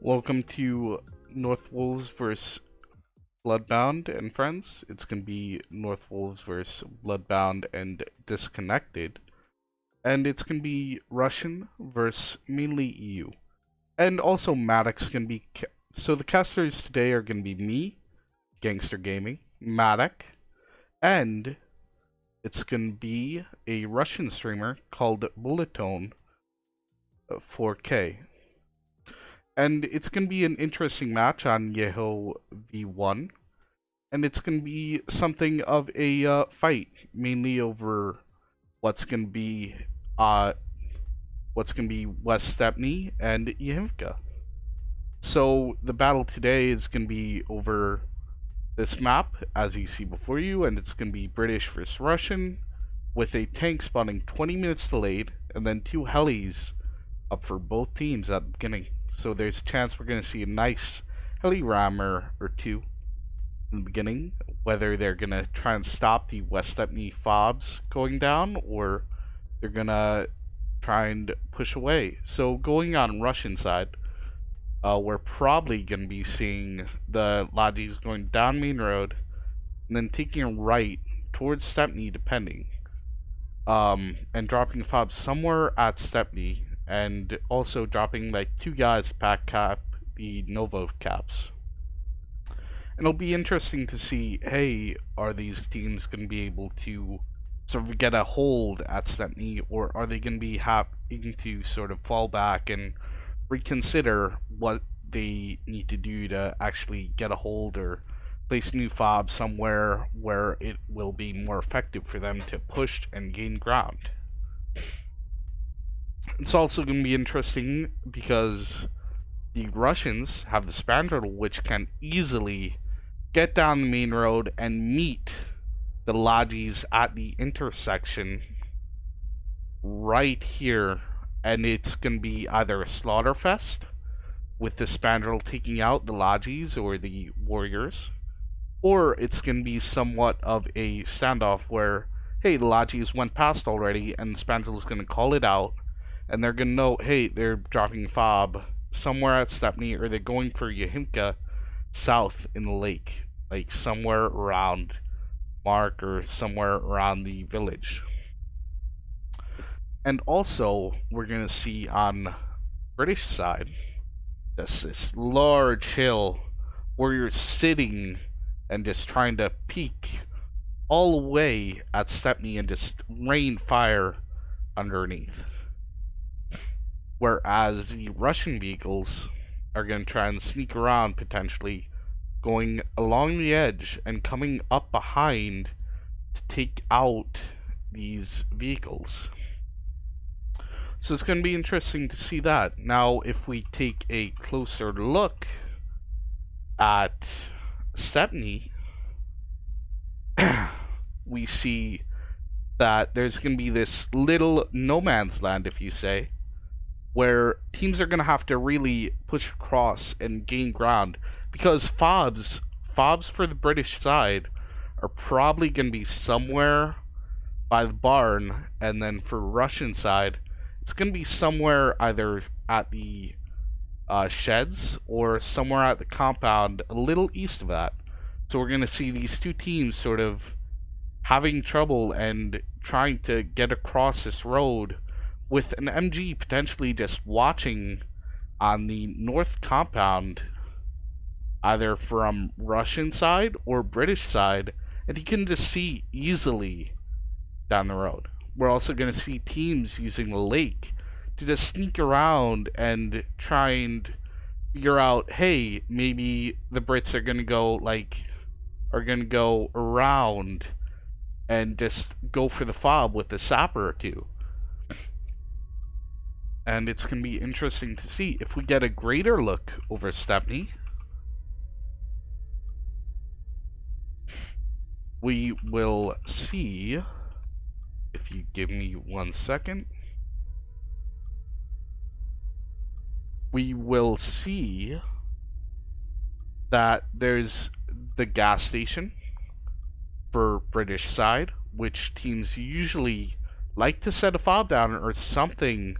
Welcome to North Wolves vs. Bloodbound and friends. It's going to be North Wolves vs. Bloodbound and Disconnected. And it's going to be Russian versus mainly EU. And also Maddox can be... So the casters today are going to be me, GangsterGaming, Maddox, and it's going to be a Russian streamer called Bulletone 4K. And it's going to be an interesting match on Yeho V1. And it's going to be something of a fight, mainly over what's going to be West Stepney and Yehivka. So the battle today is going to be over this map, as you see before you, and it's going to be British versus Russian, with a tank spawning 20 minutes delayed, and then 2 helis up for both teams at the beginning. So there's a chance we're going to see a nice heli rammer or two in the beginning, whether they're going to try and stop the West Stepney fobs going down, or they're going to try and push away. So going on Russian side, we're probably going to be seeing the Lodgies going down main road, and then taking a right towards Stepney, depending, and dropping fobs somewhere at Stepney, and also dropping like 2 guys pack cap the Novo caps. And it'll be interesting to see, hey, are these teams going to be able to sort of get a hold at Stepney, or are they going to be having to sort of fall back and reconsider what they need to do to actually get a hold or place new fob somewhere where it will be more effective for them to push and gain ground. It's also going to be interesting because the Russians have the Spandrel, which can easily get down the main road and meet the Lodgies at the intersection right here, and it's going to be either a slaughterfest with the Spandrel taking out the Lodgies or the Warriors, or it's going to be somewhat of a standoff where, hey, the Lodgies went past already and the Spandrel is going to call it out, and they're going to know, hey, they're dropping fob somewhere at Stepney, or they're going for Yehimka south in the lake, like somewhere around Mark or somewhere around the village. And also, we're going to see on British side, this large hill where you're sitting and just trying to peek all the way at Stepney and just rain fire underneath. Whereas the Russian vehicles are going to try and sneak around, potentially going along the edge and coming up behind to take out these vehicles. So it's going to be interesting to see that. Now, if we take a closer look at Stepney, we see that there's going to be this little no man's land, if you say, where teams are going to have to really push across and gain ground, because fobs for the British side are probably going to be somewhere by the barn, and then for Russian side, it's going to be somewhere either at the sheds or somewhere at the compound a little east of that. So we're going to see these two teams sort of having trouble and trying to get across this road, with an MG potentially just watching on the north compound, either from Russian side or British side, and he can just see easily down the road. We're also going to see teams using the lake to just sneak around and try and figure out, hey, maybe the Brits are going to go around and just go for the fob with a sapper or two. And it's going to be interesting to see if we get a greater look over Stepney. We will see, if you give me 1 second, we will see that there's the gas station for British side, which teams usually like to set a fob down or something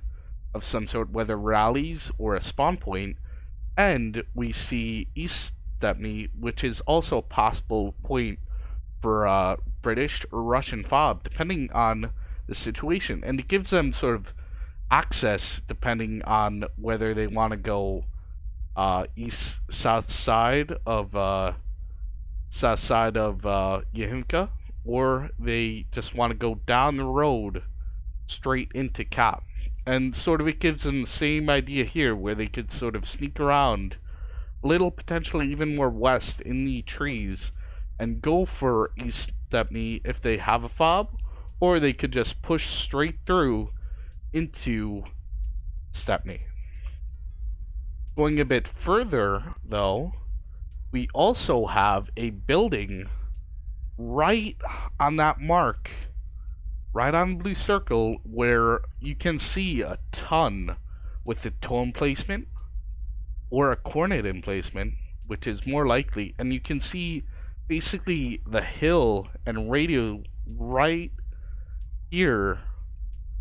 of some sort, whether rallies or a spawn point, And we see East Stepney, which is also a possible point for British or Russian fob, depending on the situation. And it gives them sort of access depending on whether they want to go east south side of Yahimka, or they just want to go down the road straight into Cap. And sort of it gives them the same idea here, where they could sort of sneak around a little, potentially even more west in the trees, and go for East Stepney if they have a fob, or they could just push straight through into Stepney. Going a bit further, though, we also have a building right on that mark, right on the blue circle, where you can see a ton with the tone placement or a cornet emplacement, which is more likely, and you can see basically the hill and radio right here,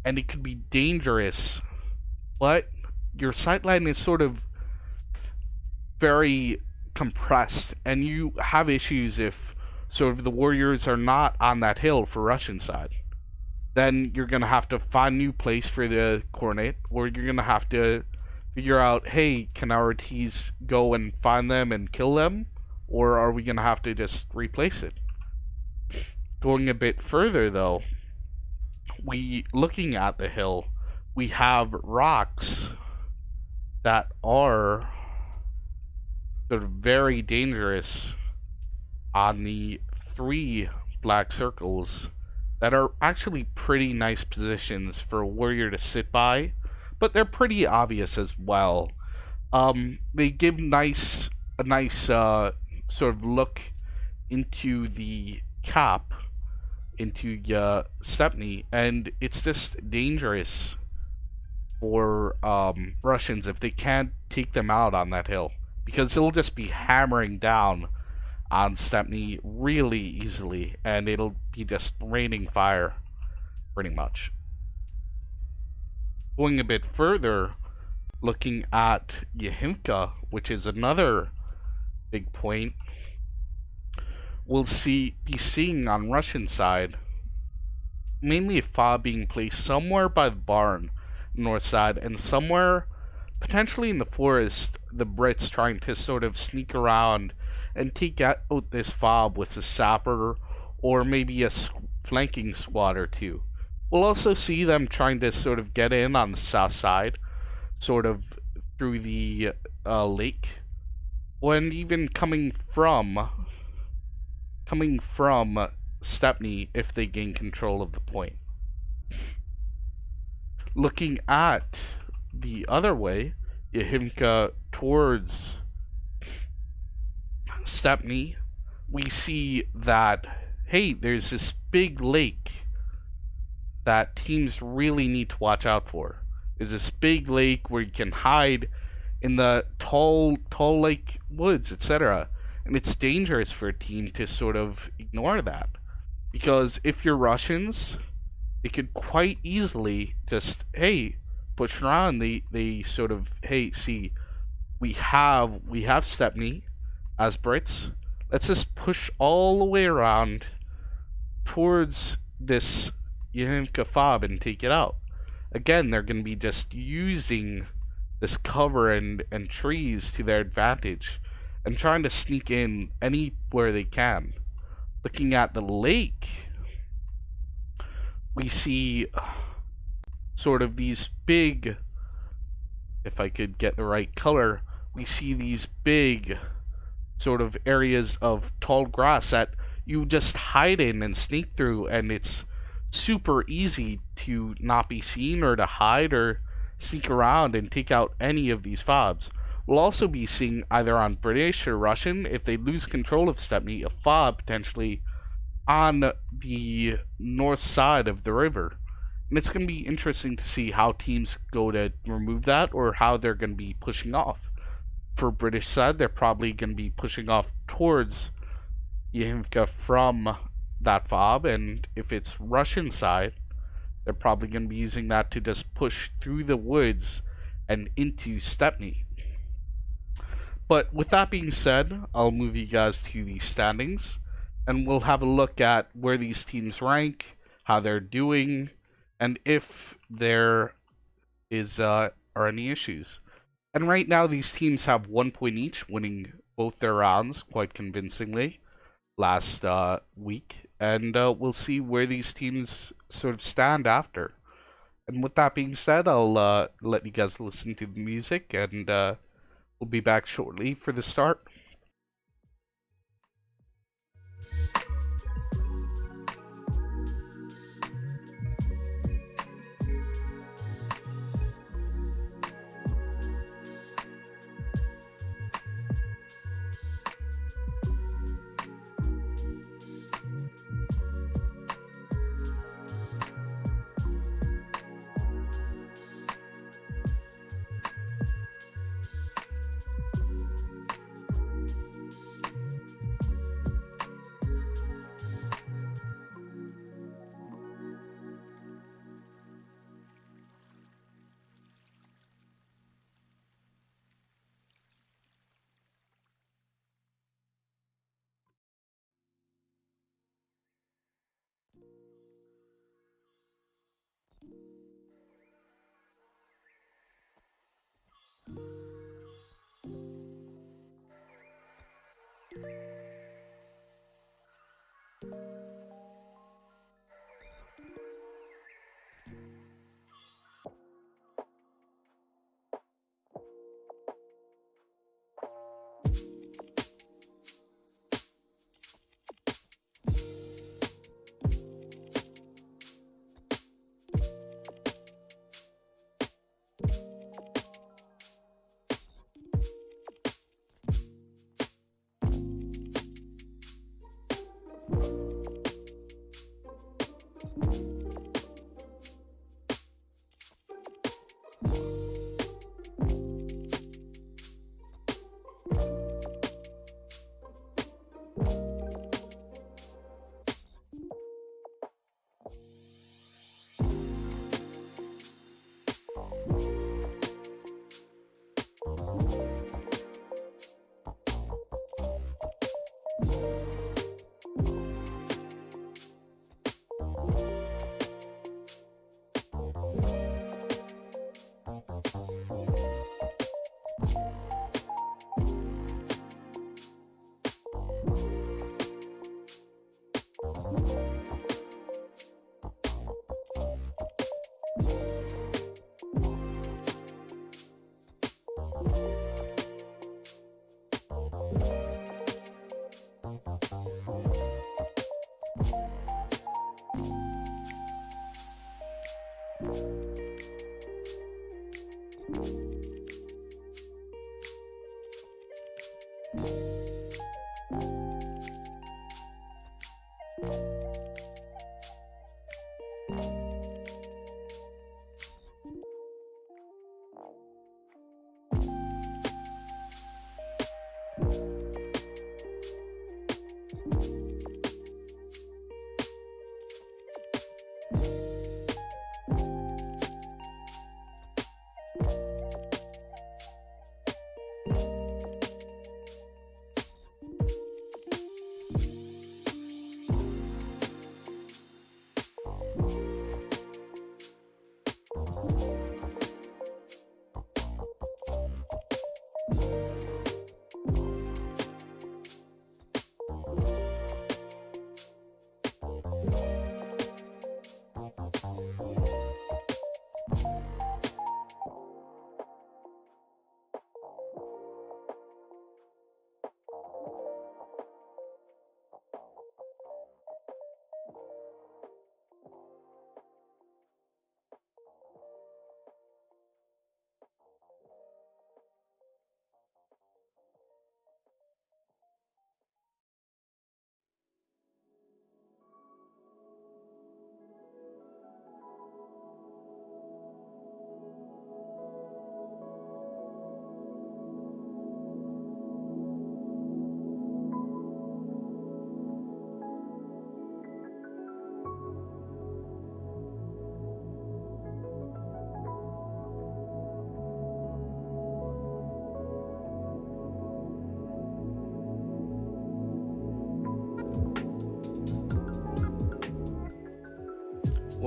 and it could be dangerous, but your sightline is sort of very compressed, and you have issues if sort of the warriors are not on that hill for Russian side. Then you're gonna have to find a new place for the cornet, or you're gonna have to figure out, hey, can our T's go and find them and kill them, or are we gonna have to just replace it? Going a bit further, though, looking at the hill, we have rocks that are sort of very dangerous on the 3 black circles that are actually pretty nice positions for a warrior to sit by, but they're pretty obvious as well. They give a nice sort of look into the Cap, into Stepney, and it's just dangerous for Russians if they can't take them out on that hill, because they'll just be hammering down on Stepney really easily, and it'll be just raining fire, pretty much. Going a bit further, looking at Yahimka, which is another big point, we'll be seeing on Russian side mainly a fob being placed somewhere by the barn, north side, and somewhere potentially in the forest, the Brits trying to sort of sneak around and take out this fob with a sapper or maybe a flanking squad or two. We'll also see them trying to sort of get in on the south side, sort of through the lake, and even coming from Stepney if they gain control of the point. Looking at the other way, Yahimka towards Stepney, we see that, hey, there's this big lake that teams really need to watch out for. There's this big lake where you can hide in the tall lake woods, etc. And it's dangerous for a team to sort of ignore that, because if you're Russians, they could quite easily just, hey, push around. They sort of, hey, see, we have Stepney as Brits. Let's just push all the way around towards this Yahimka fob and take it out. Again, they're going to be just using this cover and trees to their advantage and trying to sneak in anywhere they can. Looking at the lake, we see sort of these big, if I could get the right color, we see these big sort of areas of tall grass that you just hide in and sneak through, and it's super easy to not be seen or to hide or sneak around and take out any of these fobs. We'll also be seeing, either on British or Russian, if they lose control of Stepney, a fob potentially on the north side of the river. And it's going to be interesting to see how teams go to remove that, or how they're going to be pushing off. For British side, they're probably going to be pushing off towards Yahimka from that fob, and if it's Russian side, they're probably going to be using that to just push through the woods and into Stepney. But with that being said, I'll move you guys to the standings, and we'll have a look at where these teams rank, how they're doing, and if there are any issues. And right now, these teams have 1 point each, winning both their rounds quite convincingly last week, and we'll see where these teams sort of stand after. And with that being said, I'll let you guys listen to the music, and we'll be back shortly for the start.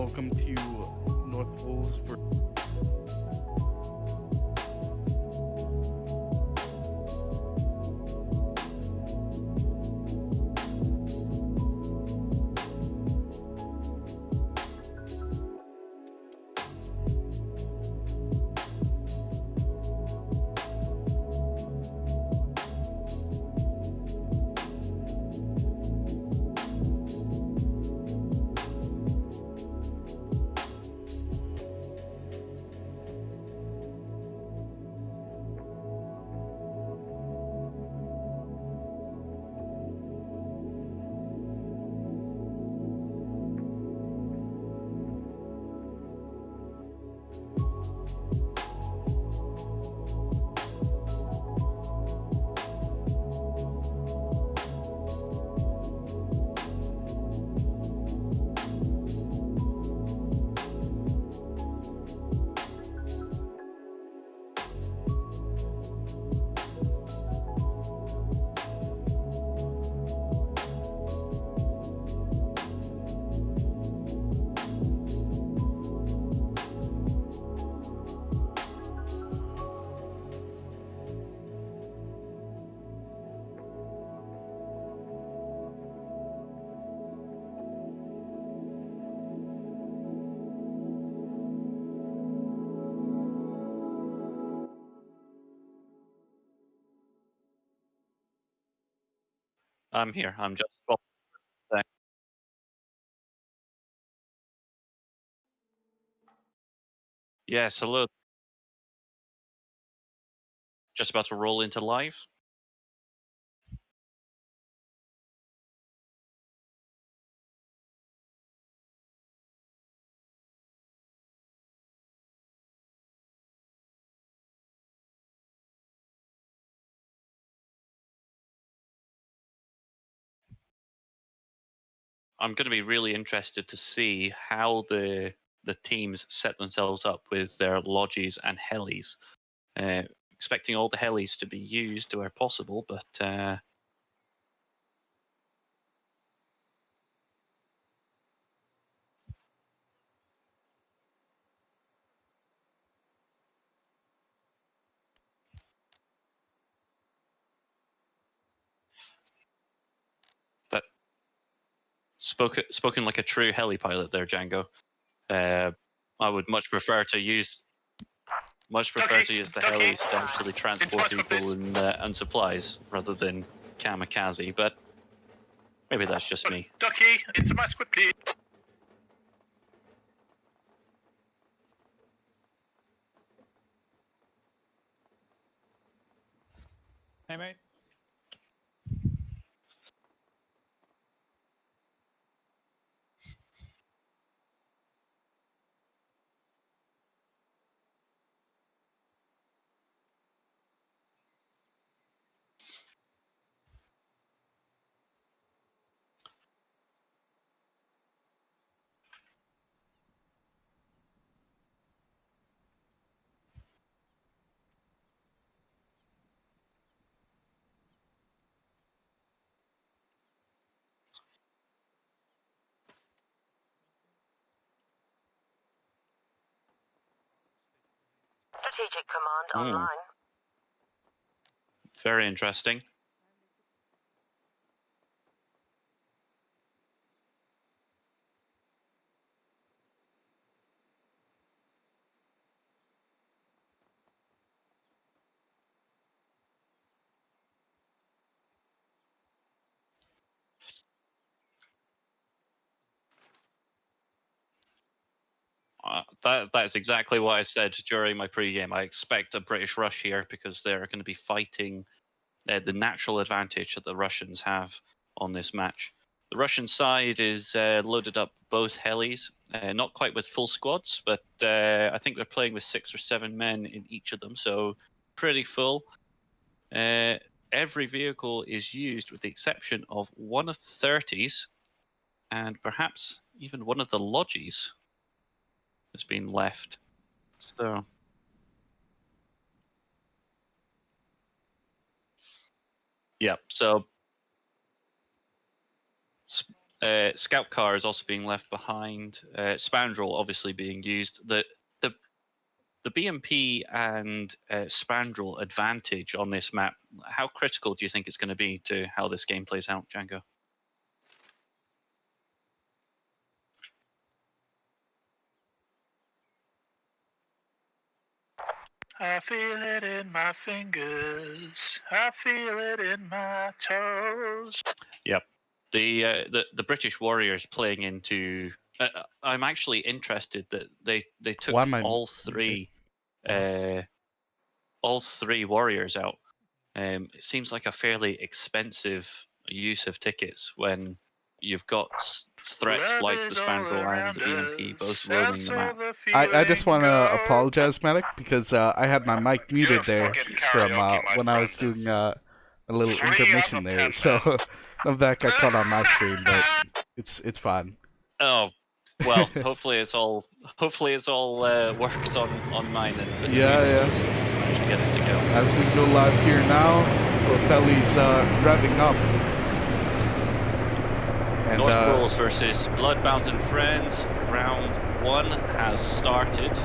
welcome to North Wolves for I'm here. I'm just. Yes, hello. Just about to roll into live. I'm going to be really interested to see how the teams set themselves up with their lodges and helis. Expecting all the helis to be used where possible, but that spoken like a true heli pilot there, Django. I would much prefer to use the helis to actually transport people and supplies rather than kamikaze. But maybe that's just me. Ducky, into my squid, please. Hey, mate. Strategic command online. Very interesting. That's exactly what I said during my pre-game. I expect a British rush here because they're going to be fighting the natural advantage that the Russians have on this match. The Russian side is loaded up both helis, not quite with full squads, but I think they're playing with 6 or 7 men in each of them, so pretty full. Every vehicle is used with the exception of one of the 30s and perhaps even one of the lodges has been left. So, yeah. So, Scout car is also being left behind. Spandrel obviously being used. The BMP and Spandrel advantage on this map, how critical do you think it's going to be to how this game plays out, Django? I feel it in my fingers. I feel it in my toes. Yep. The British Warriors playing into. I'm actually interested that they took Why am I all three warriors out. It seems like a fairly expensive use of tickets when you've got threats Love like the is all Spandrel and around the BMP both us, roaming and the so map. the I just feeling want to goes. apologize, Medic, because I had my mic muted You're there fucking from karaoke, my when I was friend. doing a little 3 out intermission of there. 10, So man. none of that got caught on my stream, but it's fine. Oh, well, hopefully it's all worked on mine and between Yeah, us, yeah. we managed to get it to go. As we go live here now, Othelli's revving up. And North Wolves versus Bloodbound and Friends. Round 1 has started.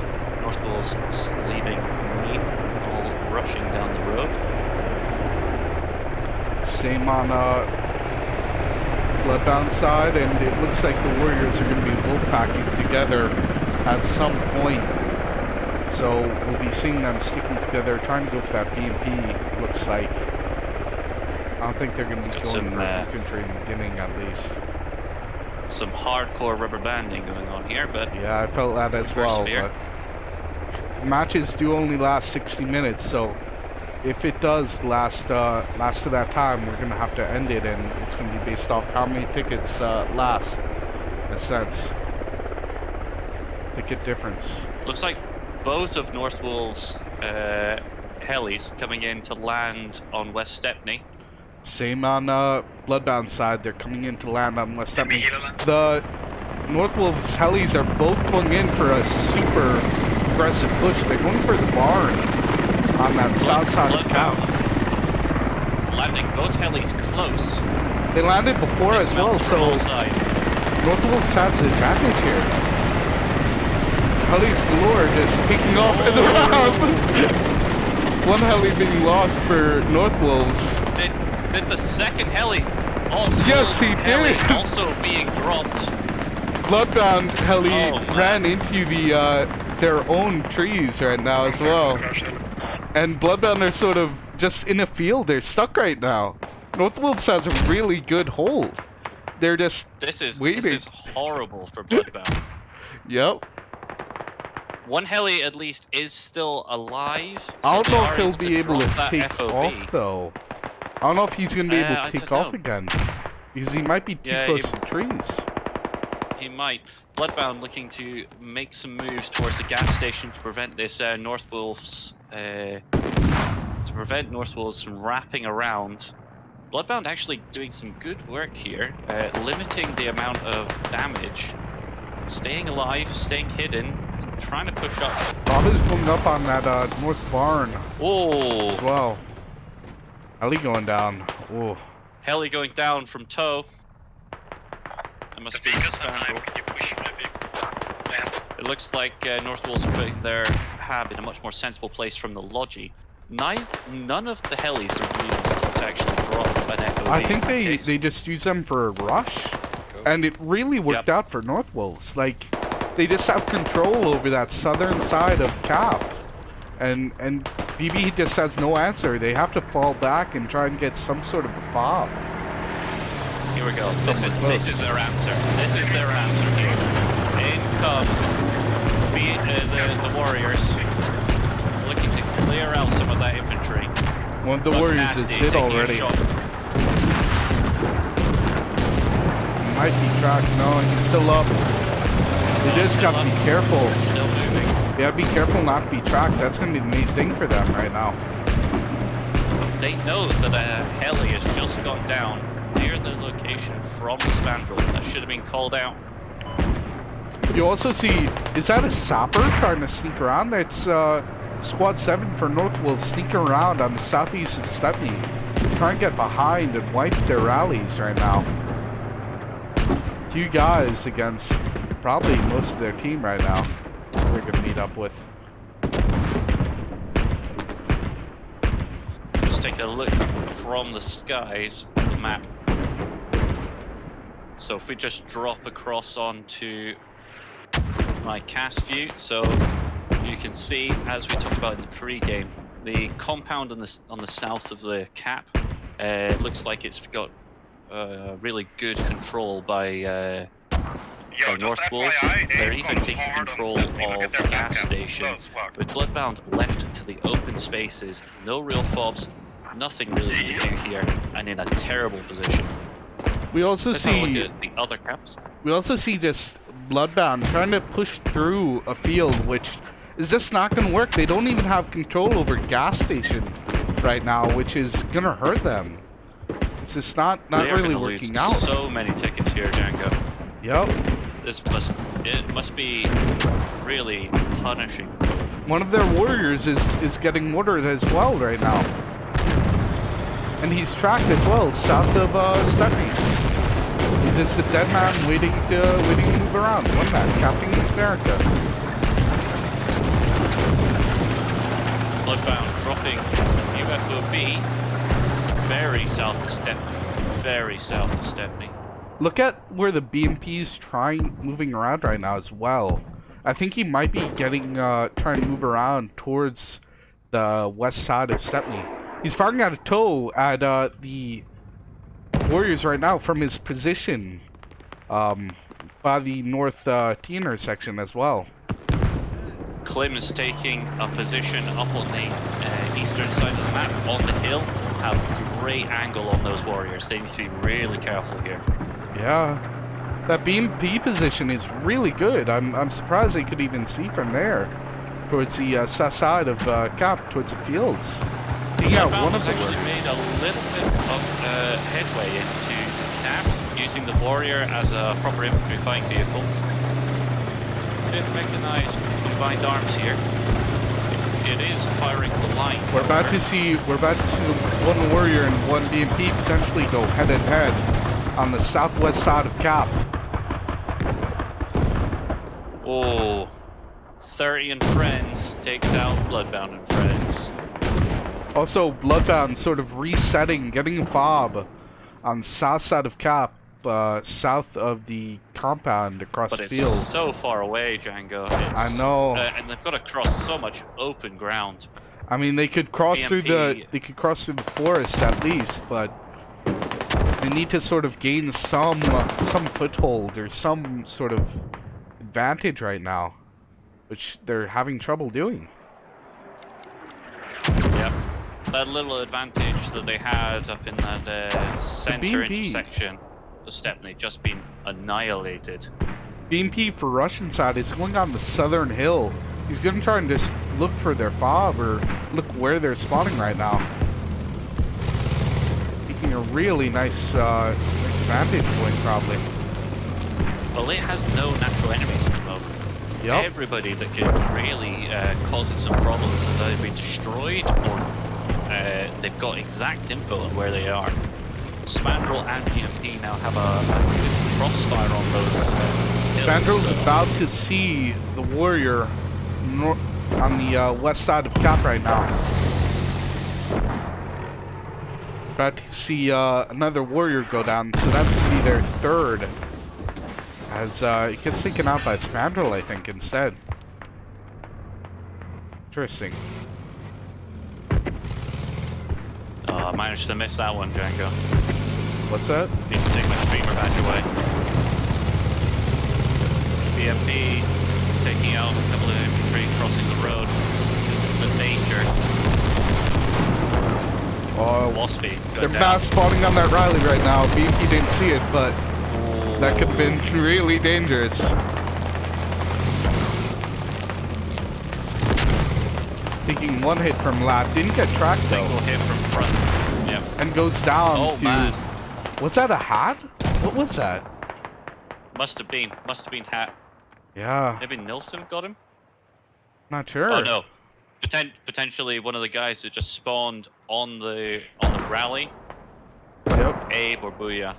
North Wolves leaving green, all rushing down the road. same on Bloodbound side, and it looks like the Warriors are going to be wolfpacking together at some point. So we'll be seeing them sticking together, trying to go for that BMP, looks like. I don't think they're going to be Got going some, for infantry in the beginning, at least. Some hardcore rubber banding going on here, but Yeah, I felt that as well, but matches do only last 60 minutes, so if it does last to that time, we're going to have to end it, and it's going to be based off how many tickets last, in a sense. Ticket difference. looks like both of North Wolves' helis coming in to land on West Stepney. Same on Bloodbound side, they're coming in to land on West Stepney. The North Wolves helis are both going in for a super aggressive push. They're going for the barn on that south side of town. Landing both helis close. They landed before as well, so North Wolves has the advantage here. Helis galore just taking off in the round. One heli being lost for North Wolves. Did the second heli? Oh, yes, he heli did. Also being dropped. Bloodbound heli ran into their own trees right now as well. And Bloodbound are sort of just in a field. They're stuck right now. North Wolves has a really good hold. They're just waiting. This is horrible for Bloodbound. Yep. One heli at least is still alive. So I don't know if he'll be able to take off though. I don't know if he's going to be able to take off again. Because he might be too close to the trees. He might. Bloodbound looking to make some moves towards the gas station to prevent this North Wolves from wrapping around. Bloodbound actually doing some good work here, limiting the amount of damage, staying alive, staying hidden, trying to push up. Bob is going up on that north barn as well. Heli going down. Oh. Heli going down from tow. It must be Spandrel. It looks like North Wolves are putting their hab in a much more sensible place from the Logi. None of the helis are used to actually drop an FOV. I think they just use them for a rush. And it really worked out for North Wolves. Like, they just have control over that southern side of Cap. And BB just has no answer. They have to fall back and try and get some sort of a fob. Here we go. This is their answer. This is their answer. In comes the Warriors, looking to clear out some of that infantry. One of the Warriors is hit already. Might be tracked. No, he's still up. They just gotta be careful. Still moving. Yeah, be careful not to be tracked. That's gonna be the main thing for them right now. They know that a heli has just got down near the location from the Spandrel. That should have been called out. You also see, is that a sapper trying to sneak around? That's Squad 7 for North Wolves sneaking around on the southeast of Stepney. Trying to get behind and wipe their rallies right now. 2 guys against probably most of their team right now. They're gonna meet up with. Let's take a look from the skies at the map. So if we just drop across onto my cast view, so you can see, as we talked about in the pre-game, the compound on the south of the cap looks like it's got really good control by North Wolves. They're even taking control of the gas station, with Bloodbound left to the open spaces, no real fobs, nothing really to do here, and in a terrible position. We also Let's have a see look at the other caps. we also see just Bloodbound trying to push through a field, which is just not going to work. They don't even have control over gas station right now, which is going to hurt them. It's just not They are really gonna working lose out. so many tickets here, Django. Yep. It must be really punishing. One of their warriors is getting mortared as well right now. And he's tracked as well, south of Stepney. He's just a dead man waiting to move around. One man, Captain America. Bloodbound dropping UFOB very south of Stepney. Very south of Stepney. Look at where the BMP's moving around right now as well. I think he might be getting trying to move around towards the west side of Stepney. He's firing out of tow at the warriors right now from his position by the north T intersection as well. Klim's taking a position up on the eastern side of the map on the hill. Have great angle on those warriors. They need to be really careful here. Yeah, that BMP position is really good. I'm surprised they could even see from there towards the south side of Cap, towards the fields. Yeah, one of the actually made a little bit of headway into Cap, using the warrior as a proper infantry fighting vehicle. Didn't recognize combined arms here. It is firing the line. We're about to see the one warrior and one BMP potentially go head and head on the southwest side of Cap. Oh, 30 and Friends takes out Bloodbound and Friends. Also, Bloodbound sort of resetting, getting a fob on south side of Cap, south of the compound across the field. But it's so far away, Django. I know. And they've got to cross so much open ground. I mean, they could cross through the forest at least, but they need to sort of gain some foothold or some sort of advantage right now, which they're having trouble doing. Yep. That little advantage that they had up in that center intersection of Stepney just been annihilated. BMP for Russian side is going on the southern hill. He's going to try and just look for their fob or look where they're spawning right now. Taking a really nice vantage point, probably. Well, it has no natural enemies at the moment. Yep. Everybody that could really cause it some problems has either been destroyed or they've got exact info on where they are. Spandrel and BMP now have a good crossfire on those hills. Spandrel's about to see the warrior on the west side of Cap right now. About to see another warrior go down, so that's going to be their third. As it gets taken out by Spandrel, I think, instead. Interesting. I managed to miss that one, Django. What's that? Need to take my streamer badge away. BMP taking out a couple of infantry crossing the road. This is the danger. Oh, Waspy. they're mass spawning on that Riley right now. BMP didn't see it, but that could have been really dangerous. Taking one hit from Lat, didn't get tracked though. Single hit from front. Yep. And goes down to... Man. Was that a hat? What was that? Must have been Hat. Yeah, Maybe Nilsson got him? not sure. Oh no. Potentially one of the guys that just spawned on the rally. Yep. Abe or Booyah.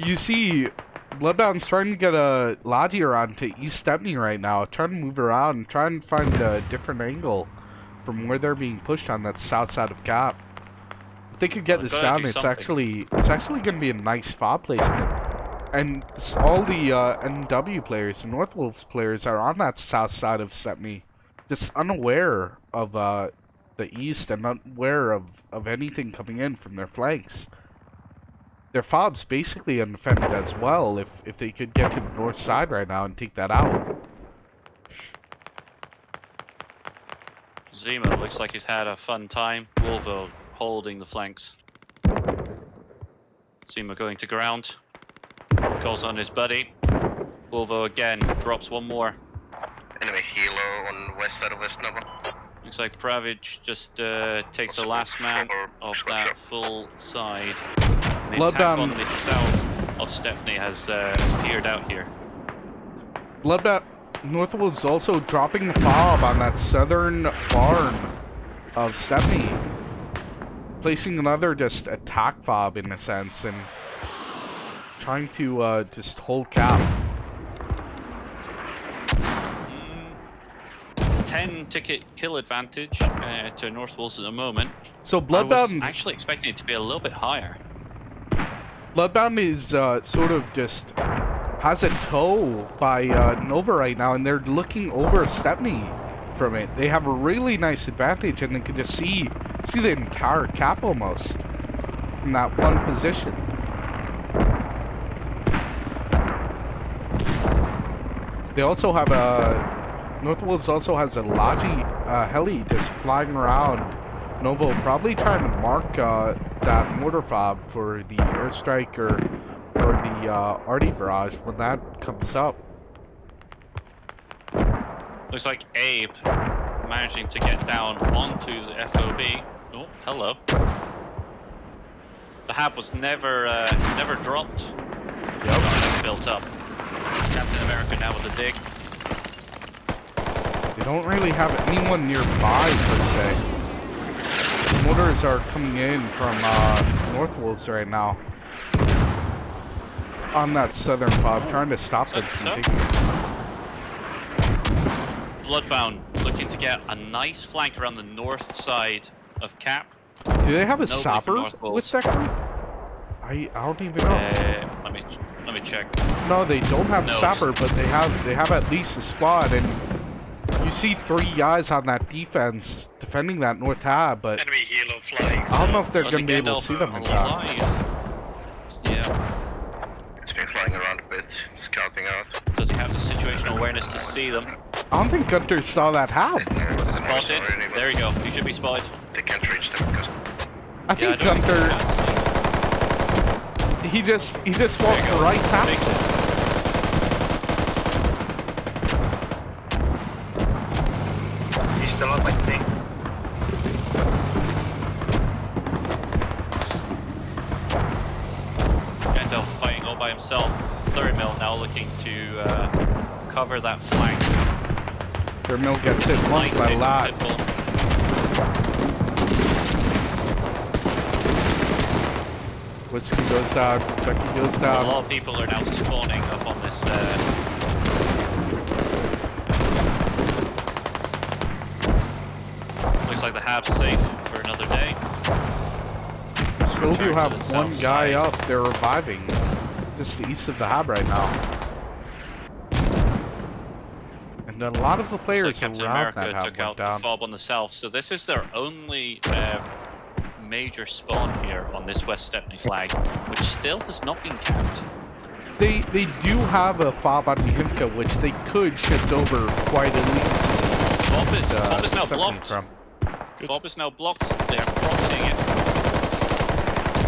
You see, Bloodbound's trying to get a Logi around to East Stepney right now, trying to move around and trying to find a different angle from where they're being pushed on that south side of Cap. If they could get this down, it's actually going to be a nice fob placement. And all the NW players, the Northwolves players, are on that south side of Stepney, just unaware of the east and unaware of anything coming in from their flanks. Their fob's basically undefended as well if they could get to the north side right now and take that out. Zima looks like he's had a fun time. Wolvo holding the flanks. Zima going to ground. Calls on his buddy. Wolvo again drops one more. Enemy helo on west side of West Nova. Looks like Pravich just takes the last man off that full side. The attack on the south of Stepney has peered out here. Bloodbound Northwood's also dropping the fob on that southern barn of Stepney, placing another just attack fob in a sense and trying to just hold Cap. 10 ticket kill advantage to Northwolves at the moment. So I Bloodbound was actually expecting it to be a little bit higher. Bloodbound is sort of just has a toe by Nova right now, and they're looking over Stepney from it. They have a really nice advantage, and they can just see the entire Cap almost in that one position. They also have Northwolves also has a Logi heli just flying around Novo, probably trying to mark that mortar fob for the airstrike or the arty barrage when that comes up. Looks like Abe managing to get down onto the FOB. Oh, hello. The hab was never dropped. Yep. Built up. Captain America now with a dig. They don't really have anyone nearby per se. The mortars are coming in from Northwolves right now on that southern fob, trying to stop them from digging. Bloodbound looking to get a nice flank around the north side of Cap. Do they have a sapper with that group? I don't even know. Let me check. No, they don't have a sapper, but they have at least a squad, and you see 3 guys on that defense defending that north hab, but enemy helo flying. I don't know if they're going to be able to see them in time. Yeah. It's been flying around a bit, scouting out. Does he have the situational awareness to see them? I don't think Gunter saw that hab. Spotted. There you go. He should be spotted. They can't reach them because I think Gunter. He just walked right past it. he's still up, I think. Gandalf fighting all by himself. 3rd mil now looking to cover that flank. 3rd mil gets hit once by Lad. Whiskey goes down, Becky goes down. A lot of people are now spawning up on this. Looks like the hab's safe for another day. Still do have one guy up. They're reviving just east of the hab right now. And a lot of the players Captain around America that hab took went out down. the fob on the south, so this is their only major spawn here on this West Stepney flag, which still has not been capped. They do have a fob on Mihimka, which they could shift over quite easily. Fob is now blocked. Fob is now blocked. They're proxying it.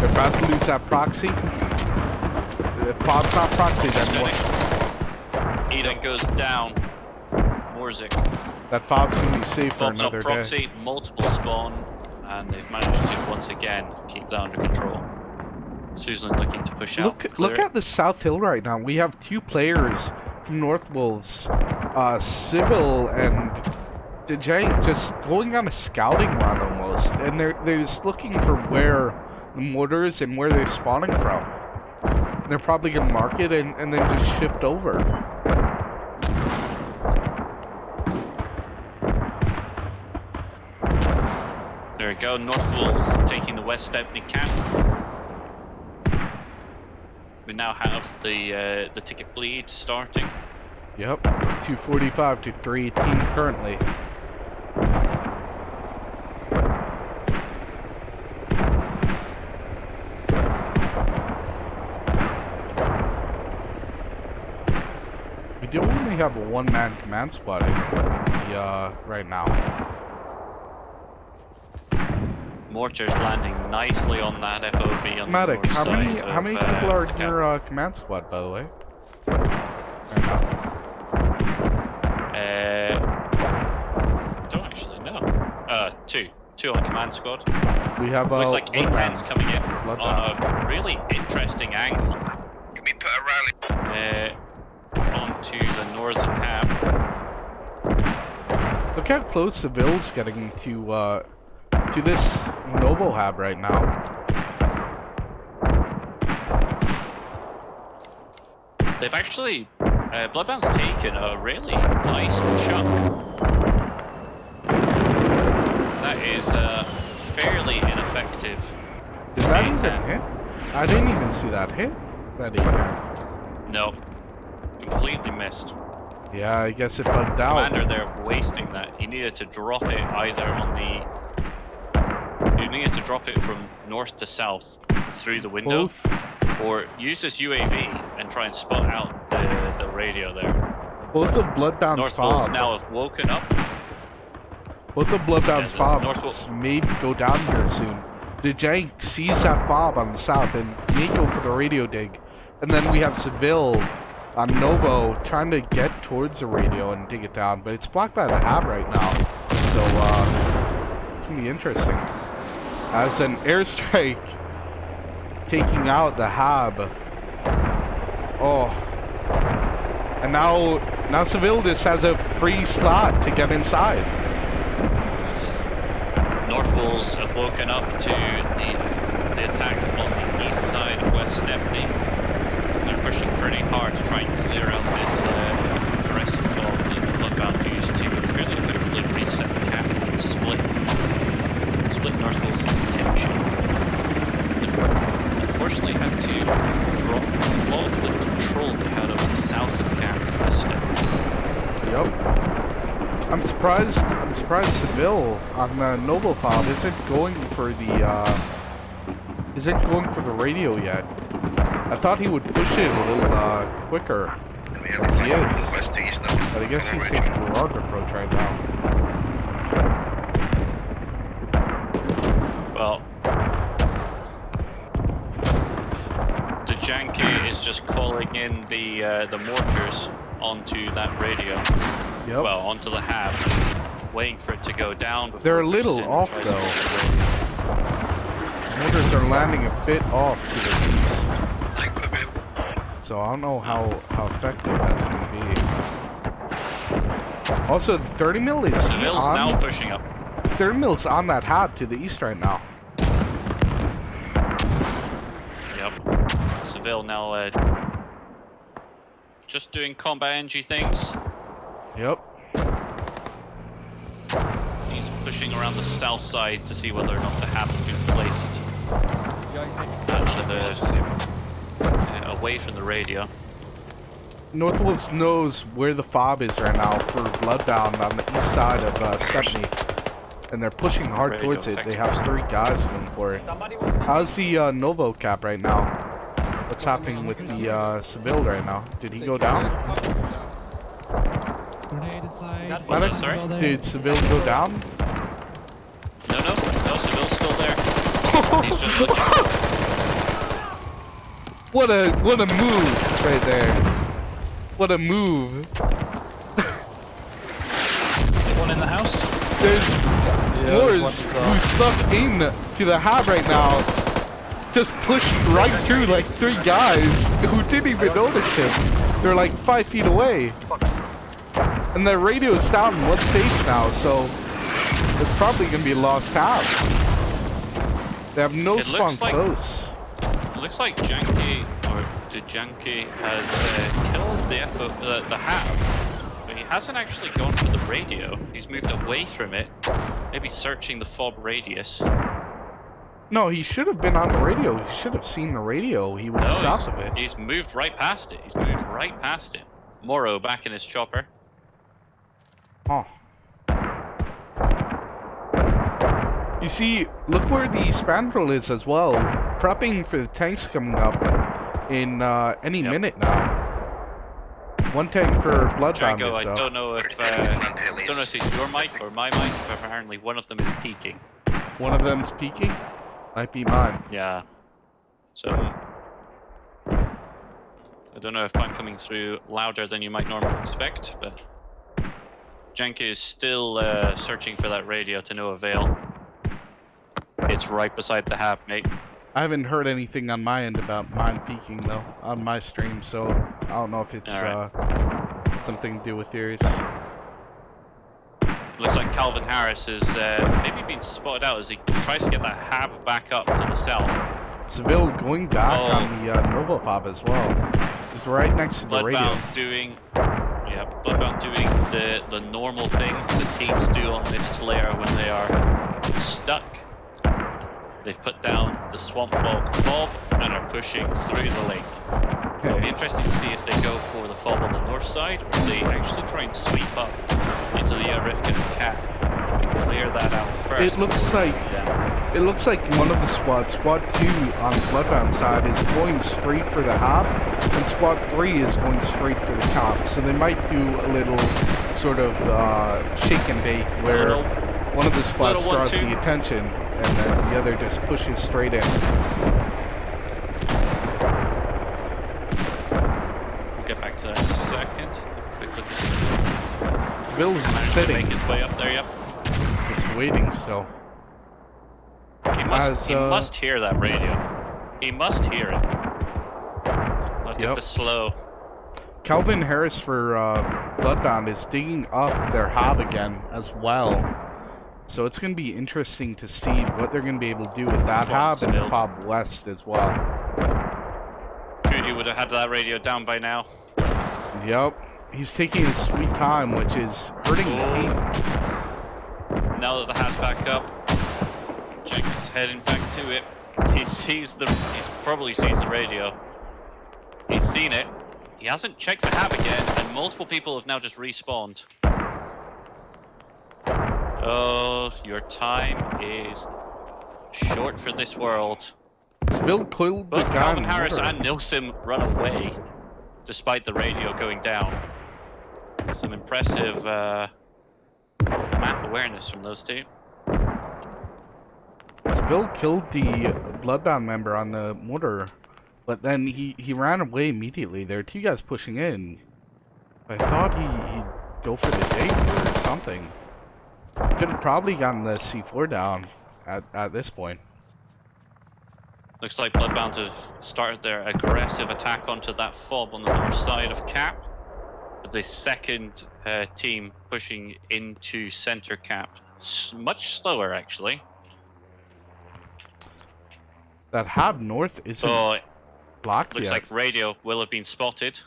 They're about to lose that proxy. The fob's not proxied anymore. Eden goes down. Morzik. That fob's gonna be safe for Fob's another not proxy, day. multiple spawn, and they've managed to once again keep that under control. Susan looking to push out. Look at the South Hill right now. We have 2 players from Northwolves, Civil and DJ, just going on a scouting run almost, and they're just looking for where the mortars and where they're spawning from. They're probably gonna mark it and then just shift over. There we go. Northwolves taking the West Stepney camp. We now have the ticket bleed starting. Yep, 245 to 318 currently. We do only have a one-man command squad in the, right now. Mortars landing nicely on that FOB on Matic, the north side how many people are in the your command squad, by the way? Don't actually know. Two on command squad. We have Looks like one man. 810s coming in Blood on a really interesting angle. Can we put a rally? Onto the northern hab. Look how close Seville's getting to this Novo hab right now. They've actually Bloodbound's taken a really nice chunk. That is fairly ineffective. Did that even hit? I didn't even see that hit. That he can. No, completely missed. Yeah, I guess it bugged out. Commander there wasting that. He needed to drop it either on the. You needed to drop it from north to south through the window, Both, or use this UAV and try and spot out the radio there. both of Bloodbound's Northwolves fob. now have woken up. Both of Bloodbound's Yeah, fobs may go down here soon. The Jank sees that fob on the south and may go for the radio dig. And then we have Seville on Novo trying to get towards the radio and dig it down. But it's blocked by the hab right now. So, it's going to be interesting. As an airstrike taking out the hab. Oh. And now Seville just has a free slot to get inside. Northwolves have woken up to the attack on the east side of West Stepney. They're pushing pretty hard to try and clear out this aggressive fog that Bloodbound used to fairly effectively reset the camp and split Northwolves' attention. Unfortunately had to drop all of the control they had over the south of the camp in West Stepney. Yep. I'm surprised Seville on the Noble fob isn't going for the radio yet. I thought he would push it a little quicker We than have he is. west to east now. But I guess he's taking the longer approach right now. Well, the Janky is just calling in the mortars onto that radio. Yep. Well, onto the hab, waiting for it to go down. Before They're a it pushes little in and off tries to though. get the radio. Mortars are landing a bit off to the east. Thanks a bit. So I don't know how effective that's going to be. Also, the 30 mil is Seville's now on. pushing up. The 30 mil's on that hab to the east right now. Yep. Seville now just doing combat NG things. Yep. He's pushing around the south side to see whether or not the hab's been placed away from the radio. Northwolves knows where the fob is right now for Bloodbound on the east side of Stepney. And they're pushing hard Radio towards it. They have effectiveness. 3 guys going for it. How's the Novo cap right now? What's happening with the Seville right now? Did he go down? Grenade inside. What's that, sorry? Did Seville go down? No, Seville's still there. He's just looking. What a move right there. What a move. Is it one in the house? There's Moors who stuck in to the hab right now. Just pushed right through like 3 guys who didn't even notice him. They're like 5 feet away. And the radio is down in 1 stage now, so it's probably gonna be a lost hab. They have no It spawn looks like- close. It looks like Janky, or to Junkie has killed the Hab, but he hasn't actually gone for the radio. He's moved away from it, maybe searching the fob radius. No, he should have been on the radio. He should have seen the radio. He was south of it. He's moved right past it. He's moved right past it. Morrow back in his chopper. Oh. You see, look where the Spandrel is as well. Prepping for the tanks coming up in any minute now. One tank for Bloodbound Django, is I don't know if it's your mic or my mic, but apparently one of them is peaking. One of them's peaking? Might be mine. Yeah. So I don't know if I'm coming through louder than you might normally expect, but Jank is still searching for that radio to no avail. It's right beside the Hab, mate. I haven't heard anything on my end about mine peaking though, on my stream, so I don't know if it's something to do with yours. Looks like Calvin Harris is maybe being spotted out as he tries to get that Hab back up to the south. Seville going back on the Nova Fob as well. He's right next to the radio. Bloodbound doing the normal thing the teams do on this layer when they are stuck. They've put down the Swamp Fob and are pushing through the lake. It'll be interesting to see if they go for the Fob on the north side, or they actually try and sweep up into the Rifkin Cat and clear that out first. It looks like one of the squads, Squad 2 on the Bloodbound side, is going straight for the Hab, and Squad 3 is going straight for the Cap. So they might do a little sort of shake and bake where one of the squads draws the attention and then the other just pushes straight in. We'll get back to that in a second. Have a quick look at this. Bills is sitting. Make his way up there, yep. He's just waiting still. He must hear that radio. He must hear it. Look at the slow. Calvin Harris for Bloodbound is digging up their Hab again as well. So it's going to be interesting to see what they're going to be able to do with that Hab and the Fob West as well. Judy would have had that radio down by now. Yep. He's taking his sweet time, which is hurting the team. Now that the Hab's back up, Jack is heading back to it. He probably sees the radio. He's seen it. He hasn't checked the Hab again, and multiple people have now just respawned. Oh, your time is short for this world. Phil killed both Calvin Harris and Nilsson run away, despite the radio going down. Some impressive map awareness from those two. Phil killed the Bloodbound member on the mortar, but then he ran away immediately. There are two guys pushing in. I thought he'd go for the date or something. Could have probably gotten the C4 down at this point. Looks like Bloodbound have started their aggressive attack onto that fob on the north side of Cap, with the second team pushing into center Cap. Much slower, actually. That Hab north isn't blocked looks yet. like radio will have been spotted.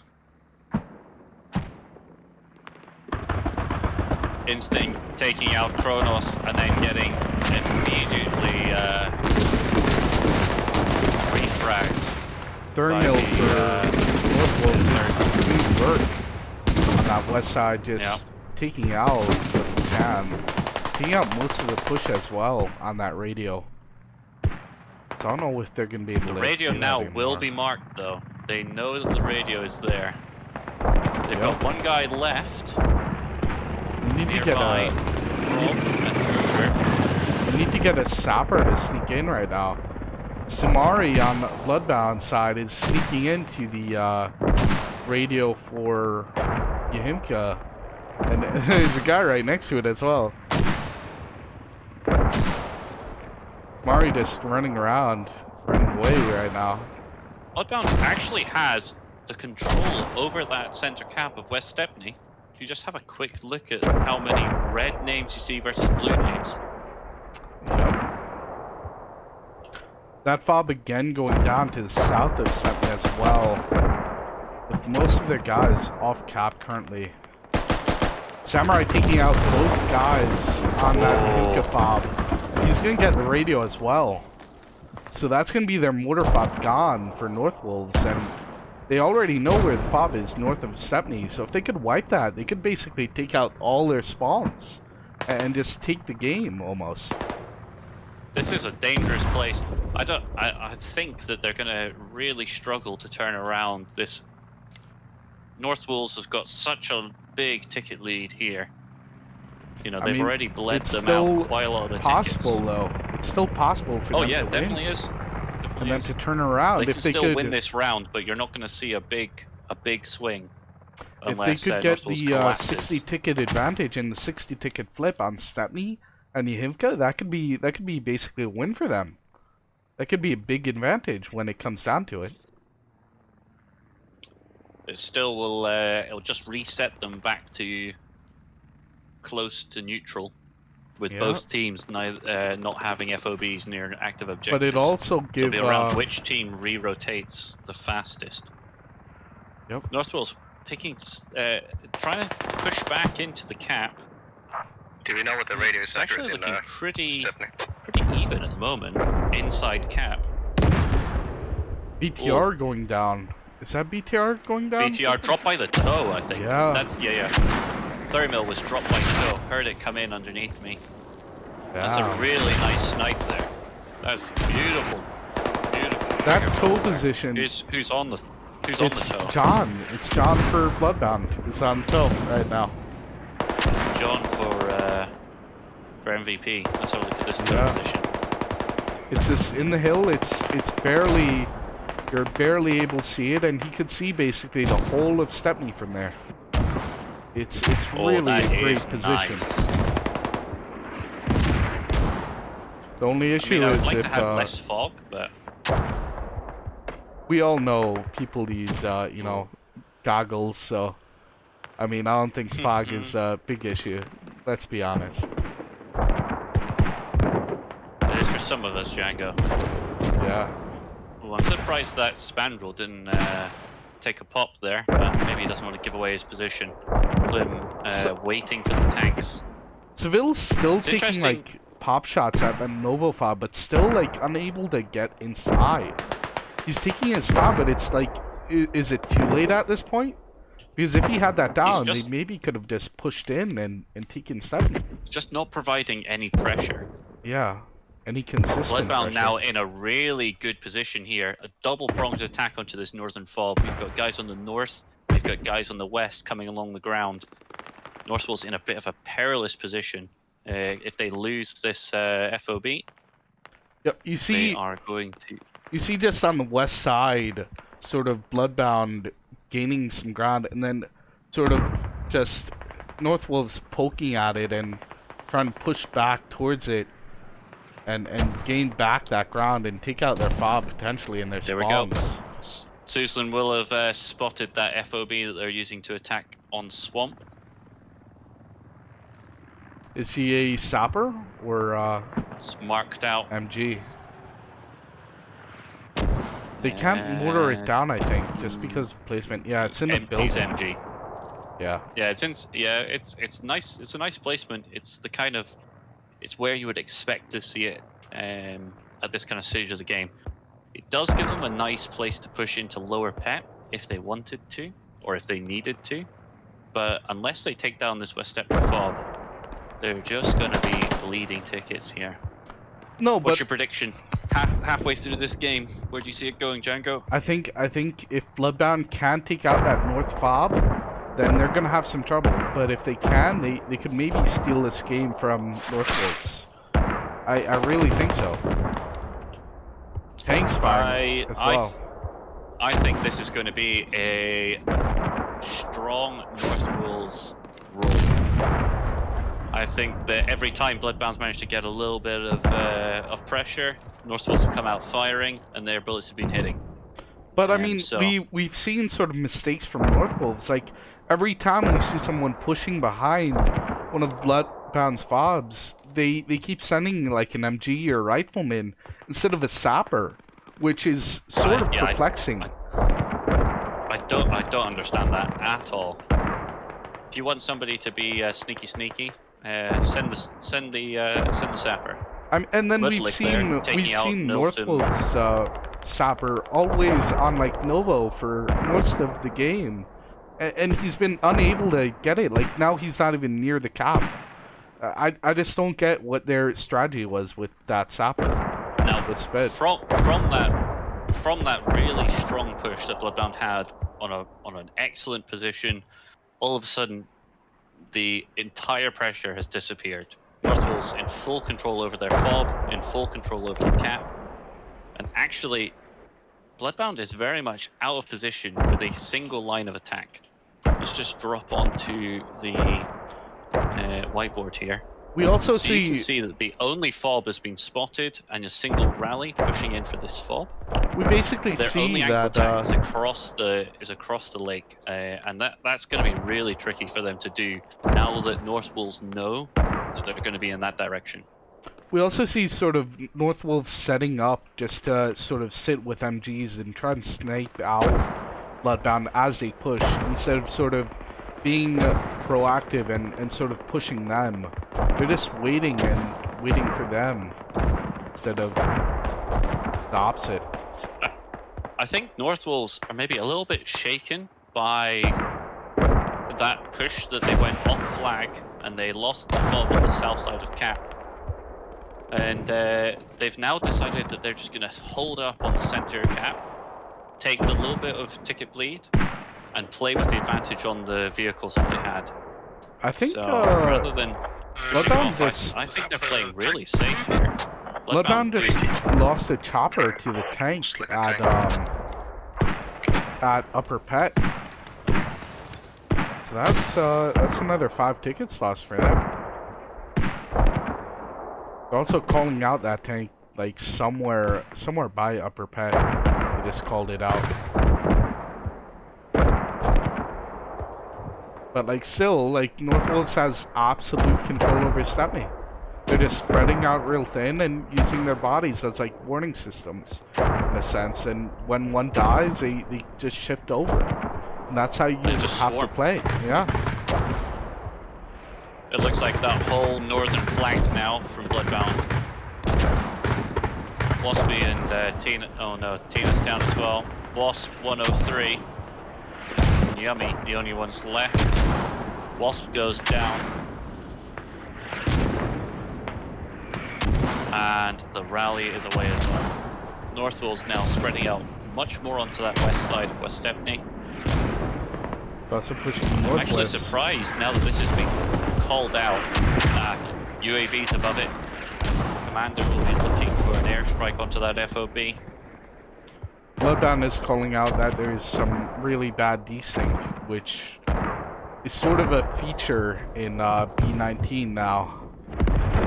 Instinct taking out Kronos and then getting immediately refragged. Thurnhill for Northwolves is doing work on that west side, just taking out what he can. Taking out most of the push as well on that radio. So I don't know if they're going to be able to... The radio now will be marked though. They know that the radio is there. They've got one guy left. You need to get a sapper to sneak in right now. Samari on the Bloodbound side is sneaking into the radio for Yahimka, and there's a guy right next to it as well. Mari just running around, running away right now. Bloodbound actually has the control over that center Cap of West Stepney. You just have a quick look at how many red names you see versus blue names. Yep. that fob again going down to the south of Stepney as well, with most of their guys off cap currently. Samurai taking out both guys on that Yuka fob. He's going to get the radio as well. So that's going to be their mortar fob gone for North Wolves, and they already know where the fob is north of Stepney, so if they could wipe that, they could basically take out all their spawns and just take the game almost. This is a dangerous place. I think that they're going to really struggle to turn around this. North Wolves has got such a big ticket lead here. You know, they've already bled them out quite a lot of the possible, tickets. Though. It's still possible for them to win. Definitely is. And then to turn around, they if they still could win this round, but you're not going to see a big swing. If they could get the 60 ticket advantage and the 60 ticket flip on Stepney and Yahimka, that could be basically a win for them. That could be a big advantage when it comes down to it. It still will. It'll just reset them back to close to neutral, with both teams not having FOBs near active objectives. But it also gives around which team re-rotates the fastest. Yep. North Wolves trying to push back into the cap. Do we know what the radio is? It's actually looking pretty even at the moment inside cap. BTR going down. Is that BTR going down? BTR dropped by the toe, I think. Yeah. That's 30 mil was dropped by the toe. Heard it come in underneath me. Yeah. That's a really nice snipe there. That's beautiful. Beautiful. That toe position. Who's on the toe? It's John. It's John for Bloodbound. It's on toe right now. John for MVP. Let's have a look at this toe position. It's just in the hill. It's barely. You're barely able to see it, and he could see basically the whole of Stepney from there. It's really a great position. Nice. The only issue I would is like if to have less fog, but we all know people use goggles, so I mean I don't think fog is a big issue. Let's be honest. It is for some of us, Django. Yeah. Well, I'm surprised that Spandrel didn't take a pop there, but maybe he doesn't want to give away his position. Waiting for the tanks. Seville's still taking like pop shots at the Novo fob, but still like unable to get inside. He's taking his time, but it's like, is it too late at this point? Because if he had that down, they maybe could have just pushed in and taken Stepney. Just not providing any pressure. Yeah. Any consistent Bloodbound now in a really good position here. A double-pronged attack onto this northern fob. You've got guys on the north, you've got guys on the west coming along the ground. Northwell's in a bit of a perilous position. If they lose this FOB, yep, you see, they are going to... You see just on the west side, sort of Bloodbound gaining some ground, and then sort of just Northwolves poking at it and trying to push back towards it. And gain back that ground and take out their fob potentially in their spawns. There we go. Suslan will have spotted that FOB that they're using to attack on Swamp. Is he a sapper or it's marked out. MG? They can't mortar it down, I think, just because of placement. Yeah, it's in the building. He's MG. Yeah. Yeah, it's nice. It's a nice placement. It's the kind of... It's where you would expect to see it at this kind of stage of the game. It does give them a nice place to push into lower pet if they wanted to, or if they needed to. But unless they take down this West Stepney fob, they're just going to be bleeding tickets here. No, What's your prediction? Halfway through this game, where do you see it going, Django? I think if Bloodbound can take out that north fob, then they're going to have some trouble. But if they can, they could maybe steal this game from Northwolves. I really think so. Tanks fire as well. I think this is going to be a strong Northwolves roll. I think that every time Bloodbound's managed to get a little bit of pressure, Northwolves have come out firing, and their bullets have been hitting. But I mean, we've seen sort of mistakes from Northwolves. Like every time we see someone pushing behind one of Bloodbound's fobs, they keep sending like an MG or rifleman instead of a sapper, which is sort of perplexing. I don't understand that at all. If you want somebody to be sneaky, send the sapper. And then we've seen Northwolf's sapper always on like Novo for most of the game, and he's been unable to get it. Like now he's not even near the cap. I just don't get what their strategy was with that sapper. Now from that really strong push that Bloodbound had on an excellent position, all of a sudden the entire pressure has disappeared. Northwolves in full control over their fob, in full control over the cap, and actually Bloodbound is very much out of position with a single line of attack. Let's just drop onto the whiteboard here. We also so you can see that the only fob has been spotted and a single rally pushing in for this fob. We basically Their see only that attack is across the lake, and that's going to be really tricky for them to do now that Northwolves know that they're going to be in that direction. We also see sort of Northwolves setting up just to sort of sit with MGs and try and snipe out Bloodbound as they push, instead of sort of being proactive and sort of pushing them. They're just waiting for them instead of the opposite. I think Northwolves are maybe a little bit shaken by that push that they went off flag and they lost the fob on the south side of cap. And they've now decided that they're just going to hold up on the center cap, take the little bit of ticket bleed, and play with the advantage on the vehicles that they had. I think so, rather than Bloodbound I think they're playing really safe here. Bloodbound just lost a chopper to the tank at Upper Pet. So that's another 5 tickets lost for them. They're also calling out that tank like somewhere by Upper Pet. They just called it out. But like still, like Northwolves has absolute control over Stepney. They're just spreading out real thin and using their bodies as like warning systems in a sense. And when one dies, they just shift over. And that's how you have to play. Yeah. It looks like that whole northern flank now from Bloodbound. Waspy and Tina. Oh no, Tina's down as well. Wasp 103. Yummy, the only ones left. Wasp goes down. And the rally is away as well. Northwolves now spreading out much more onto that west side of West Stepney. Also pushing northwest. I'm actually surprised now that this has been called out. UAVs above it. Commander will be looking for an airstrike onto that FOB. Bloodbound is calling out that there is some really bad desync, which is sort of a feature in B19 now.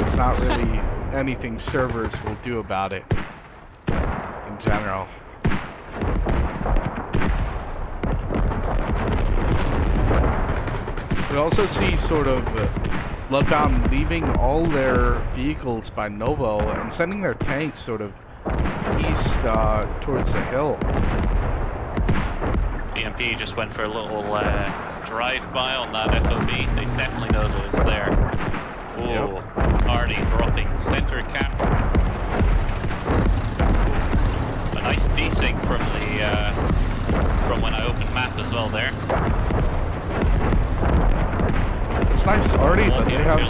It's not really anything servers will do about it in general. We also see sort of Bloodbound leaving all their vehicles by Novo and sending their tanks sort of east towards the hill. BMP just went for a little drive-by on that FOB. They definitely know that it's there. Oh, yep. Already dropping center cap. A nice desync from from when I opened map as well there. It's nice already, but they have...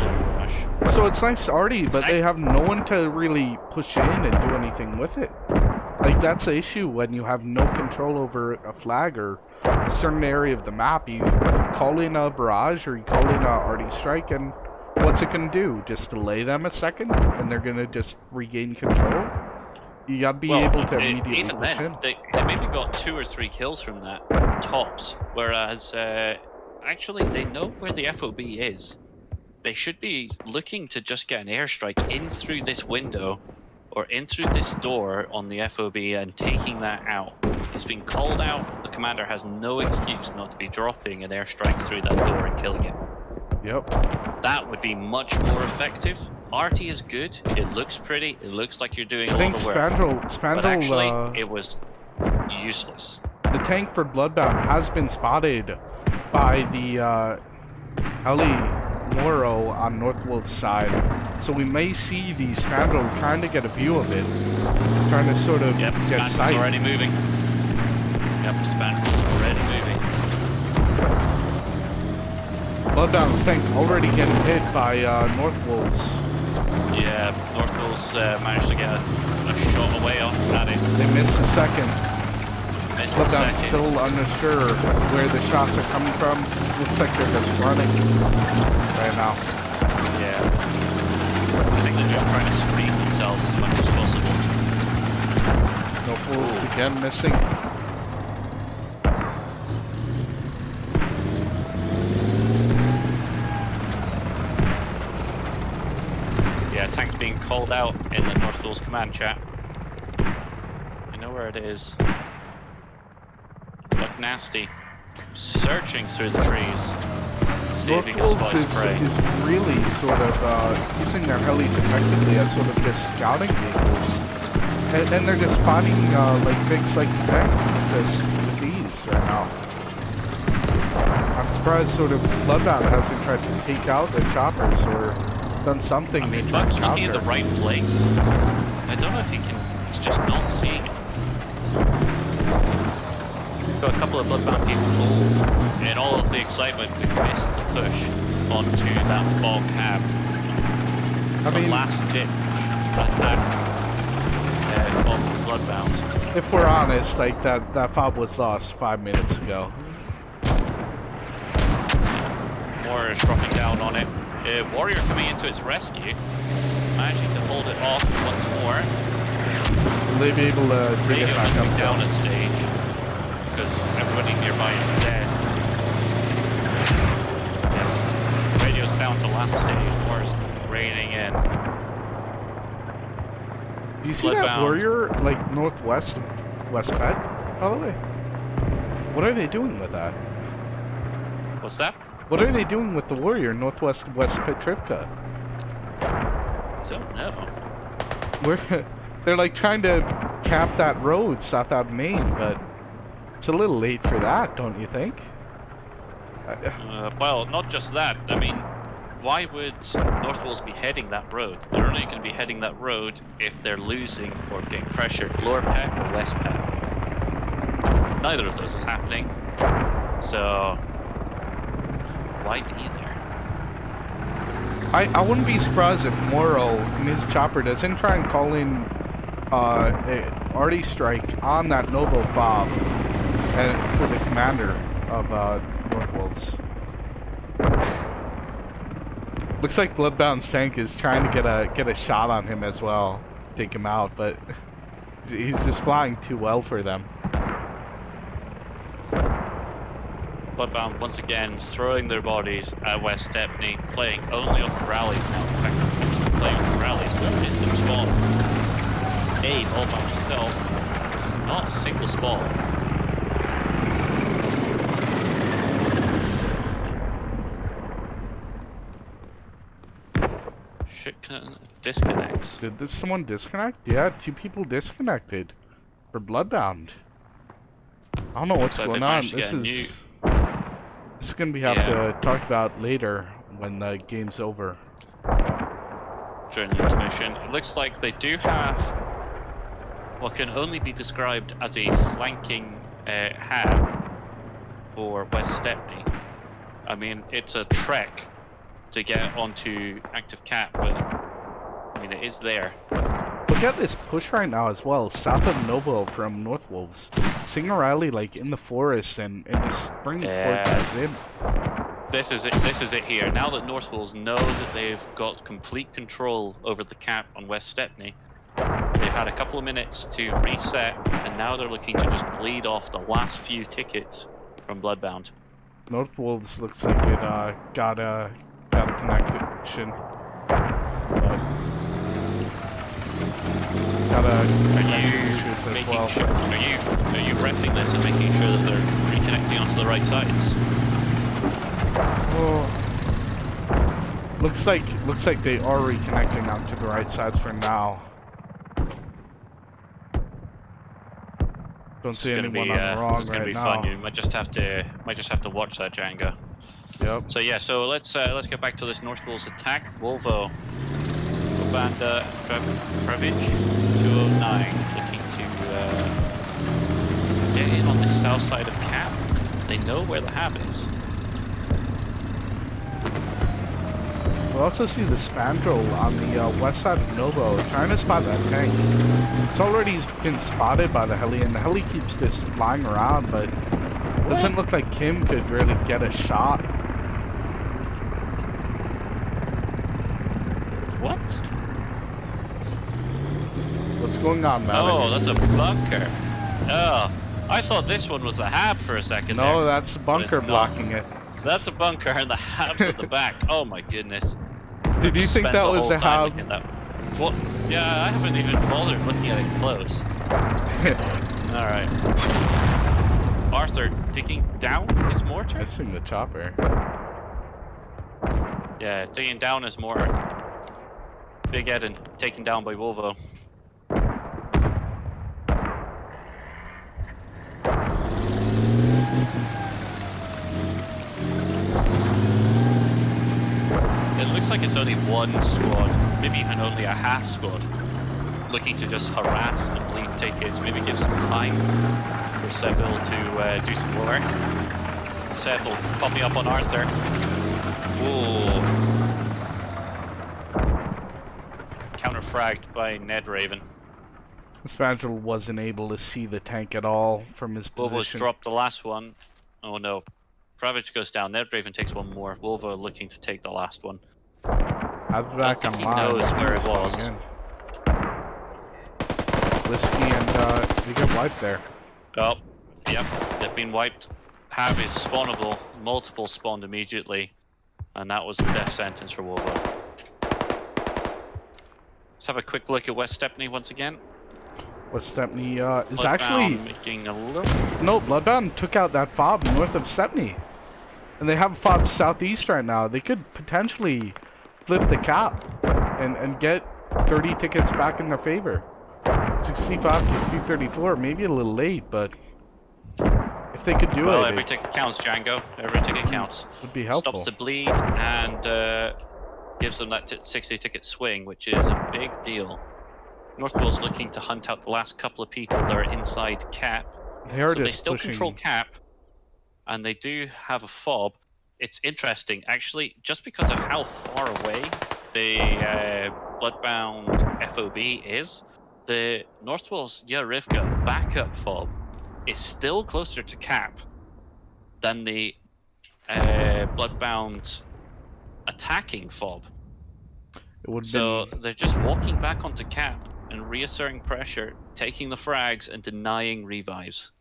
So it's nice already, but they have no one to really push in and do anything with it. Like, that's the issue when you have no control over a flag or a certain area of the map. You call in a barrage or you call in a RD strike, and what's it going to do? Just delay them a second, and they're going to just regain control? You got to be able to immediately even push then, in. They maybe got 2 or 3 kills from that, tops, whereas actually they know where the FOB is. They should be looking to just get an airstrike in through this window or in through this door on the FOB and taking that out. It's been called out. The commander has no excuse not to be dropping an airstrike through that door and killing it. Yep. That would be much more effective. Arty is good. It looks pretty. It looks like you're doing I a think lot of work. But actually, Spandrel, it was useless. the tank for Bloodbound has been spotted by the Heli Moro on Northwold's side. So we may see the Spandrel trying to get a view of it. Trying to sort of Yep, get Spandrel's sight. already moving. Yep, Spandrel's already moving. Bloodbound's tank already getting hit by Northwold's. Yeah, Northwolves managed to get a shot away at it. They missed a second. Missed a Bloodbound's second. still unsure where the shots are coming from. Looks like they're just running right now. Yeah. I think they're just trying to screen themselves as much as possible. Northwold's again missing. Yeah, tank's being called out in the Northwolves command chat. I know where it is. Look nasty. Searching through the trees. See if he can spot his prey. is really sort of using their helis effectively as sort of just scouting vehicles. And they're just fighting like pigs like the tank just with ease right now. I'm surprised sort of Bloodbound hasn't tried to take out their choppers or done something I mean, to try and Buck's looking in counter. the right place. I don't know if he can. He's just not seeing it. We've got a couple of Bloodbound people. Oh, in all of the excitement, we've missed the push onto that bog cab. I The mean, last ditch attack from Bloodbound. if we're honest, like that fob was lost 5 minutes ago. Warrior's dropping down on it. Warrior coming into its rescue, managing to hold it off once more. Will they be able to bring it Radio back must up be down though? at stage because everybody nearby is dead. Radio's down to last stage. War's raining in. Do you see that Bloodbound. warrior like northwest of West Pet, by the way? What are they doing with that? What's that? What are they doing with the warrior northwest of West Petrivka? Don't know. They're like trying to cap that road south out of Maine, but it's a little late for that, don't you think? Well, not just that. I mean, why would Northwolves be heading that road? They're only going to be heading that road if they're losing or getting pressured Lower Pet or West Pet. Neither of those is happening. So, why be there? I wouldn't be surprised if Moro in his chopper doesn't try and call in a arty strike on that Novo fob and for the commander of Northwolves. Looks like Bloodbound's tank is trying to get a shot on him as well, take him out, but he's just flying too well for them. Bloodbound once again throwing their bodies at West Stepney, playing only off of rallies now. In fact, playing off rallies, where is the spawn? Abe all by himself. It's not a single spawn. Shit disconnects. Did someone disconnect? Yeah, 2 people disconnected for Bloodbound. I don't know what's Looks like going they on. managed to This get a is gonna be have to talk about later when the game's over. During the intermission. It looks like they do have what can only be described as a flanking hab for West Stepney. I mean, it's a trek to get onto active cap, but I mean, it is there. Look at this push right now as well, south of Novo from Northwolves. Seeing O'Reilly like in the forest and just bringing forces in. This is it here. Now that Northwolves know that they've got complete control over the cap on West Stepney, they've had a couple of minutes to reset, and now they're looking to just bleed off the last few tickets from Bloodbound. Northwolves looks like it got a connection. But Are you repping this and making sure that they're reconnecting onto the right sides? Well, Looks like they are reconnecting out to the right sides for now. Don't see anyone on the wrong it's gonna right be now. fun. You might just have to watch that, Django. Yep. So yeah, so let's get back to this North Wolves attack. Volvo, Banda, Pravich, 209, looking to get in on the south side of Cap. They know where the hab is. We also see the Spandrel on the west side of Novo trying to spot that tank. It's already been spotted by the heli, and the heli keeps just flying around, but doesn't look like Kim could really get a shot. What? What's going on, man? Oh, that's a bunker. Oh, I thought this one was the hab for a second. No, there. that's the bunker blocking it. That's a bunker, and the hab's at the back. Oh my goodness. Did you think that was a hab? What? Yeah, I haven't even bothered looking at it close. Alright. Arthur digging down his mortar? Missing the chopper. Yeah, digging down his mortar. Big Eden taken down by Volvo. It looks like it's only one squad, maybe even only a half squad, looking to just harass and bleed tickets, maybe give some time for Seville to do some work. Seville popping up on Arthur. Whoa. Counter-fragged by Ned Raven. Spandrel wasn't able to see the tank at all from his Volvo's position. dropped the last one. Oh no. Pravich goes down, Ned Raven takes one more. Volvo looking to take the last one. I'll be back think on he line. knows where it was. Whiskey and they get wiped there. Oh, yep, they've been wiped. Hab is spawnable, multiple spawned immediately, and that was the death sentence for Volvo. Let's have a quick look at West Stepney once again. West Stepney is Bloodbound actually... making a little... No, Bloodbound took out that fob north of Stepney. And they have a fob southeast right now. They could potentially flip the cap and get 30 tickets back in their favor. 65 to 234, maybe a little late, but if they could do Well, it, every ticket counts, Django. Every ticket counts. would be helpful. Stops the bleed and gives them that 60 ticket swing, which is a big deal. Northwell's looking to hunt out the last couple of people that are inside Cap. They are so just they still pushing... control Cap, and they do have a fob. It's interesting, actually, just because of how far away the Bloodbound FOB is, the Northwell's Yarivka backup fob is still closer to Cap than the Bloodbound attacking fob. So they're just walking back onto Cap and reasserting pressure, taking the frags and denying revives.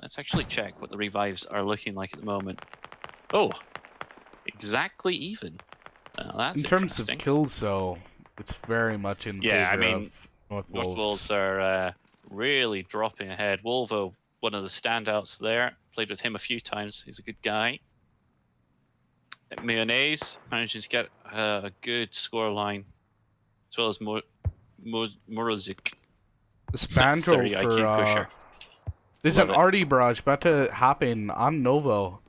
Let's actually check what the revives are looking like at the moment. Oh, exactly even. That's in terms of kills, though, it's very much in favor of North Wolves are really dropping ahead. Volvo, one of the standouts there. Played with him a few times. He's a good guy. Mayonnaise managing to get a good score line, as well as Morozik. The Spandrel for there's an arty barrage about to happen on Novo.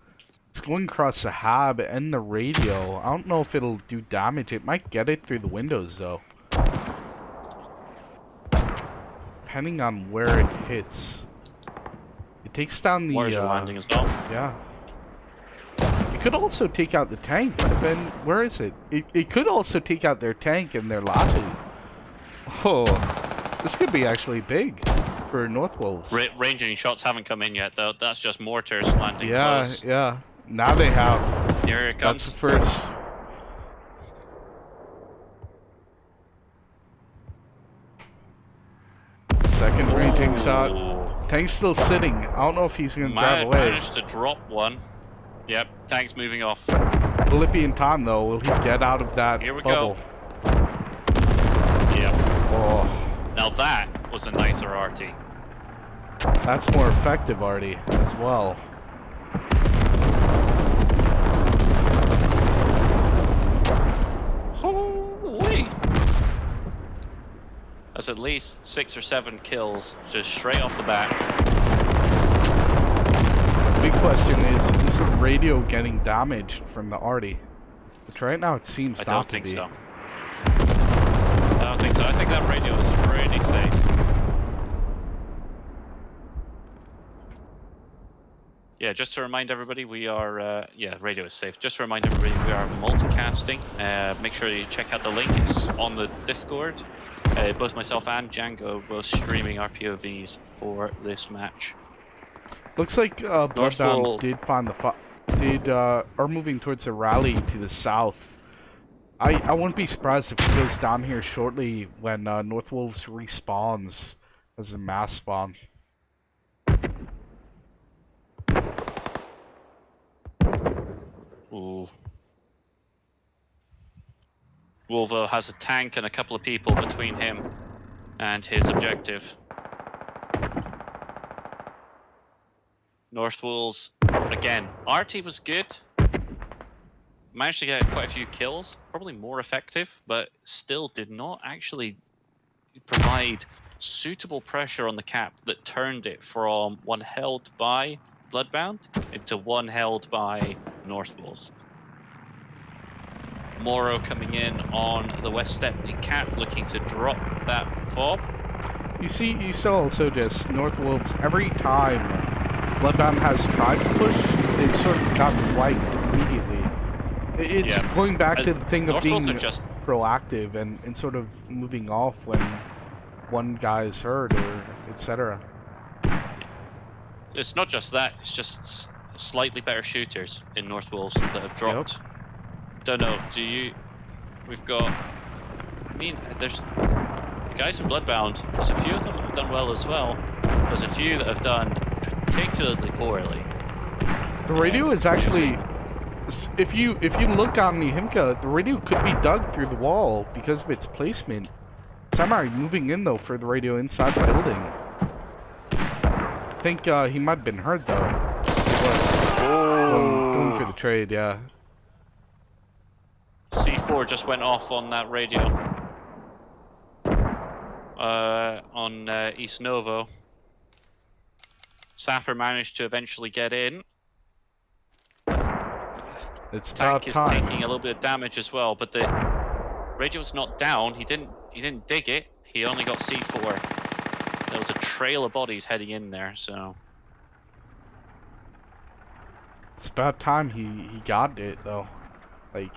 It's going across the hab and the radio. I don't know if it'll do damage. It might get it through the windows though, depending on where it hits. It takes down the landing as well. Yeah. It could also take out the tank, but then where is it? It could also take out their tank and their latte. Oh, this could be actually big for North Wolves. Ranging shots haven't come in yet, though. That's just mortars landing close. Yeah. Now they have. Here it comes. That's the first. Second ranging shot. Tank's still sitting. I don't know if he's going to drive away. Managed to drop one. Yep, tank's moving off. Will it be in time, though? Will he get out of that Here we bubble? go. Yep. Oh. Now that was a nicer RT. That's more effective RT as well. That's at least 6 or 7 kills just straight off the bat. Big question is the radio getting damaged from the arty? Which right now it seems I not don't to think be. so. I don't think so. I think that radio is pretty safe. Yeah, just to remind everybody, we are, yeah, radio is safe. Just to remind everybody, we are multicasting. Make sure you check out the link. It's on the Discord. Both myself and Django were streaming our POVs for this match. Looks like Bloodbound Northwall did find the are moving towards a rally to the south. I wouldn't be surprised if he goes down here shortly when Northwolves respawns as a mass spawn. Ooh. Wolvo has a tank and a couple of people between him and his objective. Northwolves, again, RT was good. Managed to get quite a few kills, probably more effective, but still did not actually provide suitable pressure on the cap that turned it from one held by Bloodbound into one held by Northwolves. Moro coming in on the West Stepney cap, looking to drop that fob. You saw also just Northwolves, every time Bloodbound has tried to push, they've sort of gotten wiped immediately. It's going back to the thing of being just proactive and sort of moving off when one guy is hurt or etc. It's not just that, it's just slightly better shooters in Northwolves that have dropped. Don't know, we've got, I mean, there's the guys in Bloodbound, there's a few of them that have done well as well. There's a few that have done particularly poorly. The radio is actually, if you look on the Himka, the radio could be dug through the wall because of its placement. Samurai moving in though for the radio inside the building. I think he might have been hurt though. He was going for the trade, yeah. C4 just went off on that radio. On East Novo. Sapper managed to eventually get in. It's Tank about is time. taking a little bit of damage as well, but the radio's not down. He didn't dig it. He only got C4. There was a trail of bodies heading in there, so It's about time he got it though. Like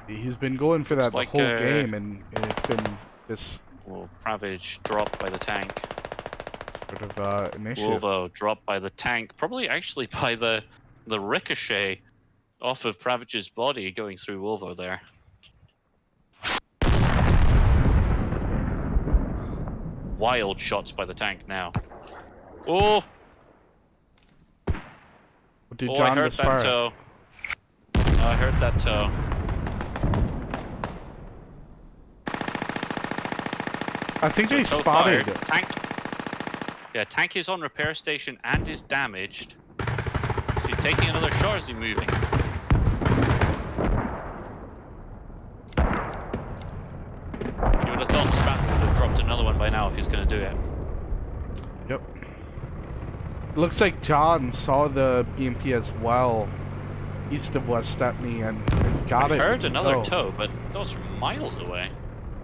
he's been going for that the like, whole game, and it's been this well, Pravage dropped by the tank. sort of initiative. Wolvo dropped by the tank, probably actually by the ricochet off of Pravage's body going through Wolvo there. Wild shots by the tank now. Oh! What did Oh, John I heard that misfire? toe. I heard that toe. I think So they toe spotted. fired. Tank. Yeah, tank is on repair station and is damaged. Is he taking another shot or is he moving? You would have thought the Spatman would have dropped another one by now if he was going to do it. Yep. Looks like John saw the BMP as well, east of West Stepney, and got it. I heard with the another toe, but those are miles away.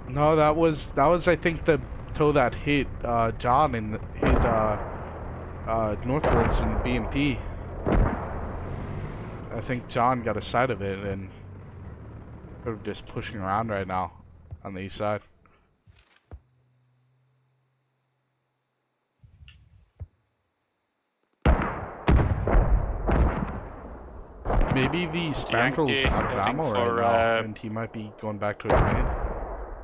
No, that was I think the toe that hit John and hit Northwolves in BMP. I think John got a sight of it and sort of just pushing around right now on the east side. Maybe the Spandrel's out of ammo right now, and he might be going back to his main.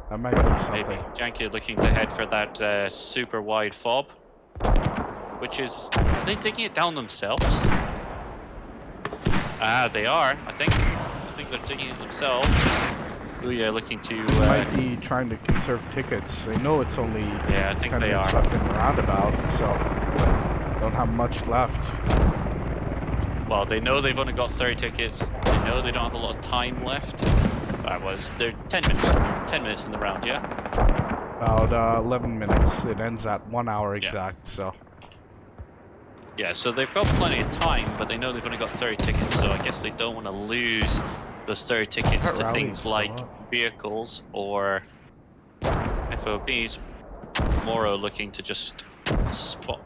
That might be something. Maybe. Janky looking to head for that super wide fob, which is... Are they digging it down themselves? Ah, they are. I think they're digging it themselves. Ouya looking to... might be trying to conserve tickets. They know it's only yeah, I think 10 they minutes are. left in the roundabout, so don't have much left. Well, they know they've only got 30 tickets. They know they don't have a lot of time left. They're 10 minutes in the round, yeah? About 11 minutes. It ends at 1 hour exact, so. Yeah, so they've got plenty of time, but they know they've only got 30 tickets, so I guess they don't want to lose those 30 tickets That to rally's things so like up. vehicles or FOBs. Moro looking to just spot.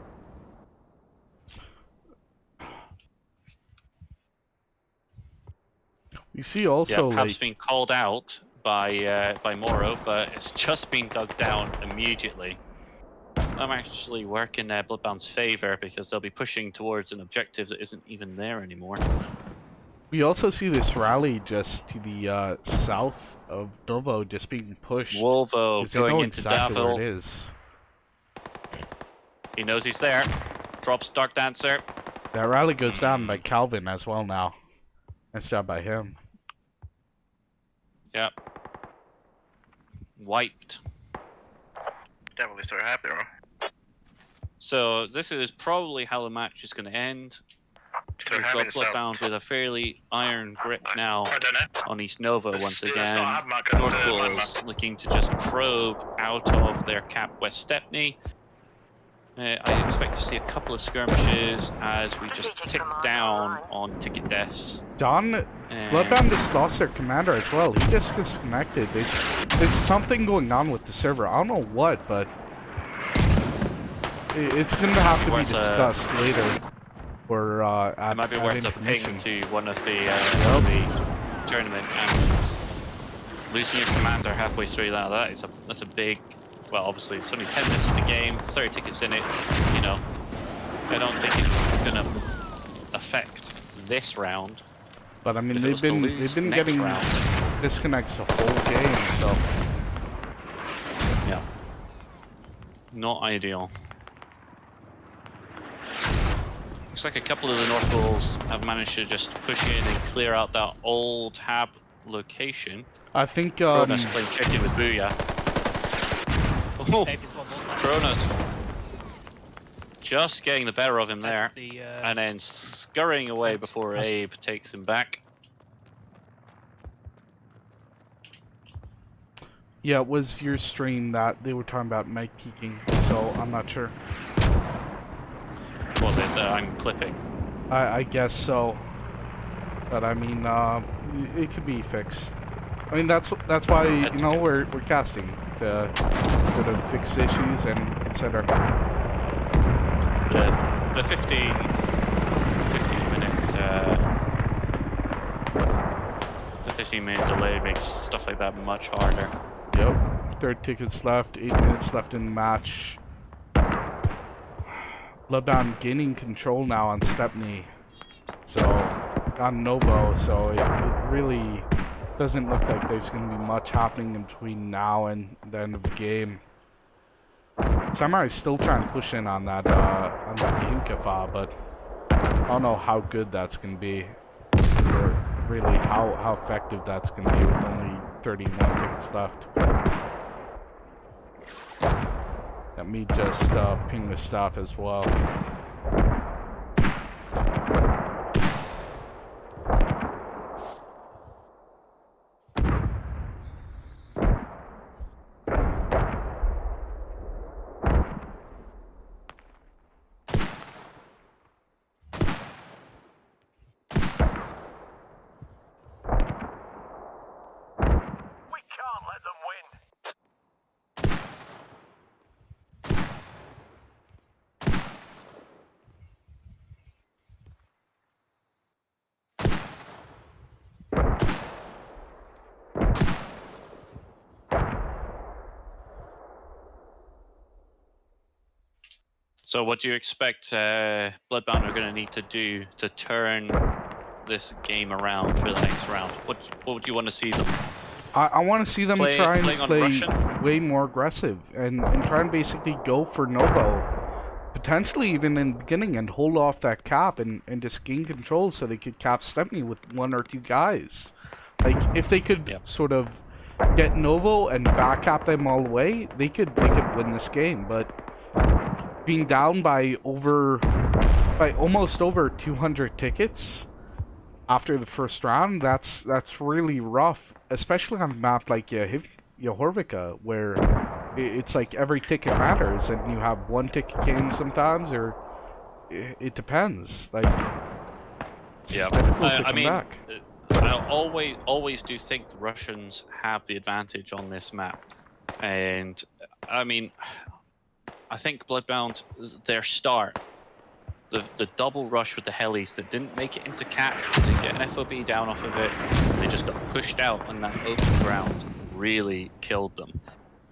You see also, Yeah, perhaps like, being called out by Moro, but it's just been dug down immediately. I'm actually working Bloodbound's favor because they'll be pushing towards an objective that isn't even there anymore. we also see this rally just to the south of Novo just being pushed. Wolvo Because they going know into exactly where it Davil. is. He knows he's there. Drops Dark Dancer. That rally goes down by Calvin as well now. Nice job by him. Yep. Wiped. Devil is very happy, bro. So this is probably how the match is going to end. Is very We've happy got to sell. Bloodbound with a fairly iron grip now I don't know. on East Nova It's- once it's again. not my concern, North my Bulls looking to just probe out of their cap West Stepney. I expect to see a couple of skirmishes as we just tick down on ticket deaths. Bloodbound just lost their commander as well. He just disconnected. There's something going on with the server. I don't know what, but it's going to have to be discussed later. Or it might be worth a ping to one of the tournament, and losing your commander halfway through that's a big. Well, obviously it's only 10 minutes of the game, 30 tickets in it. You know, I don't think it's gonna affect this round. But I mean, they've been getting disconnects the whole game, so yeah, not ideal. Looks like a couple of the North Bulls have managed to just push in and clear out that old hab location. I think Cronus playing check-in with Booyah. Oh, Cronus just getting the better of him there, and then scurrying away before Abe takes him back. yeah, it was your stream that they were talking about mic peaking, so I'm not sure. Was it that I'm clipping? I guess so, but I mean, it could be fixed. I mean, that's why you know we're casting to sort of fix issues and etc. The 15 minute delay makes stuff like that much harder. Yep. 3rd tickets left. 8 minutes left in the match. Bloodbound gaining control now on Stepney, so on Novo. So it really doesn't look like there's going to be much happening in between now and the end of the game. Samurai's still trying to push in on that Hinkafa, but I don't know how good that's going to be, or really how effective that's going to be with only 31 tickets left. Let me just ping the staff as well. So what do you expect Bloodbound are going to need to do to turn this game around for the next round? What would you want to see them? I want to see them try and play way more aggressive and try and basically go for Novo. Potentially even in the beginning and hold off that cap and just gain control so they could cap Stepney with 1 or 2 guys. Like, if they could sort of get Novo and back cap them all the way, they could win this game, but being down by almost over 200 tickets after the first round, that's really rough, especially on a map like Jorvika, where it's like every ticket matters, and you have one ticket game sometimes, or it depends. Like, it's Yeah, difficult to I come mean, back. I always do think the Russians have the advantage on this map, and I mean, I think Bloodbound, their start, the double rush with the helis that didn't make it into cap, didn't get an FOB down off of it, they just got pushed out on that open ground, really killed them.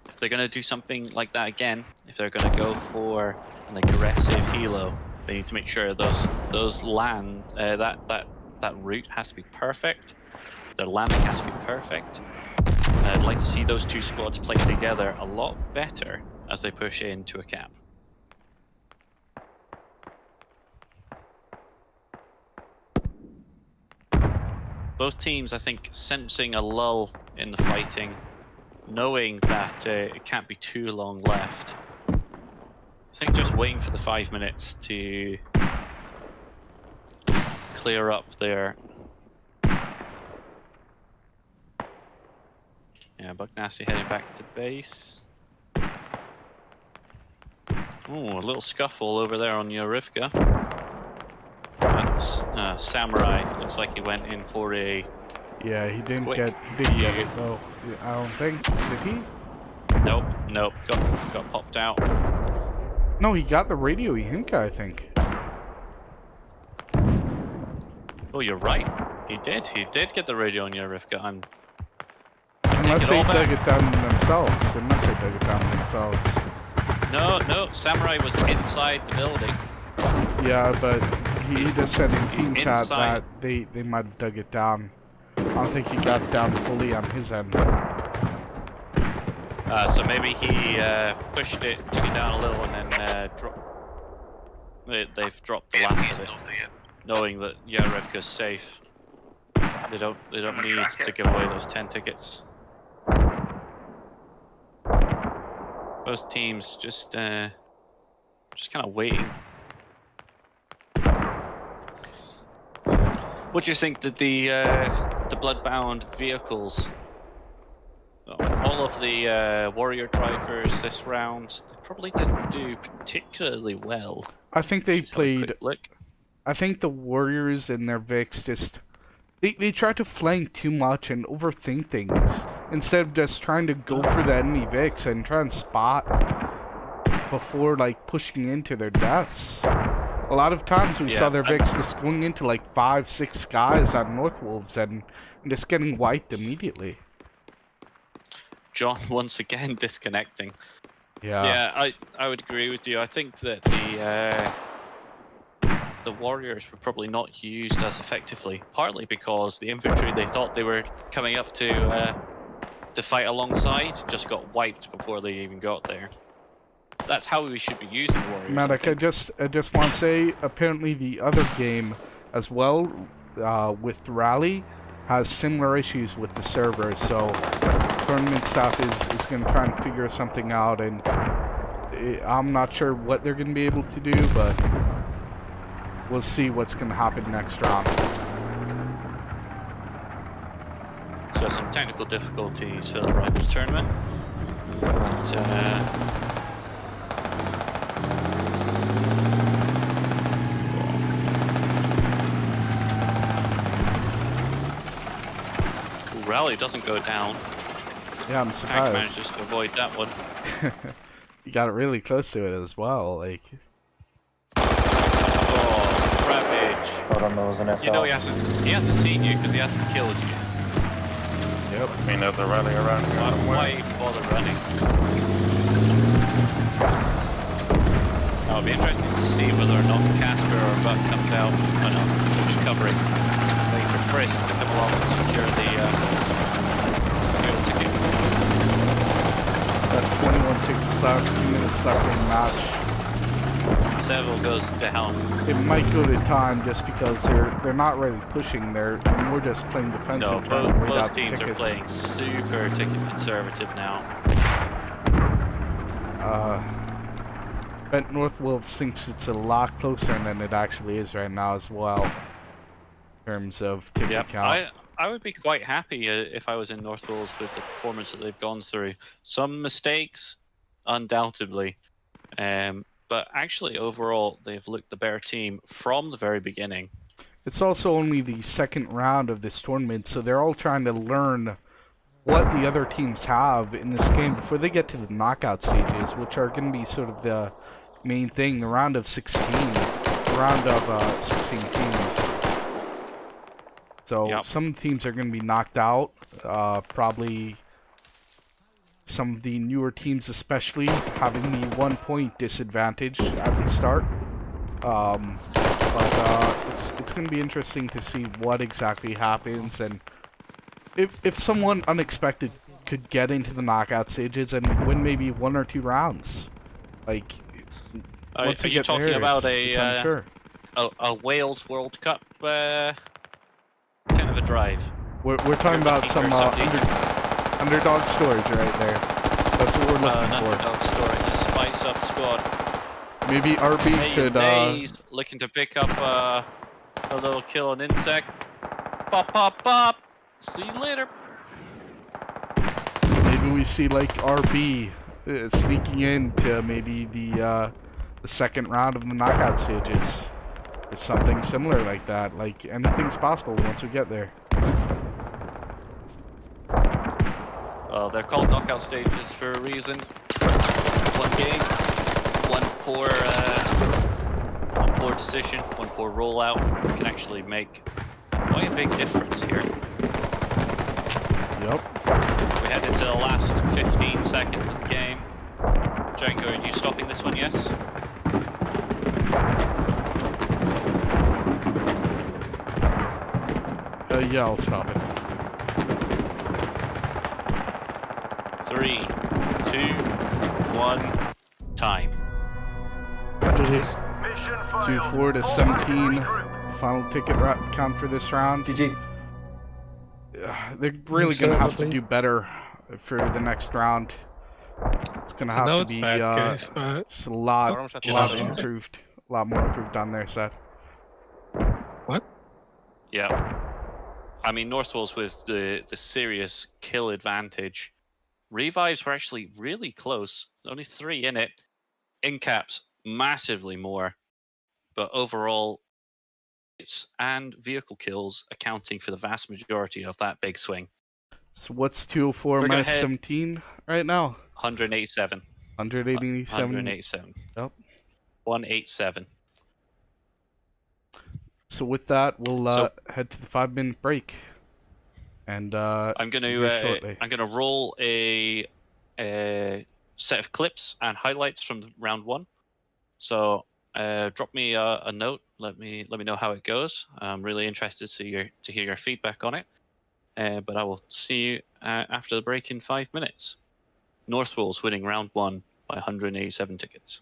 If they're going to do something like that again, if they're going to go for an aggressive helo, they need to make sure those land that route has to be perfect. Their landing has to be perfect. I'd like to see those two squads play together a lot better as they push into a cap. Both teams, I think, sensing a lull in the fighting, knowing that it can't be too long left. I think just waiting for the 5 minutes to clear up there. Yeah, Buck Nasty heading back to base. Oh, a little scuffle over there on Yorivka. But Samurai looks like he went in for a Yeah, he didn't quick get it though. I don't think. Did he? Nope, got popped out. No, he got the radio Yinka, I think. Oh, you're right. He did get the radio on Yorivka. Unless they back. dug it down themselves. Unless they dug it down themselves. No, Samurai was inside the building. Yeah, but he just said in he's team chat inside. that they might have dug it down. I don't think he got it down fully on his end. So maybe he pushed it, took it down a little, and then they've dropped the last of it, knowing that Yarevka's safe. They don't need to give away those 10 tickets. Both teams just kind of waiting. What do you think that the Bloodbound vehicles, all of the warrior drivers this round, they probably didn't do particularly well? I think they played. Look. I think the Warriors and their Vix just they try to flank too much and overthink things instead of just trying to go for the enemy Vix and try and spot before like pushing into their deaths. A lot of times we saw their Vix just going into like 5-6 guys on North Wolves and just getting wiped immediately. John once again disconnecting. Yeah, I would agree with you. I think that the Warriors were probably not used as effectively, partly because the infantry they thought they were coming up to fight alongside just got wiped before they even got there. That's how we should be using the Warriors. Maddock, I just want to say, apparently the other game as well, with Rally, has similar issues with the server, so tournament staff is going to try and figure something out, and I'm not sure what they're going to be able to do, but we'll see what's going to happen next round. So some technical difficulties for the Rivals Tournament. But, Rally doesn't go down. Yeah, I'm surprised. Tank manages to avoid that one. You got really close to it as well, like. Oh, Ravage. Got on those in SL. You know he hasn't seen you because he hasn't killed you. Yep. I mean, there's a rally around here. Why even bother running? Now it'll be interesting to see whether or not Casper or Buck comes out. Oh no, they're just covering. Waiting for Frisk to come along and secure the ticket. Got 21 tickets left, 2 minutes left in the match. Seville goes down. It might go to time just because they're not really pushing. They're more just playing defensive. No, both teams are playing super ticket conservative now. But North Wolves thinks it's a lot closer than it actually is right now as well, in terms of ticket count. I would be quite happy if I was in North Wolves with the performance that they've gone through. Some mistakes, undoubtedly. But actually, overall, they've looked the better team from the very beginning. It's also only the second round of this tournament, so they're all trying to learn what the other teams have in this game before they get to the knockout stages, which are going to be sort of the main thing, the round of 16, the round of 16 teams. So some teams are going to be knocked out, probably some of the newer teams especially having the 1 point disadvantage at the start. But it's going to be interesting to see what exactly happens, and if someone unexpected could get into the knockout stages and win maybe 1 or 2 rounds. Like, once Are you you get talking there, about it's unsure. a Wales World Cup kind of a drive? We're talking about some underdog storage right there. That's what we're looking for. Underdog storage to spice up squad. Maybe RB could. Maze looking to pick up a little kill on Insect. Pop, pop, pop. See you later. Maybe we see like RB sneaking into maybe the second round of the knockout stages, or something similar like that. Like, anything's possible once we get there. Well, they're called knockout stages for a reason. One game, one poor decision, one poor rollout can actually make quite a big difference here. Yep. We head into the last 15 seconds of the game. Django, are you stopping this one? Yes? Yeah, I'll stop it. 3, 2, 1, time. 2-4 to 17. Final ticket count for this round. GG. They're really going to have to do better for the next round. It's going to have to be just a lot improved. A lot more improved on their side. What? Yeah. I mean, North Wales with the serious kill advantage. Revives were actually really close. There's only 3 in it. In caps, massively more. But overall, it's and vehicle kills accounting for the vast majority of that big swing. So what's 204 minus 17 right now? 187. 187. 187. Yep. 187. So with that, we'll head to the 5-minute break. And I'm gonna roll a set of clips and highlights from round 1. So drop me a note. Let me know how it goes. I'm really interested to hear your feedback on it. But I will see you after the break in 5 minutes. North Wales winning round 1 by 187 tickets.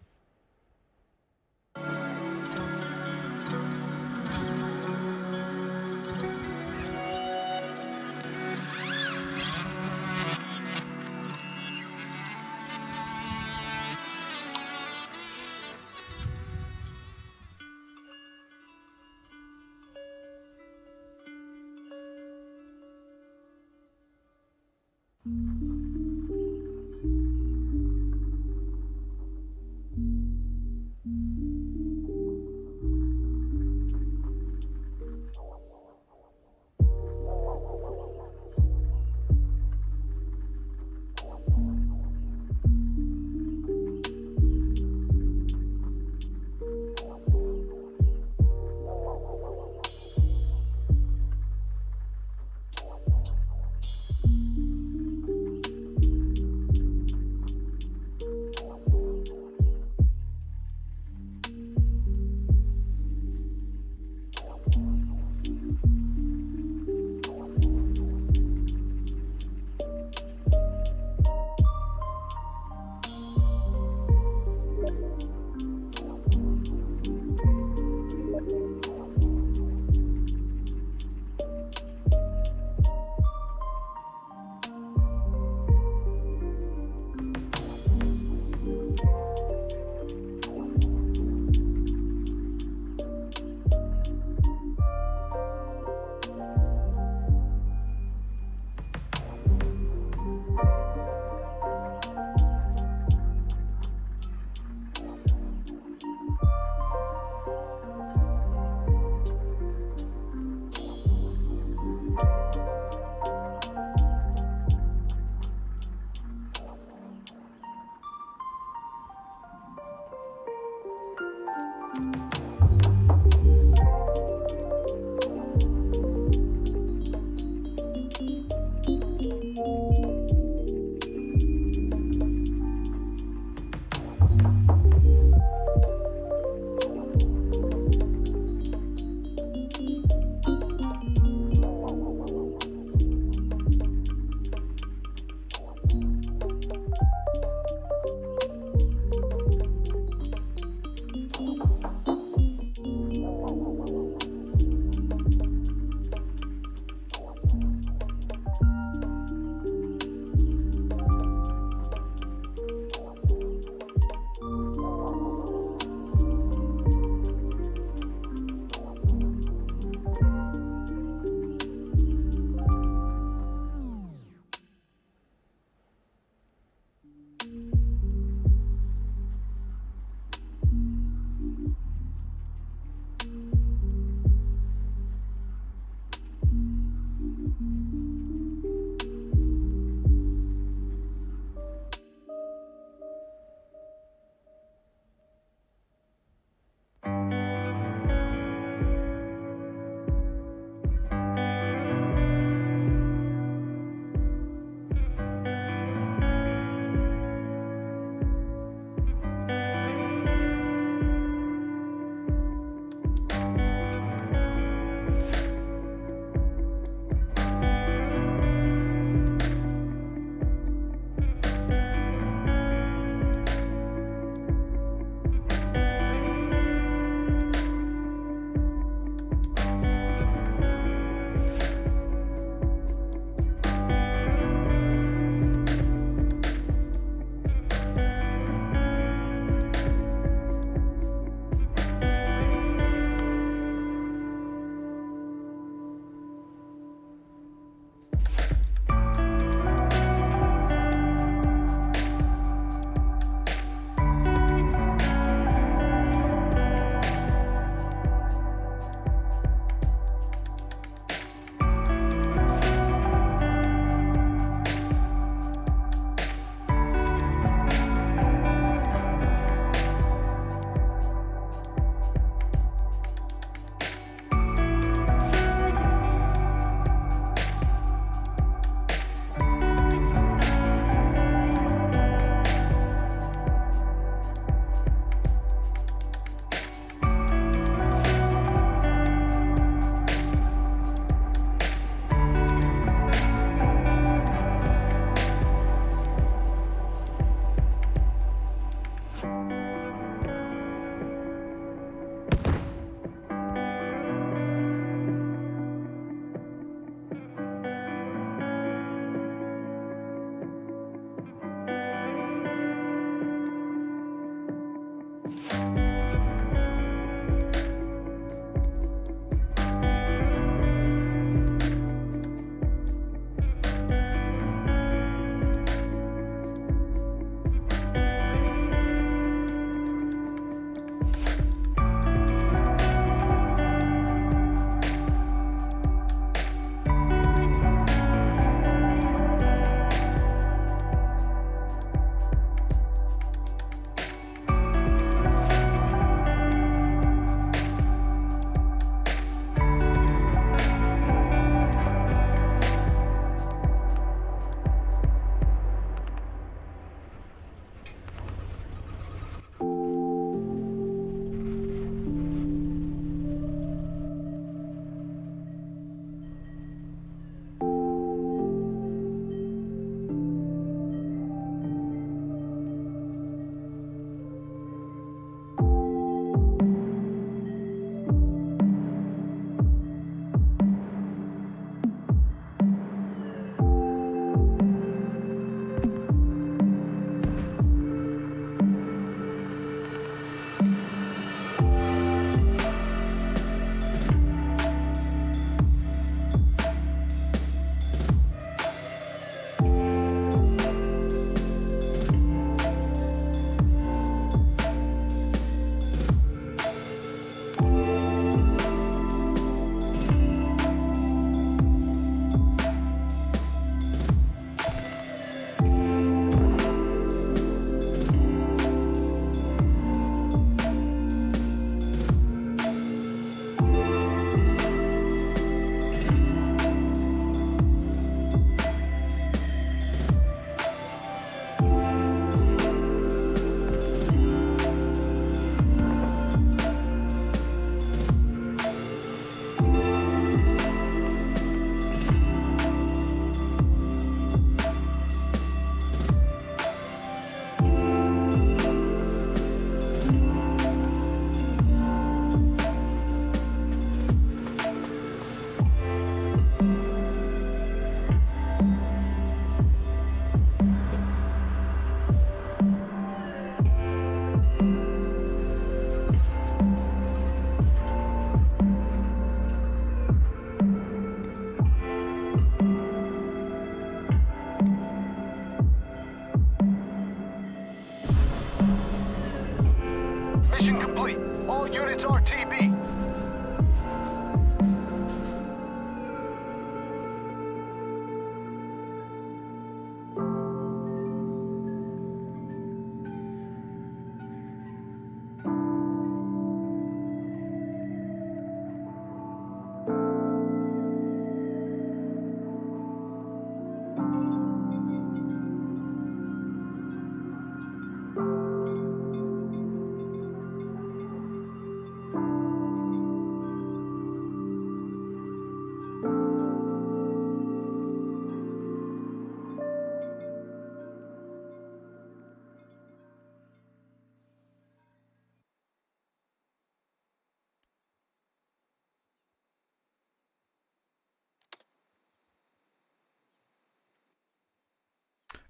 Mission complete. All units RTB.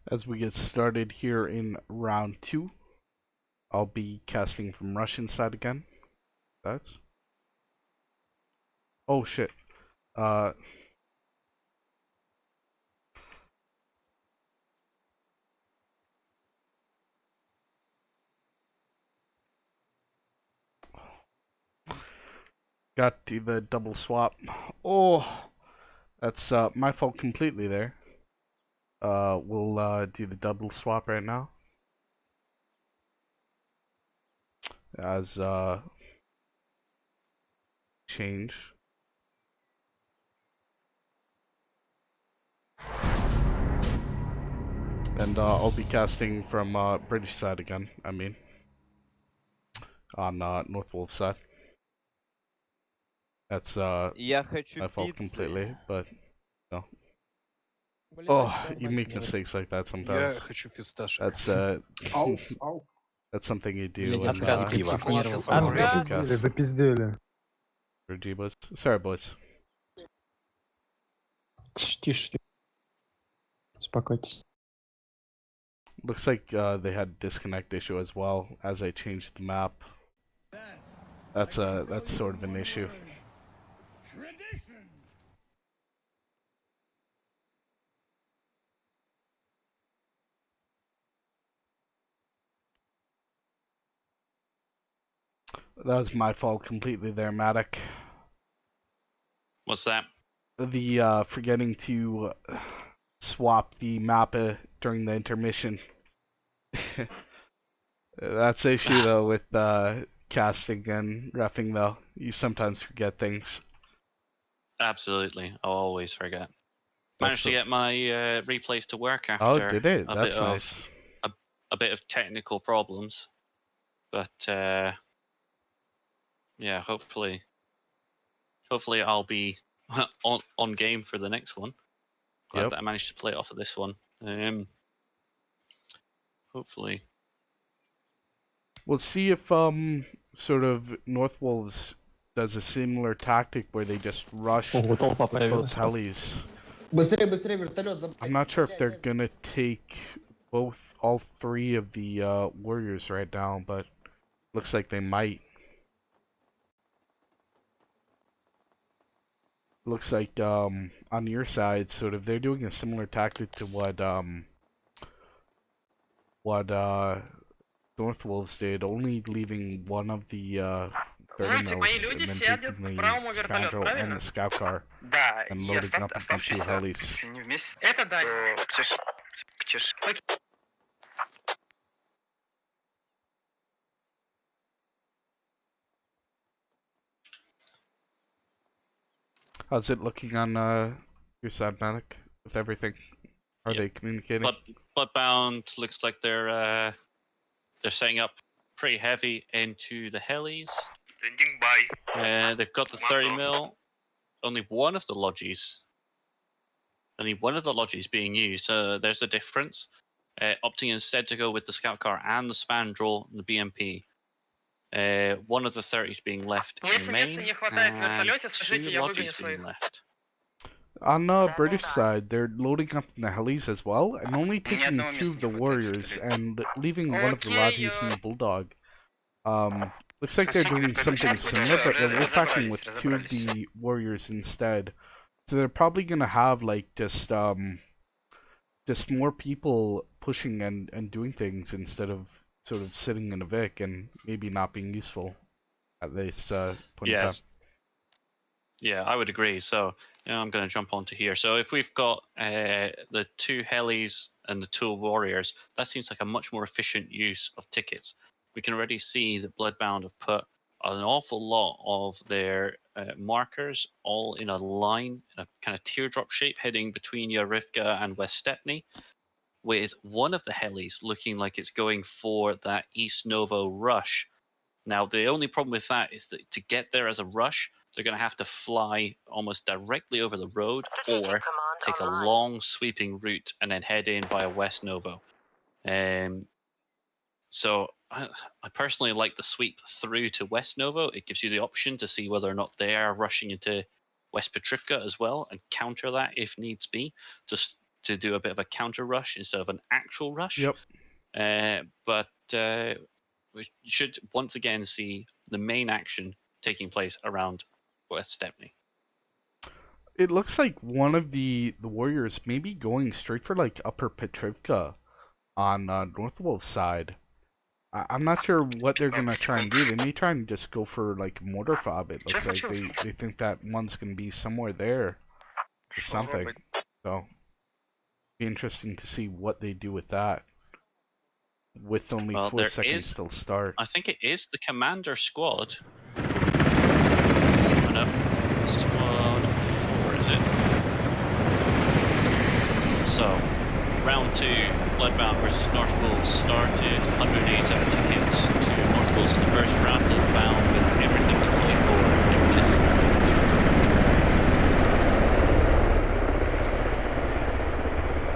As we get started here in round 2, I'll be casting from Russian side again. That's... Oh shit. Got to the double swap. Oh, that's my fault completely there. We'll do the double swap right now. As change. And I'll be casting from British side again, I mean. On North Wolf side. That's Я хочу my fault пиццы. completely, but no. Oh, you make mistakes like that Я sometimes. хочу фисташек. That's Ау, ау. that's something you do Блядь, when откат пива. Запиздили. RG boys. Sorry boys. Тише. Успокойтесь. Looks like they had a disconnect issue as well as I changed the map. That's sort of an issue. That was my fault completely there, Matic. What's that? The forgetting to swap the map during the intermission. That's the issue though with casting and reffing though. You sometimes forget things. Absolutely, I'll always forget. Managed to get my replays to work after. Oh, did it? That's nice. A bit of technical problems, but yeah, hopefully I'll be on game for the next one. Glad that I managed to play off of this one. Hopefully. We'll see if sort of North Wolves does a similar tactic where they just rush both helis. Быстрее, быстрее, вертолет забрать. I'm not sure if they're gonna take all three of the warriors right now, but looks like they might. Looks like on your side, sort of, they're doing a similar tactic to what North Wolves did, only leaving one of the 30 mils and then taking the scoundrel and the scout car and loading up with the 2 helis. Это да. How's it looking on your side, Manic, with everything? Are they communicating? Bloodbound looks like they're setting up pretty heavy into the helis. Standing by. They've got the 30 mil. Only one of the lodges being used. There's a difference. Opting instead to go with the scout car and the spandrel and the BMP. One of the 30s being left in main, and 2 lodges being left. On the British side, they're loading up in the helis as well, and only taking 2 of the warriors and leaving one of the laddies in the bulldog. Looks like they're doing something similar, but they're wolfpacking with 2 of the warriors instead. So they're probably gonna have like just more people pushing and doing things instead of sort of sitting in a Vic and maybe not being useful at this point in time. Yes. Yeah, I would agree. So I'm going to jump onto here. So if we've got the 2 helis and the 2 warriors, that seems like a much more efficient use of tickets. We can already see that Bloodbound have put an awful lot of their markers all in a line, in a kind of teardrop shape heading between Yarivka and West Stepney, with one of the helis looking like it's going for that East Novo rush. Now, the only problem with that is that to get there as a rush, they're going to have to fly almost directly over the road or take a long sweeping route and then head in via West Novo. So I personally like the sweep through to West Novo. It gives you the option to see whether or not they are rushing into West Petrivka as well and counter that if needs be, just to do a bit of a counter rush instead of an actual rush. Yep. But we should once again see the main action taking place around West Stepney. It looks like one of the warriors may be going straight for like Upper Petrivka on North Wolf's side. I'm not sure what they're gonna try and do. They may try and just go for like mortar fob. It looks like they think that one's gonna be somewhere there or something. So be interesting to see what they do with that. With only 4 seconds till start. I think it is the commander squad. Oh, no. Squad 4, is it? So, round 2, Bloodbound versus North Wolves started. 108 out of tickets to North Wolves in the first round. Bloodbound with everything to play for in this.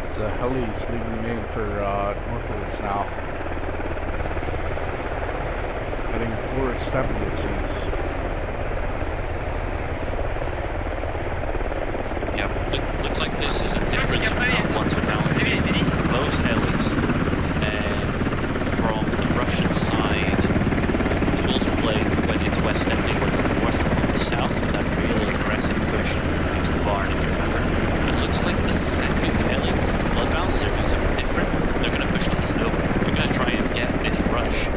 So Heli's leading in for North Wolves now. Heading for Stepney, it seems. Yeah, looks like this is a difference from round 1 to round 2. Those helis from the Russian side, the Wolves were playing, went into West Stepney, were north on the south with that really aggressive push into the barn, if you remember. It looks like the second heli with Bloodbound, they're doing something different. They're going to push to East Nova. They're going to try and get this rush.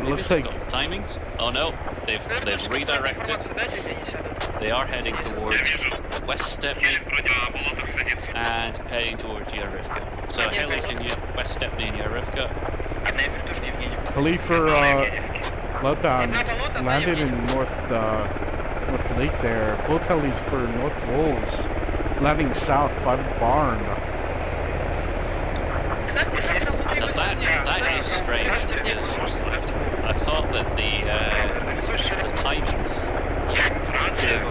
Looks like got the timings. Oh no, they've redirected. They are heading towards West Stepney and heading towards Yarivka. So helis in West Stepney and Yarivka. Heli for Bloodbound landed in North Lake there. Both helis for North Wolves landing south by the barn. That is strange because I thought that the timings give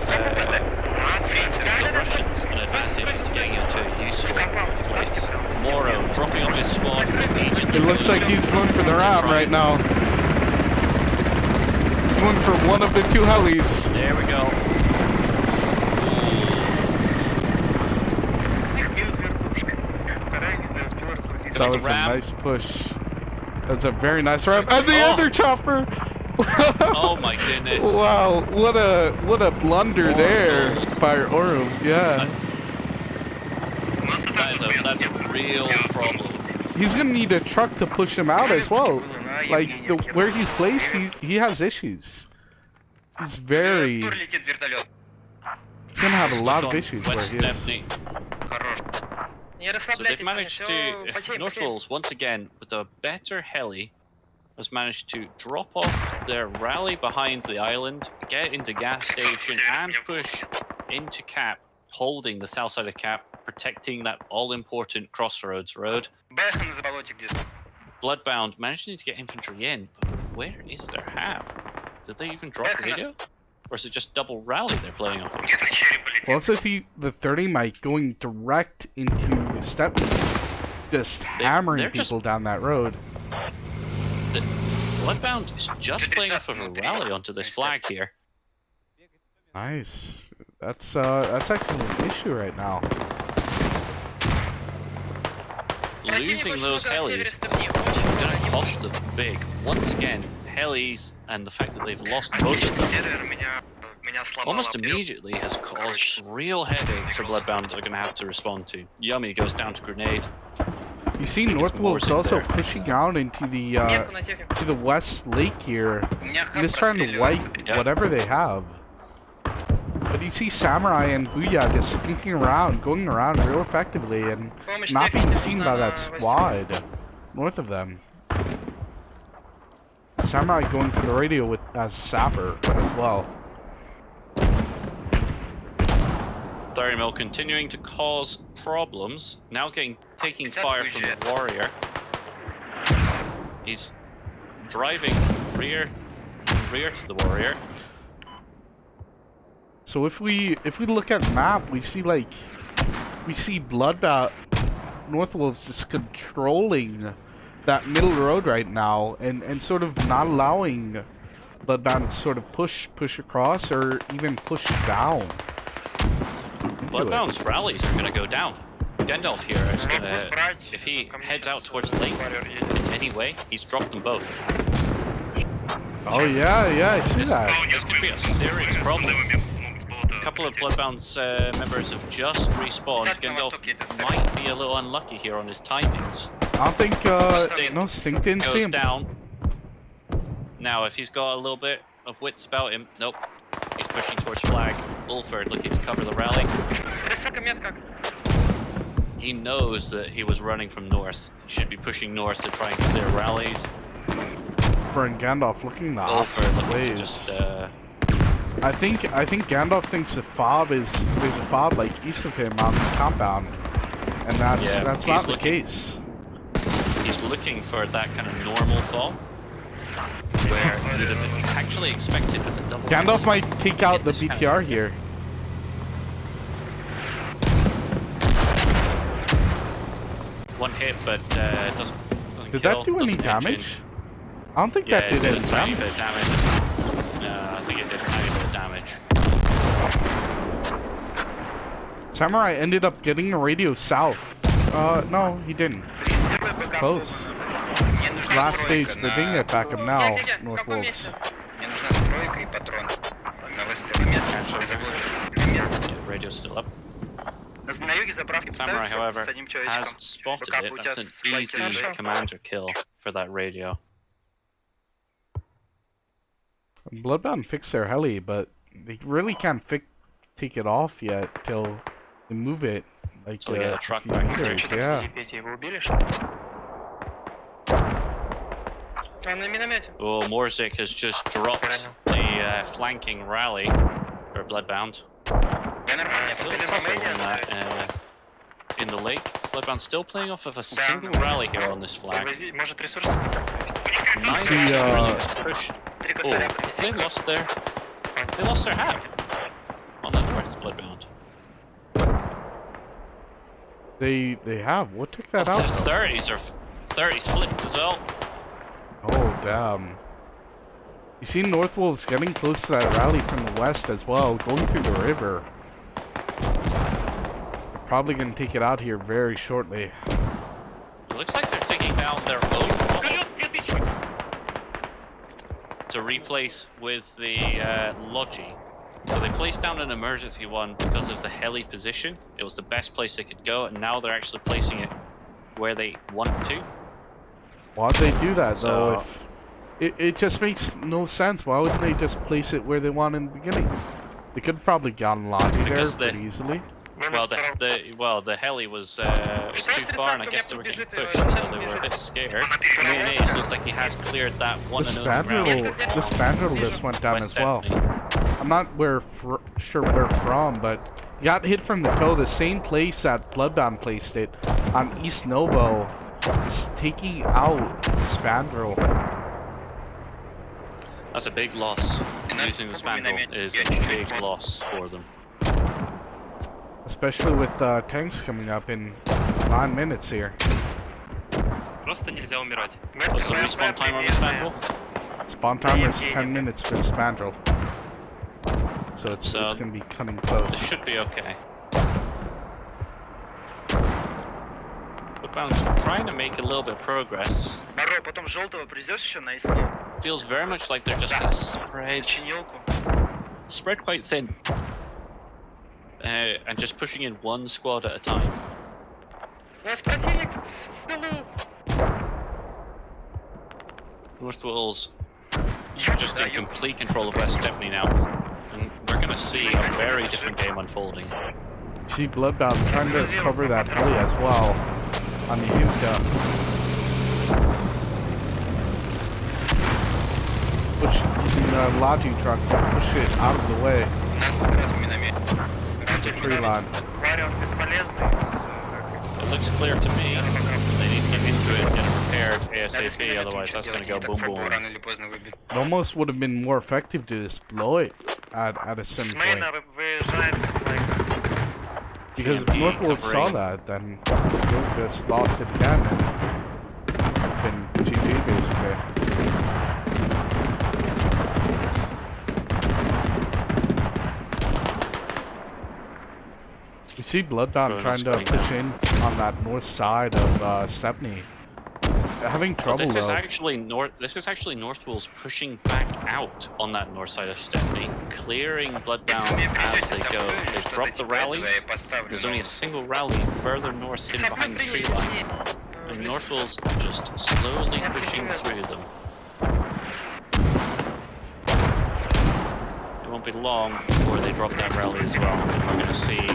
the Russians an advantage into getting into a useful place. Moro dropping off his squad immediately. It looks like he's going for the ram right now. He's going for one of the 2 helis. There we go. That was a nice push. That's a very nice ram. And the other chopper! Oh my goodness. Wow, what a blunder there by Orum. Yeah. That's a real problem. He's gonna need a truck to push him out as well. Like where he's placed, he has issues. He's very. He's gonna have a lot of issues where he is. So they've managed to, North Wolves once again with a better heli has managed to drop off their rally behind the island, get into gas station and push into Cap, holding the south side of Cap, protecting that all-important crossroads road. Bloodbound managing to get infantry in, but where is their hab? Did they even drop radio? Or is it just double rally they're playing off of? Well, also the 30 mic going direct into Stepney, just hammering people down that road. The Bloodbound is just playing off of a rally onto this flag here. Nice. That's actually an issue right now. Losing those helis is going to cost them big. Once again, helis and the fact that they've lost both of them almost immediately has caused real headaches for Bloodbound they're going to have to respond to. Yummy goes down to grenade. You see think it's Northwolf's Morsic also there. pushing out into the Метку на технику. to the west lake here. У меня And just trying to wipe whatever they have. But you see Samurai and Booyah just sneaking around, going around real effectively, and Помощь not being техники seen нужна by на that 8. squad north of them. Samurai going for the radio with as a sapper as well. 30 mil continuing to cause problems. Now taking fire from the warrior. He's driving rear to the warrior. So if we look at the map, we see Bloodbath Northwolves just controlling that middle road right now, and sort of not allowing Bloodbath to sort of push across or even push down. Bloodbound's rallies are gonna go down. Gandalf here is gonna, if he heads out towards the lake in any way, he's dropped them both. Oh yeah, I see that. This could be a serious problem. A couple of Bloodbound's members have just respawned. Gandalf might be a little unlucky here on his timings. I don't think no, Stink didn't see Goes him. down. Now, if he's got a little bit of wits about him, nope. He's pushing towards flag. Ulford looking to cover the rally. He knows that he was running from north. He should be pushing north to try and clear rallies. And Gandalf looking the Ulford opposite looking to ways. just I think Gandalf thinks the fob there's a fob like east of him on the compound, and that's not the case. He's looking for that kind of normal fall, where you'd have actually expected with a double. Gandalf might take out the BTR here. One hit, but doesn't Did kill, that do any doesn't damage? I don't think that did it any a tiny damage. bit of damage. I think it did a tiny bit of damage. Samurai ended up getting a radio south. No, he didn't. It's close. It's last stage. They're being it back up now, Northwolves. Мне нужна стройка и патрон. На выстрел. Radio's still up. На юге заправки Samurai, поставишь however, с одним has человечком. spotted Пока it. у тебя That's an спайки easy хорошо. commander kill for that radio. Bloodbound fixed their heli, but they really can't take it off yet till they move it like So we get a a truck few back here. meters. Yeah. Его убили, что ли? Он на миномете. Well, Morsic has just dropped the flanking rally for Bloodbound. Я нормально, Still я tussle на in that in the lake. Bloodbound still playing off of a single rally here on this flag. Может ресурсы? See, Pushed. Три Oh, косаря they lost their hat on that north Bloodbound. they have. What took that Oh, out? the though? 30s flipped as well. Oh damn. You see Northwolves getting close to that rally from the west as well, going through the river. They're probably gonna take it out here very shortly. It looks like they're taking down their own to replace with the Logi. So they placed down an emergency one because of the heli position. It was the best place they could go, and now they're actually placing it where they want to. Why'd they do that though? So- If it just makes no sense. Why wouldn't they just place it where they want in the beginning? They could probably gotten Logi there Because pretty easily. Well, the heli was too far, and I guess they were getting pushed, so they were a bit scared. Mayonnaise looks like he has cleared that one The and only round. Spandrel list went down as West well. Stephanie. I'm not sure where from, but he got hit from the toe, the same place that Bloodbound placed it on East Novo. Is taking out Spandrel. That's a big loss. Losing the Spandrel is a big loss for them. Especially with tanks coming up in 9 minutes here. Просто нельзя умирать. What's the respawn time on the Spandrel? Spawn timer is 10 minutes for the Spandrel. So it's going to be cutting This close. should be okay. Bloodbound's trying to make a little bit of progress. Маро, потом желтого привезешь еще на Исне? Feels very much like they're just going to Чинилку. spread quite thin. And just pushing in one squad at a time. У нас противник в тылу. Northwell's just in complete control of West Stepney now. And we're going to see a very different game unfolding. See Bloodbound trying to cover that heli as well on the Yimka. Push using the Logi truck to push it out of the way. The tree line. It looks clear to me that he's getting into it and getting prepared ASAP, otherwise that's going to go boom boom. It almost would have been more effective to deploy it at a certain point. Because if Northwood saw that, then they would just lost it again and been GG basically. You see Bloodbound trying to push in on that north side of Stepney. Having trouble This is though. actually Northwell's pushing back out on that north side of Stepney, clearing Bloodbound as they go. They've dropped the rallies. There's only a single rally further north hidden behind the tree line. And Northwell's just slowly pushing through them. It won't be long before they drop that rally as well. We're going to see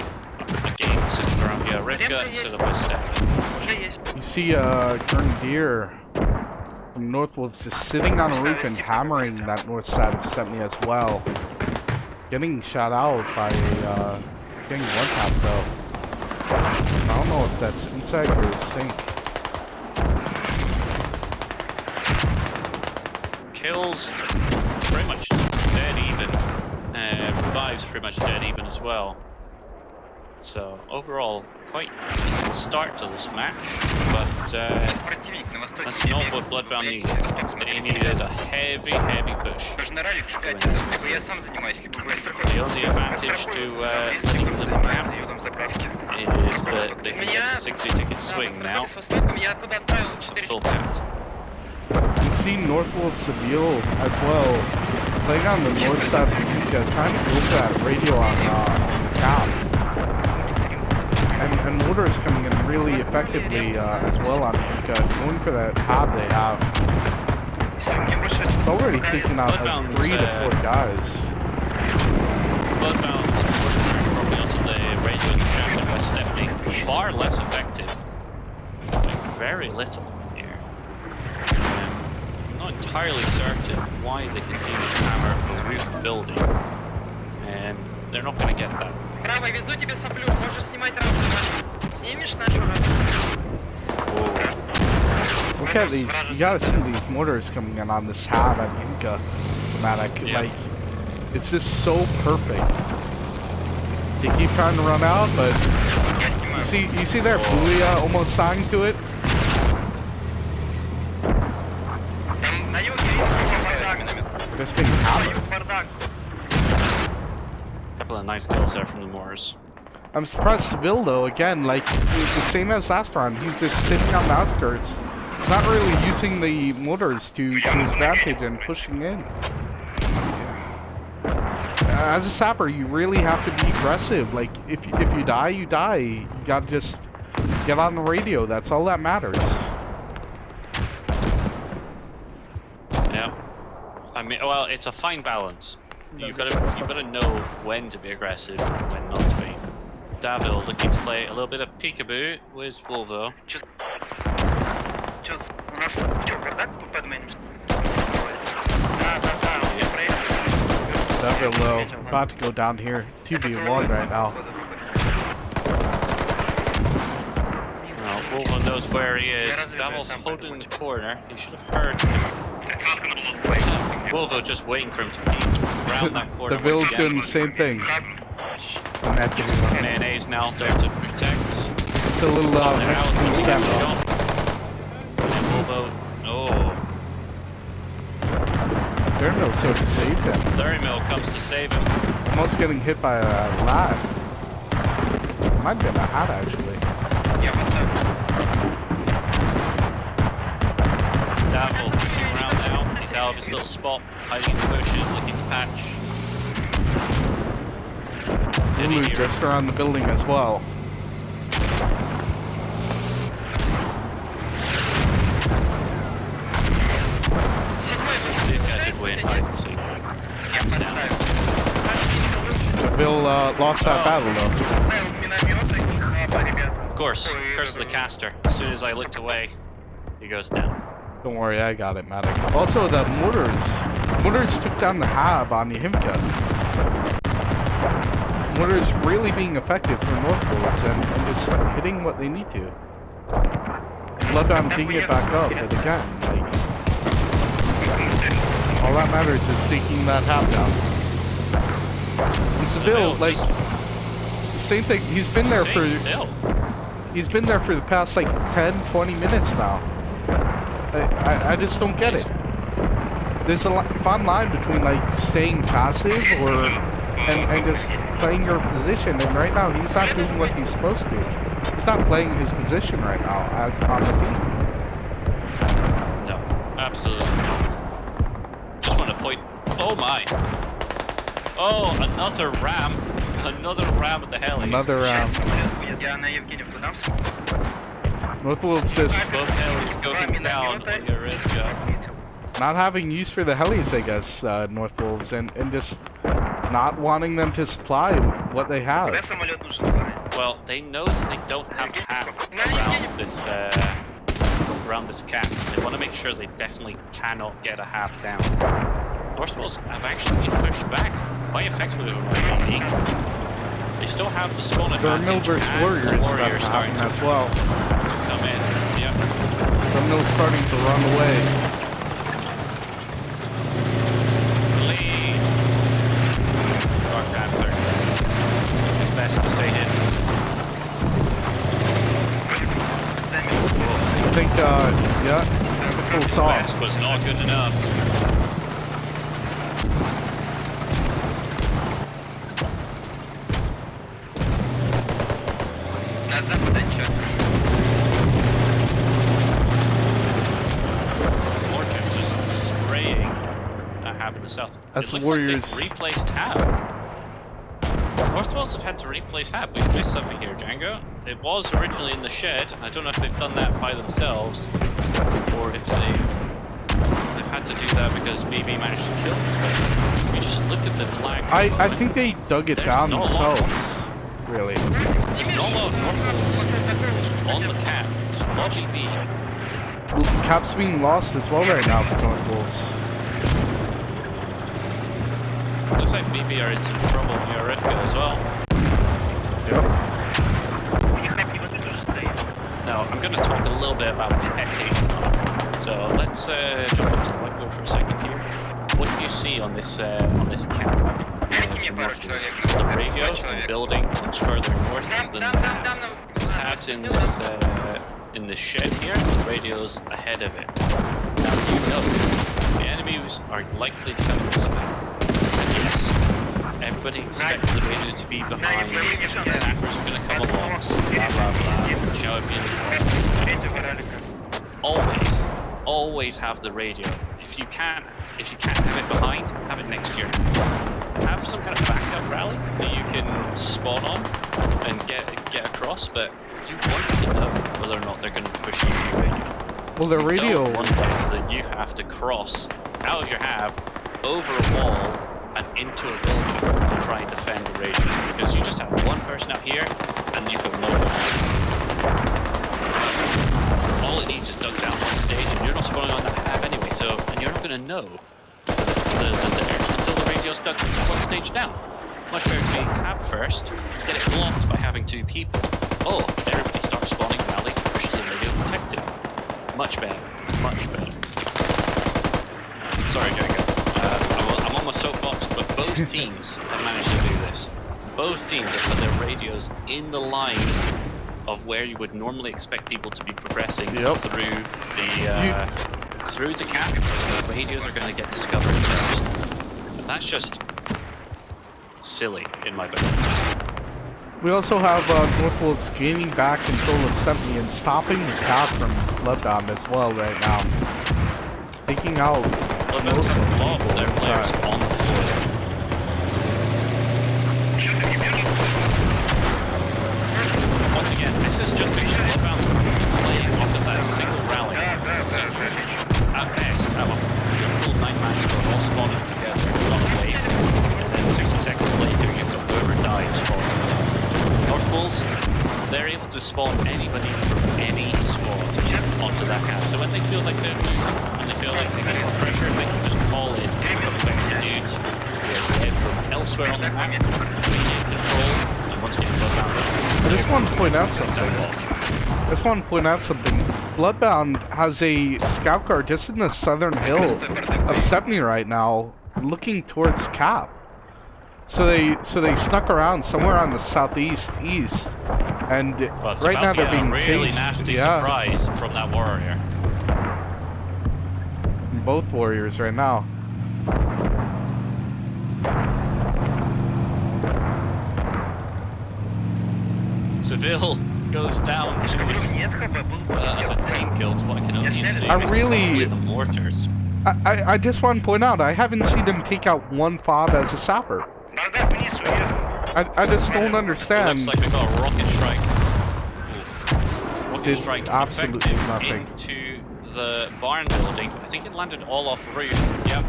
a game centered around Rivka instead of West Stepney. You see Grenadier from Northwolves just sitting on a roof and hammering that north side of Stepney as well. Getting shot out by getting one tap though. I don't know if that's inside or sink. Kills pretty much dead even. Revives pretty much dead even as well. So overall, quite a start to this match, but that's not what Bloodbound needed. They needed a heavy push. The only advantage to letting them camp is that they can get the 60 ticket swing now, because it's a full count. You've seen Northwold Seville as well, playing on the north side of India, trying to build that radio on the cap. And mortars coming in really effectively as well on India, going for that pad they have. It's already taken out like 3 to 4 guys. Bloodbound probably onto the radio camp in West Stepney. Far less effective. Like, very little here. I'm not entirely certain why they continue to hammer the roof of the building. And they're not going to get that. Браво, везу тебе соплю, можешь снимать рацию. Снимешь нашу рацию? Look at these, you gotta see these mortars coming in on this hab at Inca. Like, it's just so perfect. They keep trying to run out, but you see their Booyah almost signed to it? Just being hammered. Couple of nice kills there from the Moors. I'm surprised Seville though, again, like, the same as last round, he's just sitting on the outskirts. He's not really using the mortars to his advantage and pushing in. As a sapper, you really have to be aggressive. Like, if you die, you die. You gotta just get on the radio, that's all that matters. Yeah. I mean, well, it's a fine balance. You've got to know when to be aggressive and when not to be. Davil looking to play a little bit of peekaboo with Volvo. Davil low, about to go down here. 2v1 right now. Well, Volvo knows where he is. Davil's holding the corner. He should have heard him. Volvo just waiting for him to peek around that corner. Davil's doing the same thing. Mayonnaise now there to protect. It's a little Mexican step. And Volvo, oh. Thermil sort of saved him. Thermil comes to save him. Almost getting hit by a lad. Might have been a hat actually. Davil pushing around now. He's out of his little spot, hiding in the bushes, looking to patch. Lulu just around the building as well. and hide and seek. Hands down. Bill lost that battle though. Of course, curse of the caster. As soon as I looked away, he goes down. Don't worry, I got it, Maddox. Also, the mortars took down the hab on Yahimka. Mortars really being effective for North Wolves and just hitting what they need to. Bloodbound taking it back up, but again, like, all that matters is taking that hab down. And Seville, like, same thing. He's been there for the past like 10, 20 minutes now. I just don't get it. There's a fine line between like staying passive and just playing your position, and right now he's not doing what he's supposed to. He's not playing his position right now on the team. No, absolutely not. Just want to point. Oh my! Oh, another ram! Another ram at the heli. Another ram. North Wolves just both helis going down on your red job. not having use for the helis, I guess, North Wolves, and just not wanting them to supply what they have. Well, they know that they don't have cap around this cap. They want to make sure they definitely cannot get a half down. North Wolves have actually been pushed back quite effectively with my BB. They still have the spawn advantage. Mill versus Warriors about to happen as well. To come in, yep. Mill's starting to run away. Lead. Dark Dancer. It's best to stay hidden. I think, yeah, full saw. Best was not good enough. In the south. That's it looks Warriors. like they've replaced Hab. North Wolves have had to replace Hab. We've missed something here, Django. It was originally in the shed. I don't know if they've done that by themselves or if they've had to do that because BB managed to kill them. But we just look at the flag. I think they dug it down themselves. Really. There's not a lot of North Wolves on the cap. There's a lot of BB. Well, cap's being lost as well right now for North Wolves. Looks like BB are in some trouble near Rivka as well. Yep. Now, I'm going to talk a little bit about Pepe. So let's jump up to the whiteboard for a second here. What do you see on this camp? The radio, the building comes further north than the perhaps in this shed here, the radio's ahead of it. Now you know the enemies are likely to come in this map. And yes, everybody expects the radio to be behind. The sappers are going to come along. Blah blah blah. Shall it be in the always have the radio. If you can't have it behind, have it next year. Have some kind of backup rally that you can spawn on and get across, but you want to know whether or not they're going to push you to your radio. Well, the radio. Don't want it that you have to cross out of your hab, over a wall, and into a building to try and defend the radio, because you just have one person out here and you've got no one. All it needs is dug down one stage, and you're not spawning on that hab anyway, so and you're not going to know until the radio's dug one stage down. Much better to be hab first, get it blocked by having two people. Oh, everybody starts spawning rallies and pushes the radio protected. Much better, much better. Sorry, Django. I'm on my soapbox, but both teams have managed to do this. Both teams have put their radios in the line of where you would normally expect people to be progressing through the cap. The radios are going to get discovered first. And that's just silly in my book. We also have North Wolves gaining back control of 70 and stopping the cap from Bloodbound as well right now. Taking out most of the people inside. On the floor. Once again, this is just Bloodbound playing off of that single rally. So at best, have a full 9-man squad all spawning together, not wave. And then 60 seconds later, you've got whoever dies spawning. North Bulls, they're able to spawn anybody from any squad onto that cap. So when they feel like they're losing, and they feel like they're getting pressure, they can just call in extra dudes from elsewhere on the map, maintain control, and once again, Bloodbound. I just want to point out something. Bloodbound has a scout car just in the southern hill of Stepney right now, looking towards Cap. So they snuck around somewhere on the southeast, and right now they're being really chased. Nasty surprise from that warrior. Both warriors right now. Seville goes down to as a team kill to what I can only assume I really- with the mortars. I just want to point out, I haven't seen him take out one fob as a sapper. I just don't It understand. looks like we got a rocket strike. Oof. Rocket Did strike absolutely effective nothing. into the barn building. I think it landed all off roof. Yep.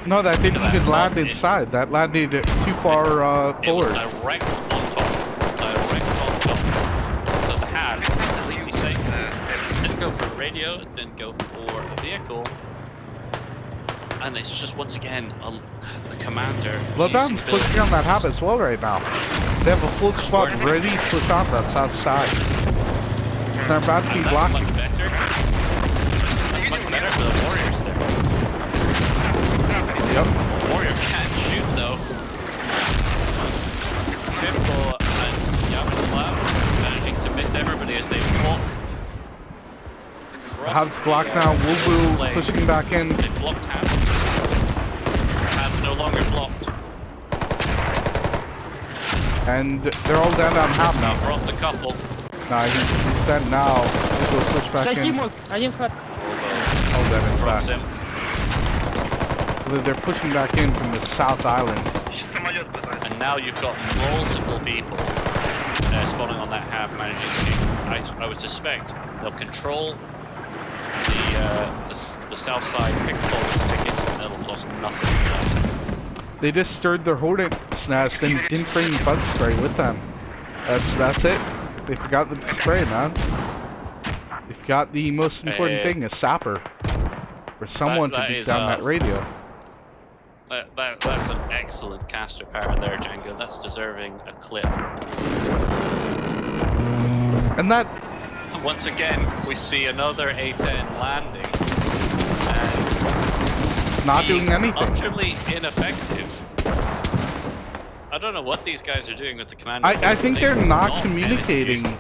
No, that didn't That even land it- inside. That landed too far It was forward. direct on top. Direct on top. So the HAB is completely safe. It didn't go for a radio, it didn't go for a vehicle. And it's just once again the commander. Bloodbound's using builds- pushing on that hub as well right now. They have a full squad ready to push on that south side. They're about to be And that's blocked. much better. That's much better for the warriors there. Yep. Warrior can't shoot though. Pimple and Yamaslav managing to miss everybody as they walk. The hub's blocked now. Wubu pushing back in. They blocked Hab. Hab's no longer blocked. And they're all down on hub Now now. dropped a couple. Nah, he's dead now. Wubu push back in. All dead Drops inside. him. They're pushing back in from the south island. And now you've got multiple people spawning on that Hab managing to, I would suspect, they'll control the south side, pick up all those tickets, and it'll cost nothing. They just stirred their hornet's nest and didn't bring bug spray with them. That's it. They forgot the spray, man. They forgot the most important thing, a sapper. For someone to beat down that radio. That's an excellent caster power there, Django. That's deserving a clip. And that... Once again, we see another A-10 landing. And not doing anything. Utterly ineffective. I don't know what these guys are doing with the commander. I think they're not communicating. anything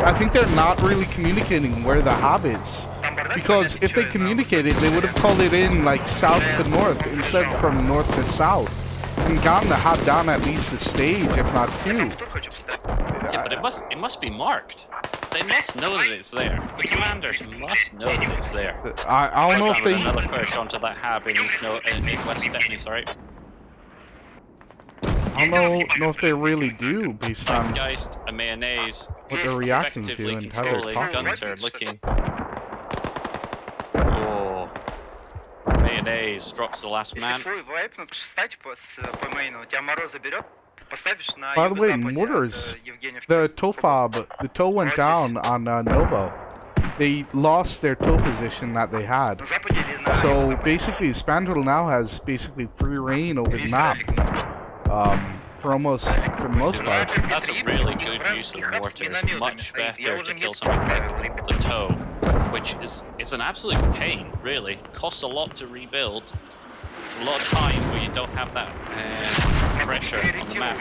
I think they're not really communicating where the hub is. Because if they communicated, they would have called it in like south to north instead of from north to south. And gotten the hub down at least a stage, if not two. Yeah, but it must be marked. They must know that it's there. The commanders must know that it's there. I don't know if they... Another push onto that hab in West Stepney, sorry. I don't know if they really do, based on Geist, a mayonnaise, what they're reacting to effectively and how they're controlling talking. Gunter looking. Oh. Mayonnaise drops the last man. By the way, mortars, the tow fob, the tow went down on Novo. They lost their tow position that they had. So basically, Spandrel now has basically free reign over the map. For the most part. That's a really good use of the mortars. Much better to kill something like the tow, which is an absolute pain, really. Costs a lot to rebuild. It's a lot of time where you don't have that pressure on the map.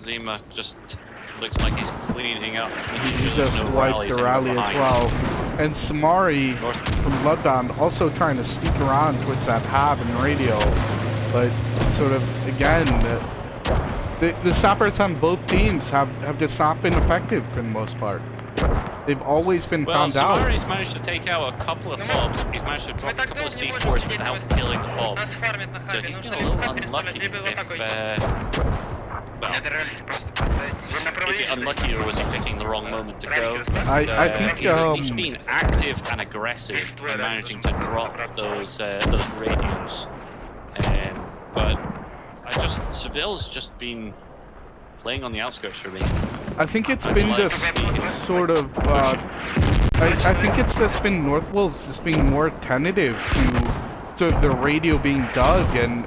Zima just looks like he's cleaning up. He just wiped the rally as well. And Samari from Bloodbound also trying to sneak around towards that hab and radio. But sort of, again, the sappers on both teams have just not been effective for the most part. They've always been found out. Well, Samari's managed to take out a couple of fobs. He's managed to drop a couple of C4s without killing the fob. So he's been a little unlucky well, is it unlucky or was he picking the wrong moment to go? I think he's been active and aggressive in managing to drop those radios. But Seville's just been playing on the outskirts for me. I think it's I'd been like this to see him sort of. I think it's just been North Wolves just being more attentive to sort of the radio being dug and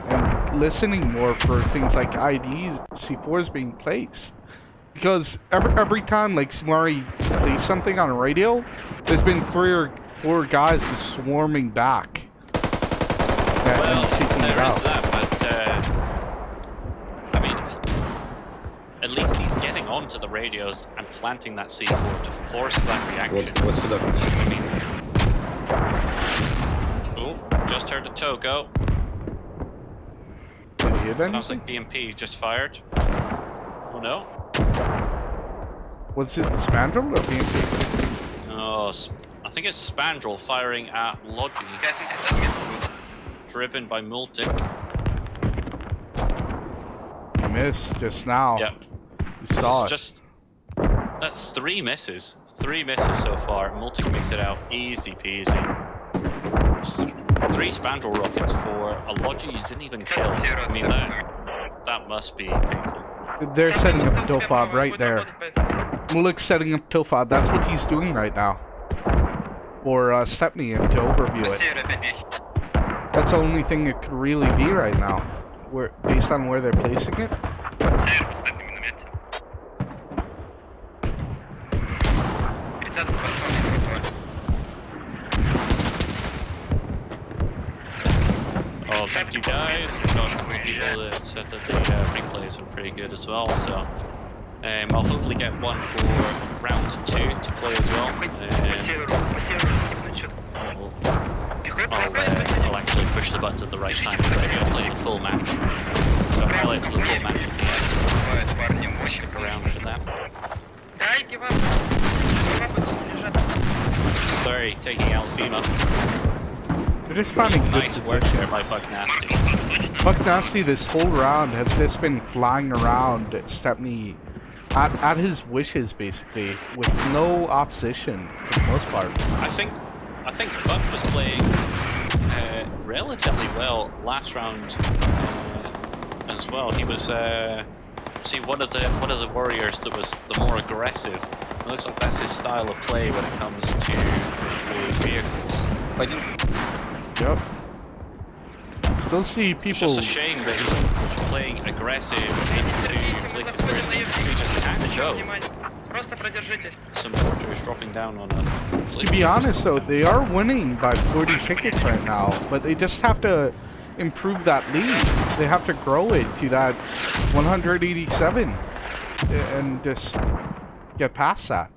listening more for things like IDs, C4s being placed. Because every time like Sumari plays something on a radio, there's been 3 or 4 guys just swarming back. Well, there is that, but I mean, at least he's getting onto the radios and planting that C4 to force that reaction. Вот сюда. Oh, just heard a toe go. Did you hear Sounds anything? like BMP just fired. Oh no. Was it Spandrel or BMP? Oh, I think it's Spandrel firing at Logi, driven by Multic. You missed just now. Yep. You saw it. That's 3 misses. 3 misses so far. Multic makes it out easy peasy. 3 Spandrel rockets for a Logi you didn't even kill. I mean, that must be painful. They're setting up Tilfob right there. Mulik's setting up Tilfob. That's what he's doing right now. Or Stepney in to overview it. That's the only thing it could really be right now. Based on where they're placing it. Oh, thank you guys. Got a couple of people that said that the replays are pretty good as well, so I'll hopefully get one for round 2 to play as well. I'll actually push the buttons at the right time, maybe I'll play the full match. So highlights of the full match at the end. Stick around for that. Sorry, taking out Zima. They're just finding good Nice work there by Buck Nasty. Buck Nasty this whole round has just been flying around Stepney at his wishes basically, with no opposition for the most part. I think Buck was playing relatively well last round as well. He was one of the warriors that was the more aggressive. It looks like that's his style of play when it comes to the vehicles. Yep. Still see people. It's just a shame that he's playing aggressive into places where his infantry just can't go. Some mortars dropping down on a... To be honest though, they are winning by 40 tickets right now, but they just have to improve that lead. They have to grow it to that 187 and just get past that.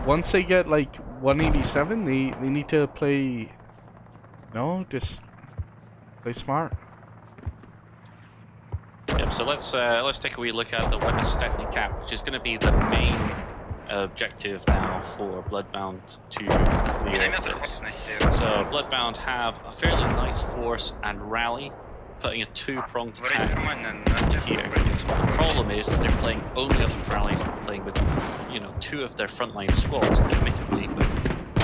Once they get like 187, they need to play, just play smart. Yep, so let's take a wee look at the Stepney cap, which is going to be the main objective now for Bloodbound to clear this. So Bloodbound have a fairly nice force and rally, putting a 2-pronged attack here. The problem is that they're playing only off of rallies, playing with 2 of their frontline squads, admittedly, but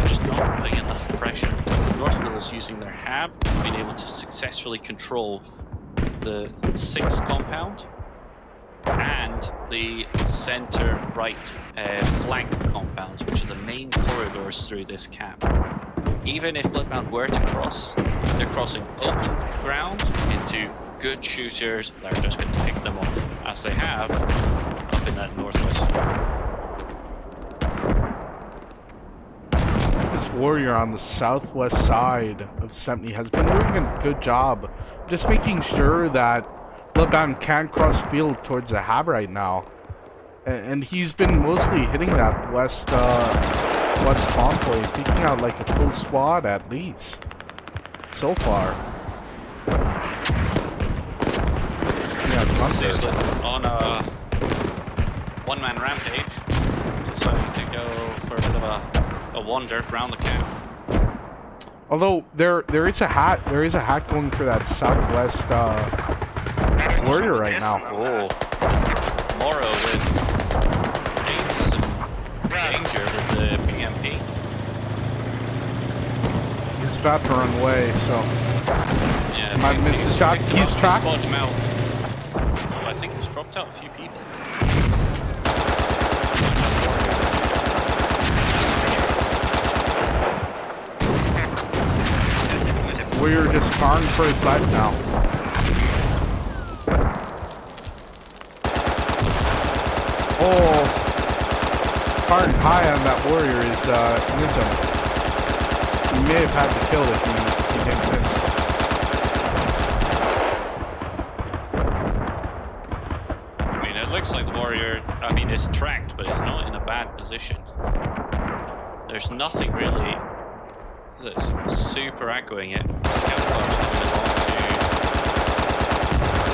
just not putting enough pressure. North Wolves using their HAB, being able to successfully control the 6 compound and the center right flank compounds, which are the main corridors through this cap. Even if Bloodbound were to cross, they're crossing open ground into good shooters that are just going to pick them off, as they have up in that northwest. This warrior on the southwest side of Stepney has been doing a good job just making sure that Bloodbound can't cross field towards the hab right now. And he's been mostly hitting that west spawn point, taking out like a full squad at least so far. Yeah, Seriously, on a one-man rampage, deciding to go for a bit of a wander around the camp. Although there is a hat going for that southwest warrior right now. Oh, Moro with into some danger with the BMP. He's about to run away, so Yeah, might miss the shot. He's tracked. Spotted him out. Oh, I think he's dropped out a few people. Warrior just firing for his life now. Oh, firing high on that warrior is Nizam. He may have had the kill if he didn't miss. I mean, it looks like the warrior, I mean, is tracked, but it's not in a bad position. There's nothing really that's super aggroing it. Scout car's coming along to,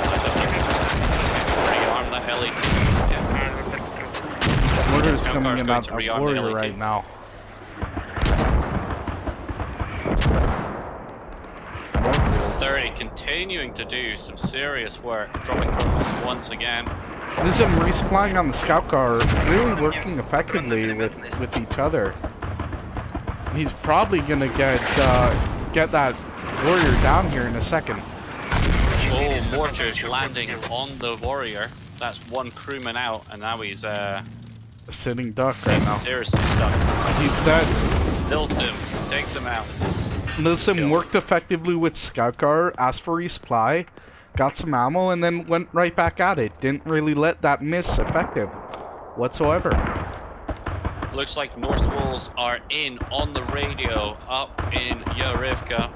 I don't know, rearm that LAT. Warrior's Scout coming car's in going on to that rearm the warrior LAT. right now. Thirty continuing to do some serious work, dropping drones once again. Nizam resupplying on the scout car, really working effectively with each other. He's probably gonna get that warrior down here in a second. Oh, mortars landing on the warrior. That's one crewman out, and now he's A sitting duck right now. seriously stuck. He's dead. Built him, takes him out. Nizam worked effectively with scout car, asked for resupply, got some ammo, and then went right back at it. Didn't really let that miss effective whatsoever. Looks like North Wolves are in on the radio up in Yarivka.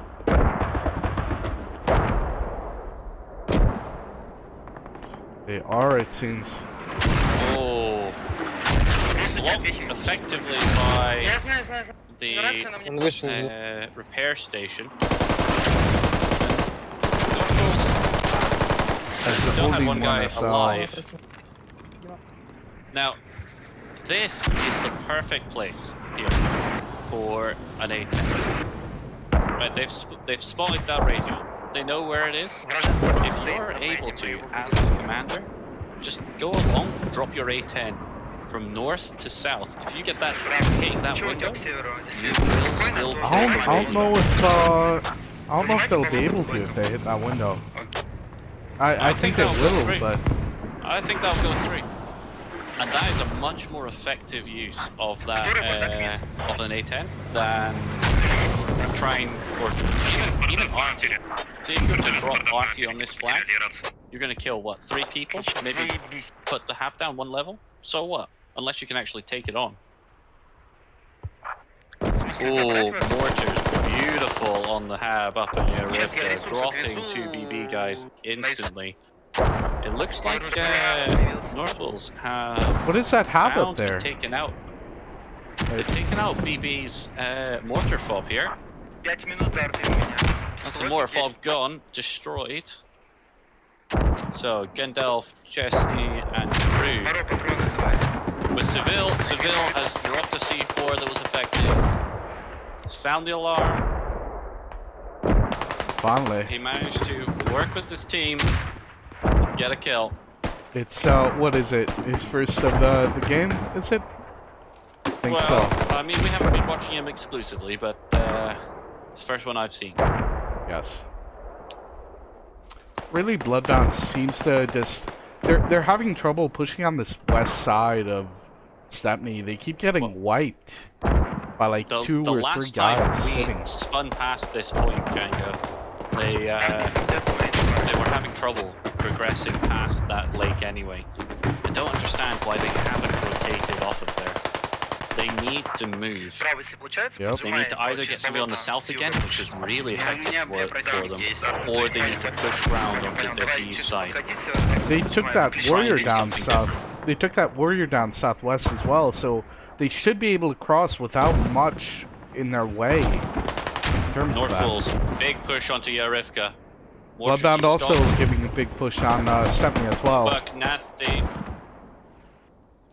They are, it seems. Oh, blocked effectively by Я знаю, знаю. the Рация на мне. Он вышел. repair station. As the Still had holding one guy SL. alive. Now, this is the perfect place here for an A10. Right, they've spotted that radio. They know where it is. If you're able to, as the commander, just go along, drop your A10 from north to south. If you get that hitting that window, you will still I don't know if they'll be able to if they hit that window. I think they that'll go will, through. but I think that'll go through. And that is a much more effective use of that of an A10 than trying or even RT. See, if you were to drop RT on this flag, you're gonna kill what, 3 people? Maybe put the hab down 1 level? So what? Unless you can actually take it on. Oh, mortars, beautiful on the hab up in Yarivka, dropping 2 BB guys instantly. It looks like North Wolves have what is that hab up found there? and taken out. They've taken out BB's mortar fob here. That's the mortar fob gone, destroyed. So Gandalf, Chesney, and crew. With Seville has dropped a C4 that was effective. Sound the alarm. Finally. He managed to work with his team, get a kill. It's what is it? His first of the game, is it? I think so. I mean, we haven't been watching him exclusively, but it's the first one I've seen. Yes. Really, Bloodbound seems to just they're having trouble pushing on this west side of Stepney. They keep getting wiped by like 2 or 3 guys sitting. We spun past this point, Django. They were having trouble progressing past that lake anyway. I don't understand why they haven't rotated off of there. They need to move. Yep. They need to either get somebody on the south again, which is really effective for them, or they need to push round onto this east side. They took that warrior down south. They took that warrior down southwest as well, so they should be able to cross without much in their way. In terms North of that. Wolves, big push onto Yarivka. Bloodbound also giving a big push on Stepney as well. Buck nasty.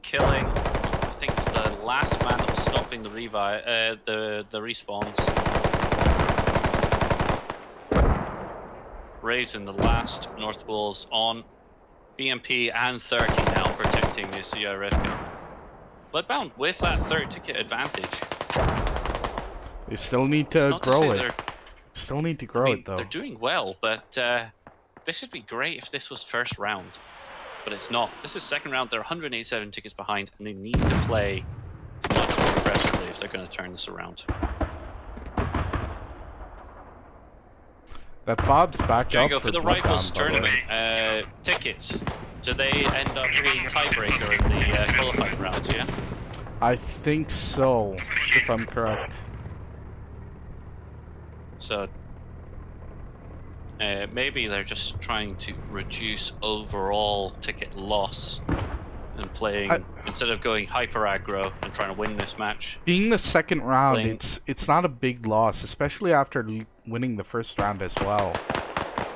Killing, I think it was the last man that was stopping the the respawns. raising the last North Wolves on BMP and 30 now, protecting the Rivka. Bloodbound with that third ticket advantage. They still need It's to not to grow say it. they're- Still need to I grow mean, it though. they're doing well, but this would be great if this was first round. But it's not. This is second round. They're 187 tickets behind, and they need to play much more aggressively if they're going to turn this around. That fob's back Django, up for the Bloodbound, Rivals by the way. Tournament, tickets, do they end up being tiebreaker in the qualifying rounds, yeah? I think so, if I'm correct. So, maybe they're just trying to reduce overall ticket loss and playing, instead of going hyper aggro and trying to win this match. Being the second round, Playing- it's not a big loss, especially after winning the first round as well.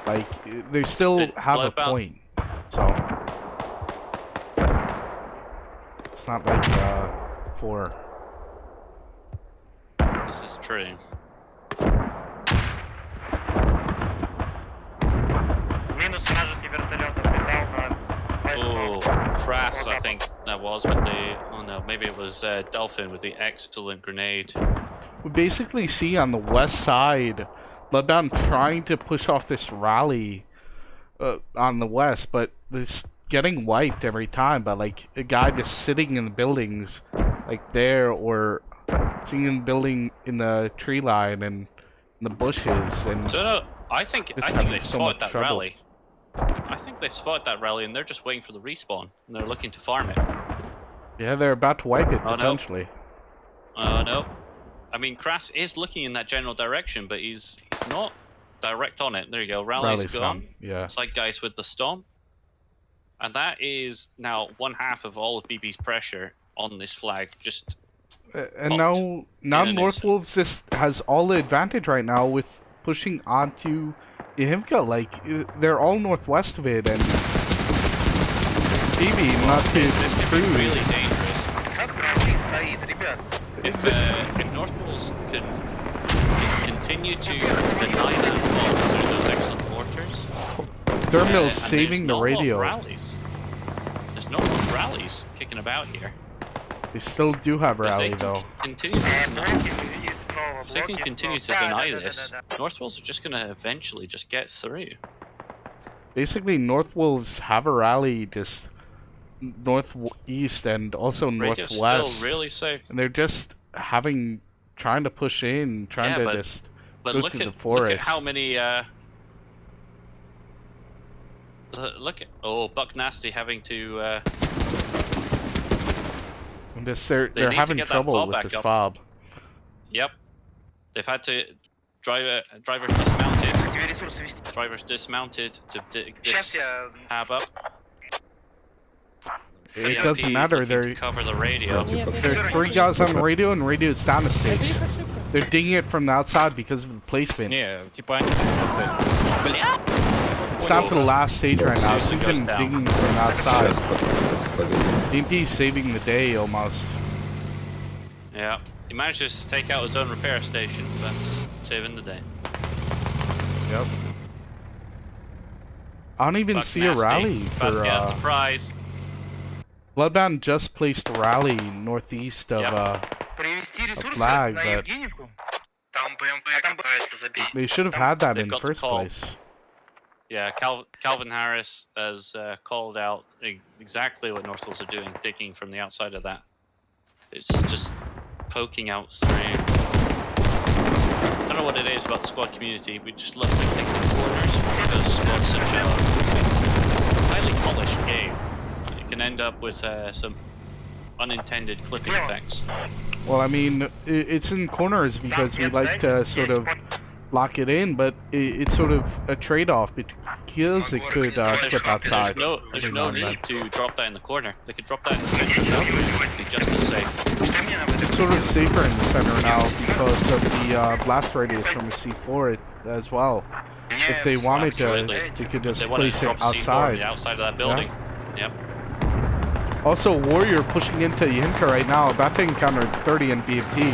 Like, they still Did have a Bloodbound- point, so it's not like 4. This is true. Минус вражеский вертолет отлетал на Oh, восток. Crass, I think that was with the. Oh no, maybe it was Dolphin with the excellent grenade. We basically see on the west side, Bloodbound trying to push off this rally on the west, but this getting wiped every time by like a guy just sitting in the buildings, like there, or sitting in the building in the tree line and in the bushes, and So no, I think Just they having so spotted much that trouble. rally. I think they spotted that rally and they're just waiting for the respawn and they're looking to farm it. yeah, they're about to wipe it Oh, no. potentially. No, I mean Crass is looking in that general direction, but he's not direct on it. There you go, rally's Rally's gone. gone. Yeah. Zeitgeist with the stomp, and that is now one half of all of BB's pressure on this flag. Just And Pumped now in an North instant. Wolves just has all the advantage right now with pushing onto Yahimka. Like they're all northwest of it, and maybe not to this could be prove. really dangerous. Как броней стоит, ребят? If North Wolves can continue to deny that fault through those excellent mortars. Thermal's and saving the there's not a lot of radio. rallies. There's not enough rallies kicking about here. They still do have If they rally can though. continue to deny, Блоки и снова, if they can блоки и continue to снова. deny Да, да, да, this, да, да. North Wolves are just going to eventually just get through. Basically, North Wolves have a rally just northeast and also Radio's northwest, still really safe. and they're just trying to push in, trying Yeah, to but- just But go look through at, the look at how forest. many. Look at Buck Nasty having to. and just They they're need to having get that trouble fob with back this up. fob. Yep, they've had to. Drivers dismounted. Тебе ресурсы вести. Drivers dismounted to Сейчас я... tab up. It BMP doesn't matter. looking to They're cover the radio. there are 3 guys on the radio, and radio's down a stage. They're digging it from the outside because of the placement. Не, типа они просто... Бля! It's down to the last stage right now. Seriously goes Susan down. digging from the outside. BMP's saving the day almost. Yeah, he manages to take out his own repair station, but saving the day. Yep. I don't even Buck see a Nasty, rally about to for get us the prize. Bloodbound just placed a rally northeast of Yep. Привести ресурсы flag, на but- Евгеньевку. Там БМП катается, забей. they should have had that They've in got the first call. place. Yeah, Calvin Harris has called out exactly what North Wolves are doing, digging from the outside of that. It's just poking out through. I don't know what it is about the squad community. We just love doing things in corners because squad's such a highly polished game. It can end up with some unintended clipping effects. Well, I mean, it's in corners because we like to sort of lock it in, but it's sort of a trade-off because it could clip outside. There's every no now and need then. to drop that in the corner. They could drop that in the center. It'd be just as safe. Что мне надо? It's sort of safer in the center now because of the blast radius from the C4 as well. If they wanted to, Absolutely. they could just They want to place it drop C4 on outside. the outside of that building. Yep. Also, Warrior pushing into Yinka right now, about to encounter 30 in BMP.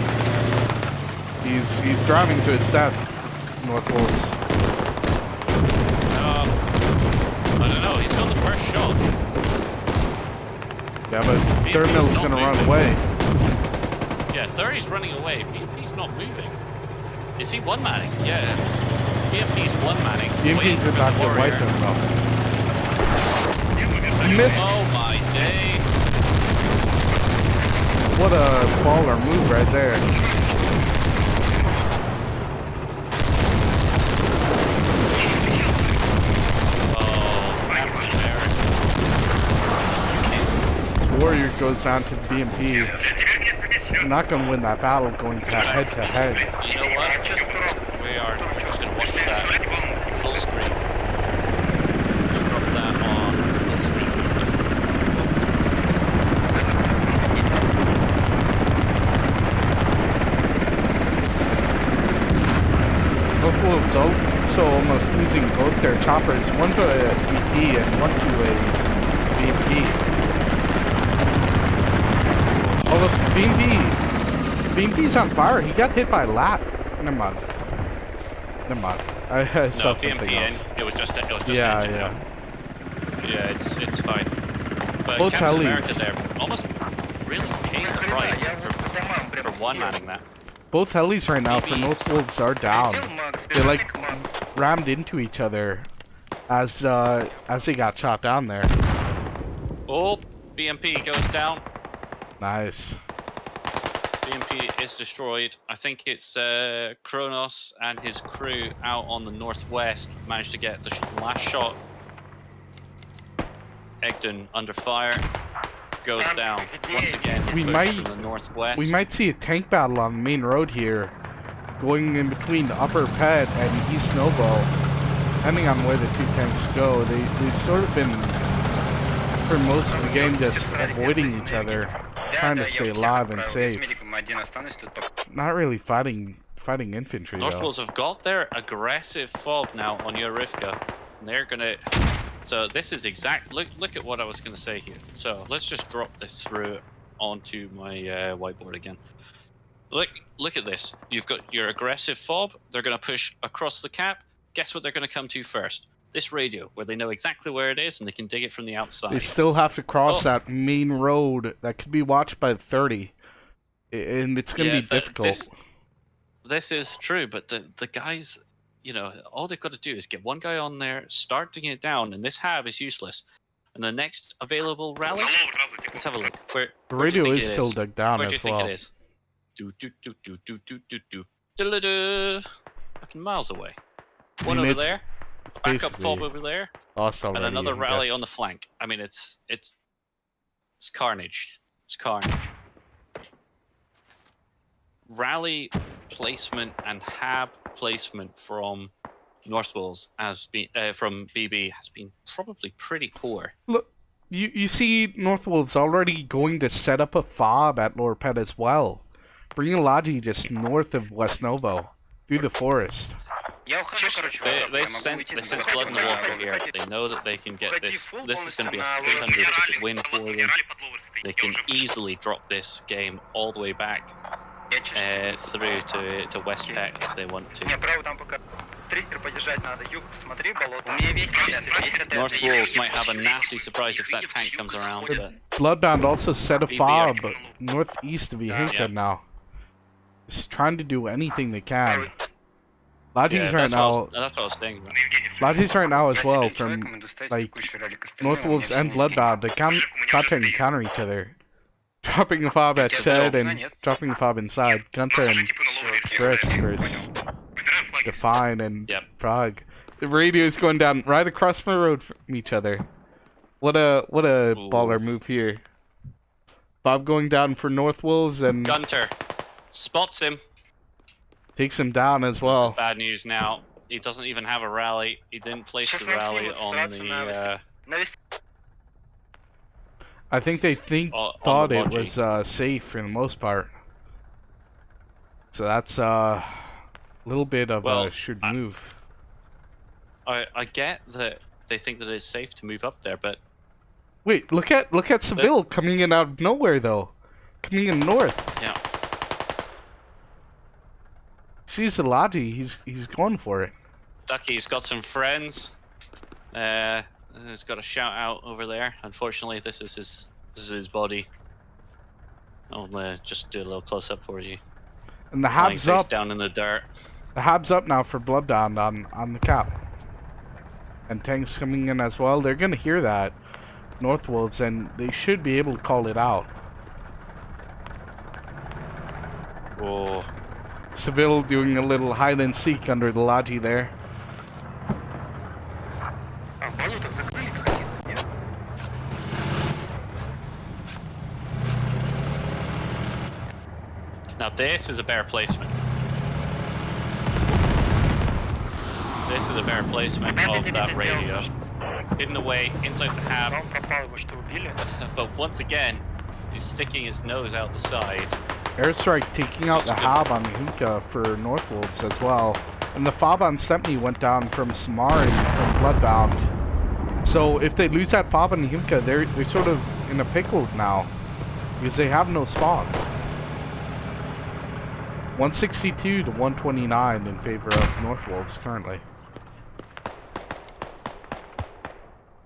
He's driving to his death, North Wolves. shot. Yeah, but BMP's third mill's not gonna run moving. away. Yeah, 30's running away. BMP's not moving. Is he one-manning? Yeah. BMP's one-manning. BMP's about to wipe him though. He missed! Oh my days. What a baller move right there. Warrior goes down to the BMP. We're not going to win that battle going to head to head. You know what? We are just going to watch that full screen. Just drop that on full screen. Wolves also almost losing both their choppers, one to a ET and one to a BMP. Oh, the BMP's on fire. He got hit by a lat. Never mind. I saw something else. It was just Yeah, engine yeah. down. Yeah, it's fine. But Both Captain helis. America there almost really paid the price for one-manning that. Both helis right now for North Wolves are down. They like rammed into each other as they got shot down there. Oh, BMP goes down. Nice. BMP is destroyed. I think it's Kronos and his crew out on the northwest managed to get the last shot. Egdon under fire. Goes down once again. We Push might- from the northwest. We might see a tank battle on the main road here, going in between Upper Pet and East Novo. Depending on where the two tanks go, they've sort of been, for most of the game, just avoiding each other, trying to stay alive and safe. Not really fighting infantry though. North Wolves have got their aggressive fob now on your Rivka, and they're gonna. So this is exact. Look at what I was gonna say here. So let's just drop this through onto my whiteboard again. Look at this. You've got your aggressive fob. They're gonna push across the cap. Guess what they're gonna come to first? This radio, where they know exactly where it is and they can dig it from the outside. They still have to cross that main road that could be watched by 30, and it's gonna be difficult. This is true, but the guys, you know, all they've got to do is get one guy on there, start digging it down, and this hab is useless. And the next available rally, let's have a look. The radio is still dug down Where do you as well. think it is? Do. Fucking miles away. One over there. It's Backup basically fob over there. lost And already. another rally on the flank. I mean, it's carnage. It's carnage. Rally placement and hab placement from North Wolves from BB has been probably pretty poor. Look, you see North Wolves already going to set up a fob at Lower Pet as well. Bring a Logi just north of West Novo, through the forest. They sense blood in the water here. They know that they can get this. This is going to be a 300 win for them. They can easily drop this game all the way back through to West Pet if they want to. North Wolves might have a nasty surprise if that tank comes around. But Bloodbound also set a fob northeast of Yahinka now. He's trying to do anything they can. Logi's right now. That's what I was saying. Logi's right now as well from like North Wolves and Bloodbound. They try to counter each other. Dropping a fob at Shed and dropping a fob inside. Gunter and Brick versus Define and Prague. The radio is going down right across the road from each other. What a baller move here. Bob going down for North Wolves and Gunter spots him. Takes him down as well. This is bad news now. He doesn't even have a rally. He didn't place the rally on the. I think they thought it was safe for the most part. So that's a little bit of a should move. I get that they think that it's safe to move up there, but wait, look at Seville coming in out of nowhere though, coming in north. Yeah. Sees the Logi, he's going for it. Ducky's got some friends. He's got a shout out over there. Unfortunately, this is his body. I'll just do a little close up for you. And the Lying Hab's face up. down in the dirt. The Hab's up now for Bloodbound on the cap. And tanks coming in as well. They're gonna hear that North Wolves, and they should be able to call it out. Whoa. Seville doing a little hide and seek under the Lodgy there. А, базу так закрыли, находиться, нет? Now this is a better placement. This is a better placement of that radio. Hidden away inside the hab. Он пропал, его что, убили? But once again, he's sticking his nose out the side. Airstrike taking out the Hab on Hinka for Northwolves as well. And the fob on Stepney went down from Samari from Bloodbound. So if they lose that fob on Hinka, they're sort of in a pickle now. Because they have no spawn. 162 to 129 in favor of Northwolves currently.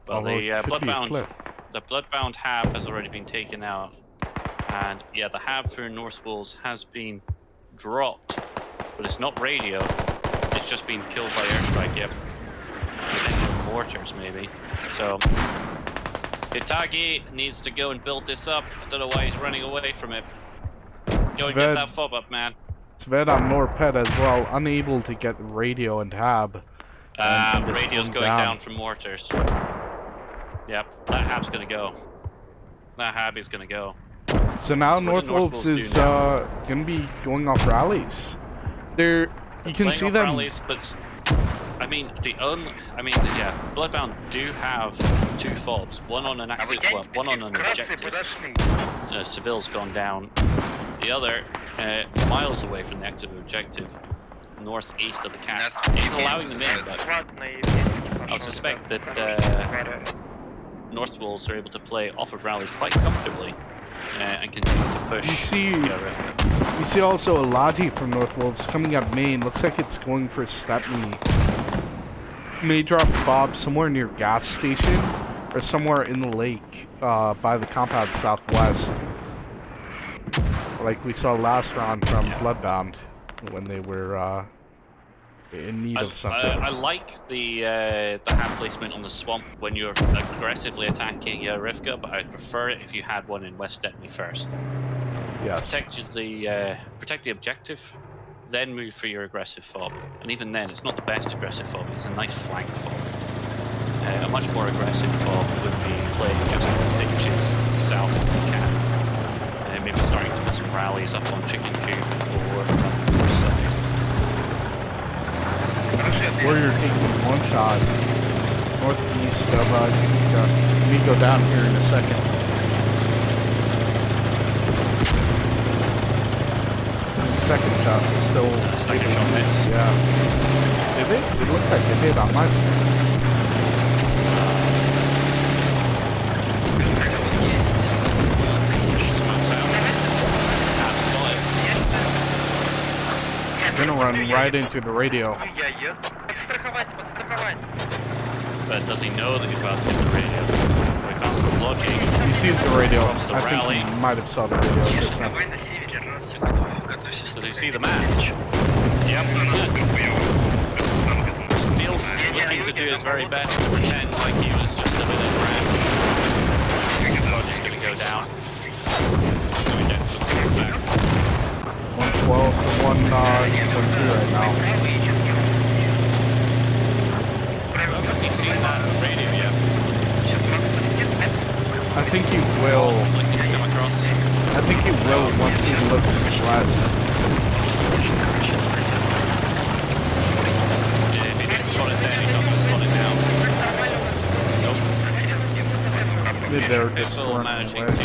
Well, Although the it could be a Bloodbound, flip. the Bloodbound Hab has already been taken out. And yeah, the Hab for Northwolves has been dropped. But it's not radio. It's just been killed by airstrike, yep. Potential mortars, maybe. So, Itagi needs to go and build this up. I don't know why he's running away from it. Go and get that fob up, man. Sved on Norped as well, unable to get radio and Hab. And it's Radio's going down from mortars. Yep, that Hab's gonna go. That Hab is gonna go. So now That's what the Northwolves Northwolves is do now. gonna be going off rallies. You can see them. Rallies, but I mean, yeah, Bloodbound do have two fobs. One on an active, well, one on an objective. So Seville's gone down. The other, miles away from the active objective, northeast of the cap. He's allowing them in, but I would suspect that Northwolves are able to play off of rallies quite comfortably and continue to push. You see also a Lodgy from Northwolves coming up main. Looks like it's going for Stepney. May drop Bob somewhere near gas station or somewhere in the lake by the compound southwest. Like we saw last round from Bloodbound when they were in need of something. I like the hand placement on the swamp when you're aggressively attacking Rivka, but I'd prefer it if you had one in West Stepney first. Yes. Protect the objective, then move for your aggressive fob. And even then, it's not the best aggressive fob, it's a nice flank fob. A much more aggressive fob would be playing just pitches south of the camp. Maybe starting to put some rallies up on Chicken Coop or on the north side. Warrior taking one shot northeast of Nikita. Let me go down here in a second. Second shot is still... second shot hits. Yeah. Did it? It looked like it did on my screen. He's gonna run right into the radio. But does he know that he's about to hit the radio? We found some logic. He sees the radio. I rally. think he might have saw the radio just now. Does he see the match? Yep. Still looking to do his very best to pretend like he was just a bit in range. Roger's gonna go down. So we get some things back. 112 to 122 right now. He's seen that radio yet. I think he will. Come across. I think he will once he looks west. Yeah, if he didn't spot it then, he's not going to spot it now. Nope. They're just Still running managing away. to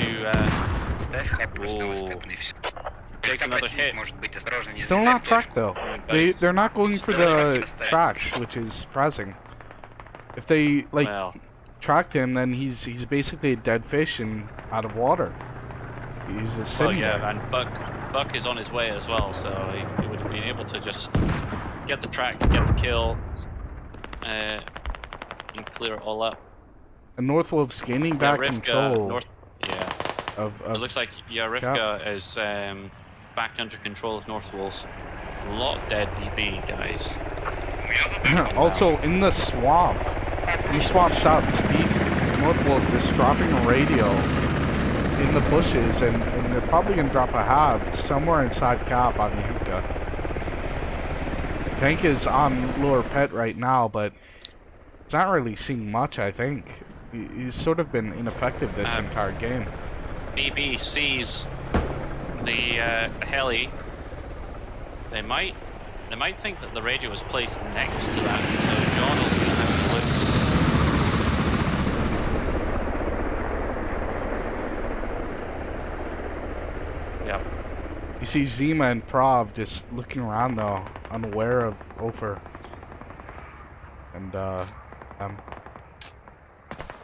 takes another hit. Still not tracked though. They're not going for the tracks, which is surprising. If they tracked him, then he's basically a dead fish and out of water. He's just sitting there. And Buck is on his way as well, so he would have been able to just get the track, get the kill, and clear it all up. And Northwolf's gaining back control of it looks like Rivka is back under control of Northwolves. A lot of dead BB guys. Also in the swamp south, Northwolves is dropping a radio in the bushes, and they're probably gonna drop a hab somewhere inside cap on Yimka. Tank is on lower pet right now, but it's not really seeing much. I think he's sort of been ineffective this entire game. BB sees the heli. They might think that the radio was placed next to that, so John will have to look. Yeah. You see Zima and Prov just looking around though, unaware of Ofer. And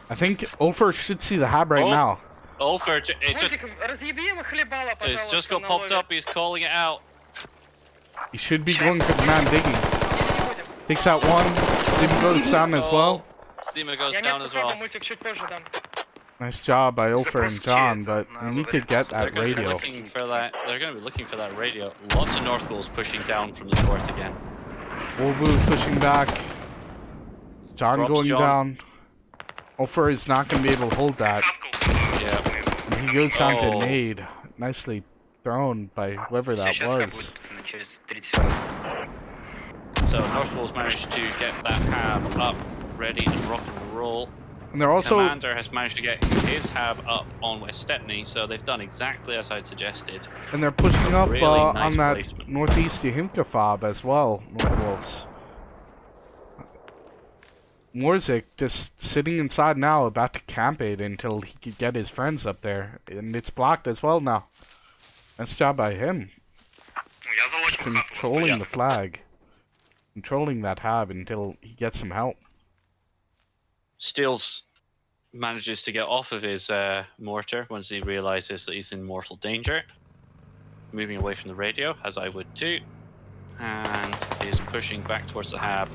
I think Ofer should see the hab right now. Ofer, it It's just got popped up. He's calling it out. He should be going for the man digging. Takes out one. Zima goes down as well. Zima goes down as well. Nice job by Ofer and John, but we need to get They're that going to be radio. looking for that. They're going to be looking for that radio. Lots of North Bulls pushing down from the north again. Wolvu pushing back. John Drops going John. down. Ofer is not going to be able to hold that. Yeah. And he goes down to nade. Nicely thrown by whoever that was. So North Bulls managed to get that hab up, ready and rock and roll. And they're also Commander has managed to get his hab up on West Stepney, so they've done exactly as I'd suggested. And they're pushing up Really nice on that placement. northeast Yahimka fob as well, Northwolves. Morzik just sitting inside now, about to camp it until he could get his friends up there. And it's blocked as well now. Nice job by him. Just controlling the flag. Controlling that hab until he gets some help. Steels manages to get off of his mortar once he realizes that he's in mortal danger. Moving away from the radio, as I would too. And is pushing back towards the hab,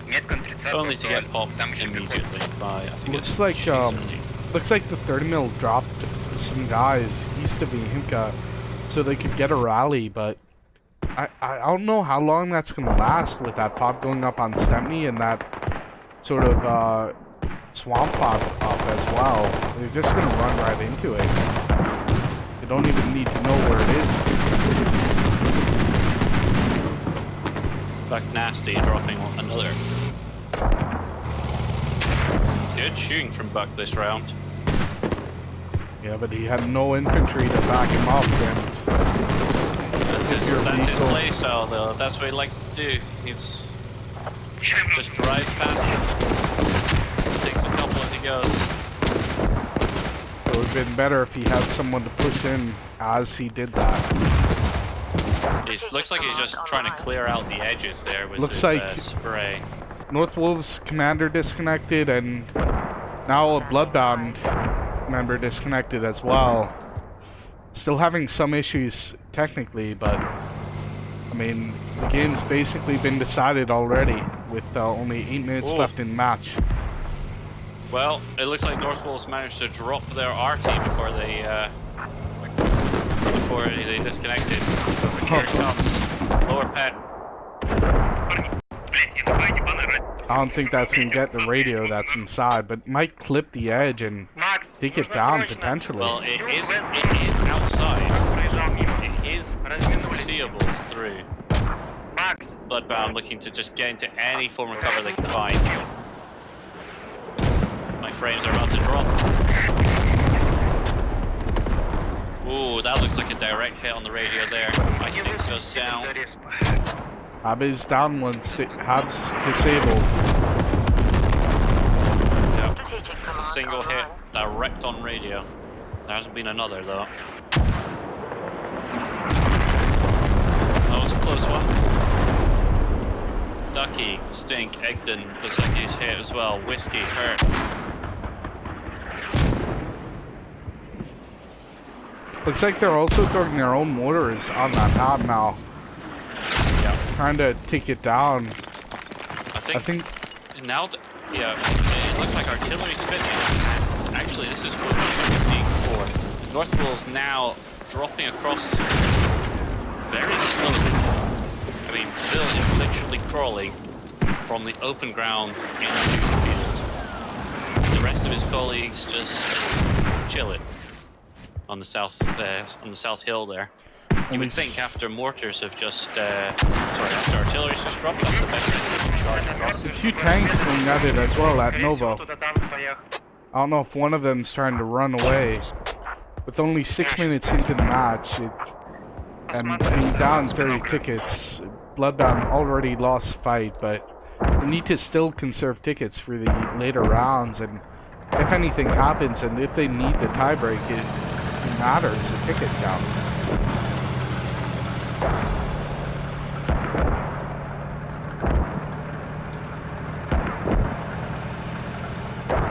only to get popped immediately by, I think Looks like the 30mm dropped some guys east of Yahimka so they could get a rally, but I don't know how long that's gonna last with that fob going up on Stepney and that sort of swamp fob up as well. They're just gonna run right into it. They don't even need to know where it is. Buck Nasty dropping another. Good shooting from Buck this round. Yeah, but he had no infantry to back him up, and That's his play style though, that's what he likes to do. He's just drives fast. Takes a couple as he goes. it would have been better if he had someone to push in as he did that. It looks like he's just trying to clear out the edges there with Looks his like spray. Northwolves commander disconnected, and now a Bloodbound member disconnected as well. Still having some issues technically, but I mean, the game's basically been decided already with only 8 minutes left in the match. Well, it looks like Northwolves managed to drop their RT before they disconnected. Here it comes. Lower pet. I don't think that's gonna get the radio that's inside, but might clip the edge and take it down potentially. Well, it is outside. It is foreseeable through. Bloodbound looking to just get into any form of cover they can find. My frames are about to drop. Ooh, that looks like a direct hit on the radio there. My stick goes down. Hab is down once. Hab's disabled. Yep. It's a single hit direct on radio. There hasn't been another though. That was a close one. Ducky, Stink, Egden looks like he's hit as well. Whiskey, hurt. Looks like they're also throwing their own mortars on that hab now. Yeah. Trying to take it down. I think now that, yeah, it looks like artillery's finished. actually, this is what we were seeing before. North Wales now dropping across very slowly. I mean, still is literally crawling from the open ground into the field. The rest of his colleagues just chill it on the south hill there. You would think after mortars have just, after artillery's just dropped, that's the best thing to charge across. The two tanks going at it as well at Novo. I don't know if one of them's trying to run away. With only 6 minutes into the match, and being down 30 tickets, Bloodbound already lost fight, but they need to still conserve tickets for the later rounds, and if anything happens, and if they need the tiebreak, it matters, the ticket count.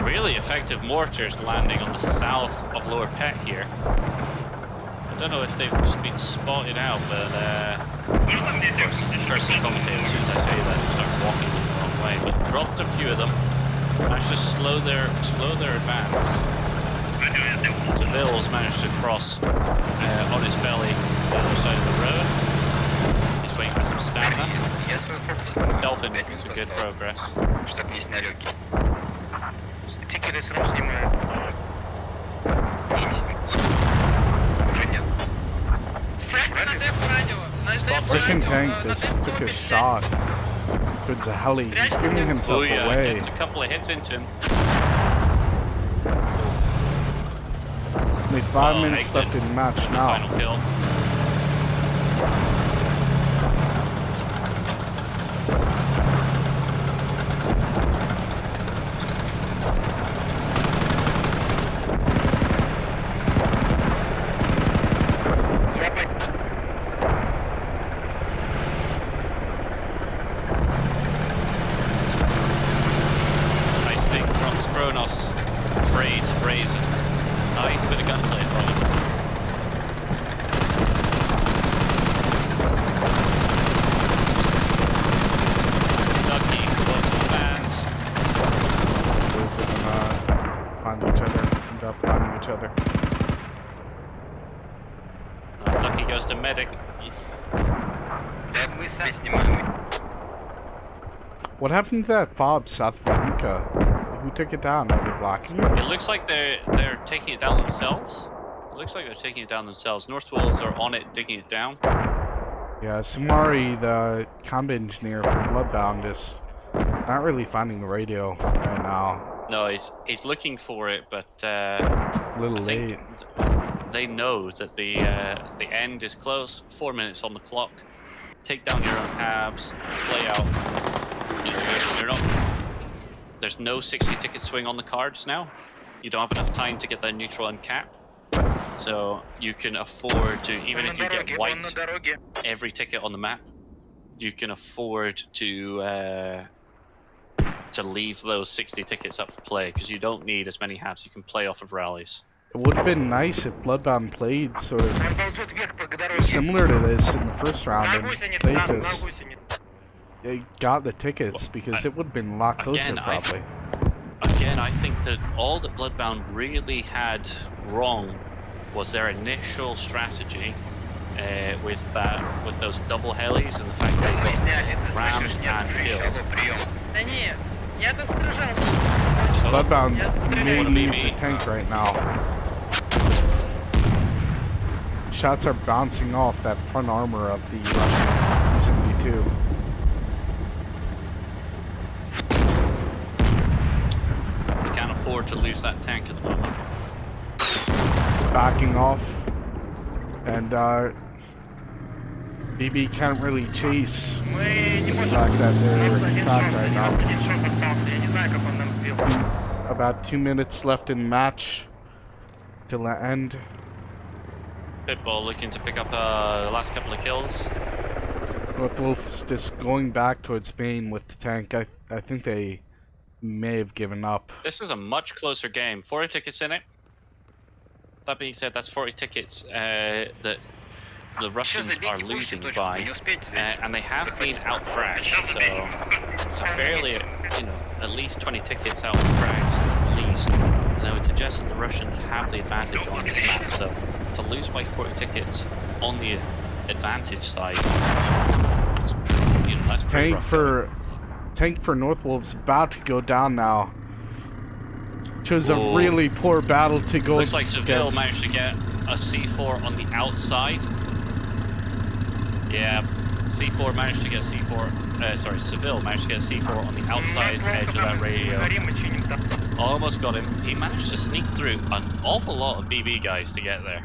Really effective mortars landing on the south of Lower Pet here. I don't know if they've just been spotted out, but first commentators, as soon as I say that, start walking the wrong way. But dropped a few of them. Managed to slow their advance. Seville's managed to cross on his belly to the other side of the road. He's waiting for some stamina. Dolphin making some good progress. Тикеты сразу снимают. Уже нет. Сядьте на деф радио. На деф Russian tank радио. just took a shot towards a heli. He's giving himself away. Gets a couple of hits into him. Only 5 minutes left in the match now. Final kill. Ducky goes to medic. What happened to that fob south of Inca? Who took it down? Are they blocking it? It looks like they're taking it down themselves. It looks like they're taking it down themselves. North Wales are on it, digging it down. Yeah, Samari, the combat engineer for Bloodbound, is not really finding the radio right now. No, he's looking for it, but A little late. They know that the end is close. 4 minutes on the clock. Take down your own habs. Play out. You know, you're not. There's no 60 ticket swing on the cards now. You don't have enough time to get that neutral and cap. So you can afford to, even if you get wiped every ticket on the map, you can afford to leave those 60 tickets up for play, because you don't need as many habs. You can play off of rallies. It would have been nice if Bloodbound played sort of similar to this in the first round, and they just got the tickets, because it would have been a lot closer probably. I think that all that Bloodbound really had wrong was their initial strategy with those double helis and the fact that they got rammed and killed. Да не, я-то сражался. Bloodbound's may use a tank right now. Shots are bouncing off that front armor of the Russian P-72. They can't afford to lose that tank at the moment. It's backing off, and BB can't really chase the fact that they're trapped right now. About 2 minutes left in the match till the end. Pitbull looking to pick up the last couple of kills. North Wolf's just going back towards Spain with the tank. I think they may have given up. This is a much closer game. 40 tickets in it. That being said, that's 40 tickets that the Russians are losing by, and they have been out-fragged, so it's a fairly, at least 20 tickets out-fragged, at least. And I would suggest that the Russians have the advantage on this map. So to lose by 40 tickets on the advantage side, that's, that's pretty rough. Tank for North Wolves about to go down now. Chose a Whoa. really poor battle to go. Looks like Seville against. managed to get a C4 on the outside. Yeah, C4 managed to get C4. Sorry, Seville managed to get a C4 on the outside edge of that radio. Almost got him. He managed to sneak through an awful lot of BB guys to get there.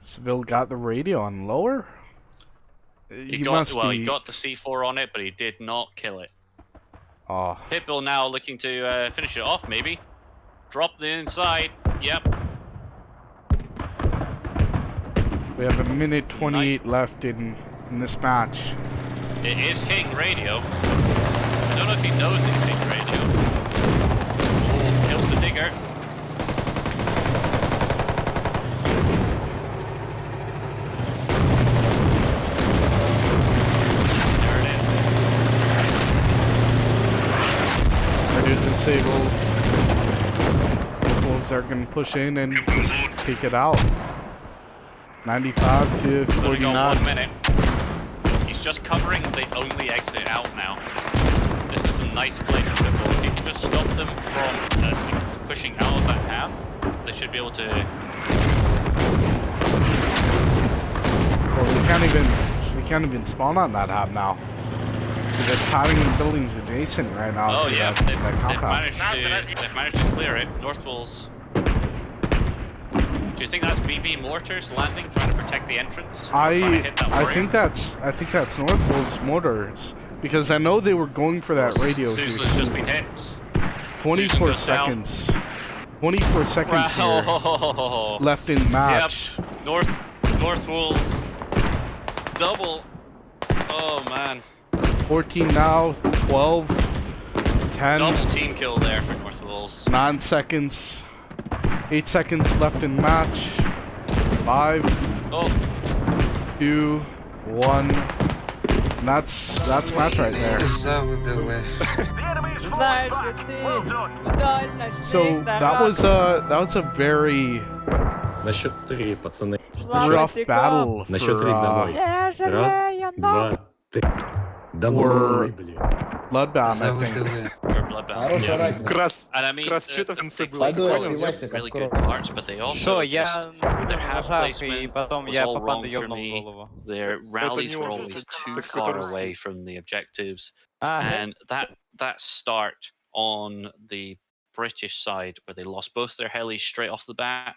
Seville got the radio on lower. He got the C4 on it, but he did not kill it. Oh. Pitbull now looking to finish it off, maybe. Drop the inside. Yep. We have 1:28 nice. left in this match. It is hitting radio. I don't know if he knows it's hitting radio. Oh, kills the digger. There it is. Radio's disabled. Wolves are going to push in and just take it out. 95 to 49. Only got 1 minute. He's just covering the only exit out now. This is some nice play from Pitbull. If you can just stop them from pushing out of that ham, they should be able to. Well, we can't even spawn on that hab now. We're just having the buildings adjacent right now. Oh yeah, they've managed to clear it. North Wolves. Do you think that's BB mortars landing, trying to protect the entrance? I think that's North Wolves mortars, because I know they were going for that radio. Susan's just been hit. 24 seconds. 24 seconds here left in the match. Yep. North Wolves. Double. Oh man. 14 now. 12. 10. Double team kill there for North Wolves. 9 seconds. 8 seconds left in the match. 5. 2. 1. And that's match right there. So that was a very На счет 3, пацаны. rough battle На счет 3 домой. Раз, два, три. Домой, блин. Bloodbound, I think. For Bloodbound. Хороший ратник. And I mean, they play Пойду я really пивасик good открою. cards, but they also just, their half placement was all wrong for me. Their rallies were always too far away from the objectives, and that start on the British side where they lost both their helis straight off the bat,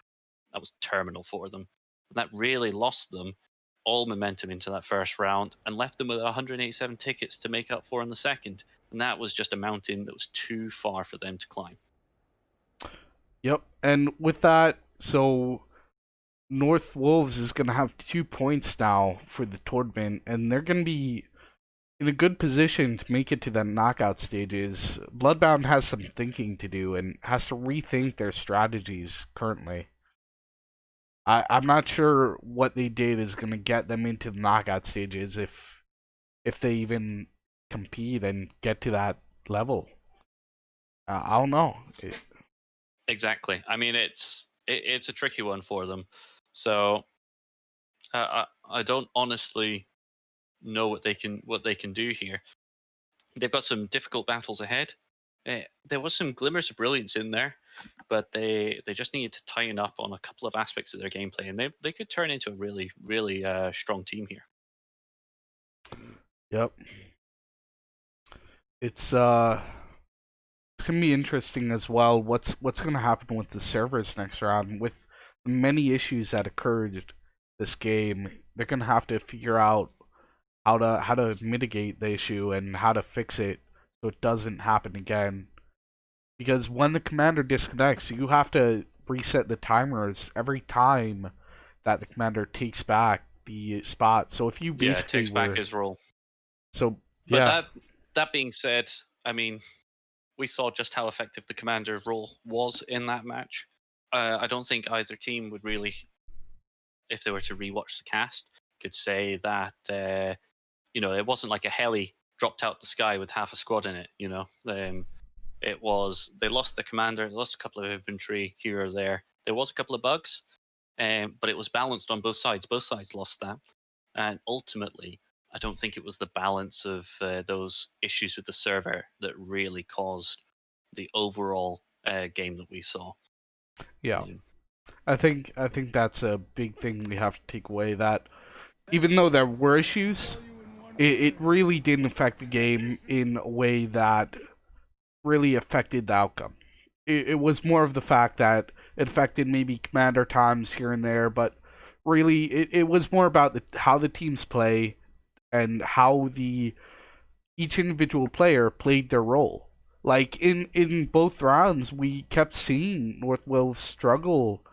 that was terminal for them. And that really lost them all momentum into that first round and left them with 187 tickets to make up for in the second. And that was just a mountain that was too far for them to climb. Yep, and with that, so North Wolves is going to have 2 points now for the tournament, and they're going to be in a good position to make it to the knockout stages. Bloodbound has some thinking to do and has to rethink their strategies currently. I'm not sure what they did is going to get them into the knockout stages if they even compete and get to that level. I don't know. Exactly. I mean, it's a tricky one for them. So I don't honestly know what they can do here. They've got some difficult battles ahead. There was some glimmers of brilliance in there, but they just needed to tighten up on a couple of aspects of their gameplay, and they could turn into a really strong team here. Yep. It's gonna be interesting as well. What's gonna happen with the servers next round? With many issues that occurred this game, they're gonna have to figure out how to mitigate the issue and how to fix it so it doesn't happen again. Because when the commander disconnects, you have to reset the timers every time that the commander takes back the spot. So if you basically takes back his role. So but that being said, I mean, we saw just how effective the commander role was in that match. I don't think either team would really, if they were to rewatch the cast, could say that it wasn't like a heli dropped out the sky with half a squad in it. It was they lost the commander, they lost a couple of infantry here or there. There was a couple of bugs, but it was balanced on both sides. Both sides lost that, and ultimately, I don't think it was the balance of those issues with the server that really caused the overall game that we saw. Yeah. I think that's a big thing we have to take away, that even though there were issues, it really didn't affect the game in a way that really affected the outcome. It was more of the fact that it affected maybe commander times here and there, but really it was more about how the teams play and how each individual player played their role. Like in both rounds, we kept seeing North Wales struggle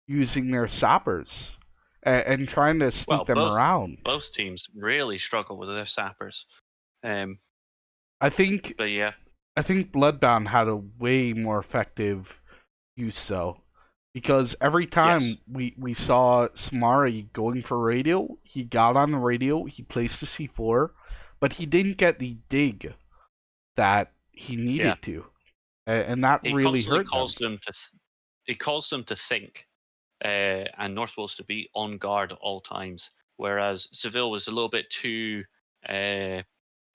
using their sappers and trying to sneak them around. Both teams really struggle with their sappers. I think Bloodbound had a way more effective use though, because every time we saw Samari going for radio, he got on the radio, he placed the C4, but he didn't get the dig that he needed to, and that really hurt them. It caused them to think, and North Wales to be on guard at all times, whereas Seville was a little bit too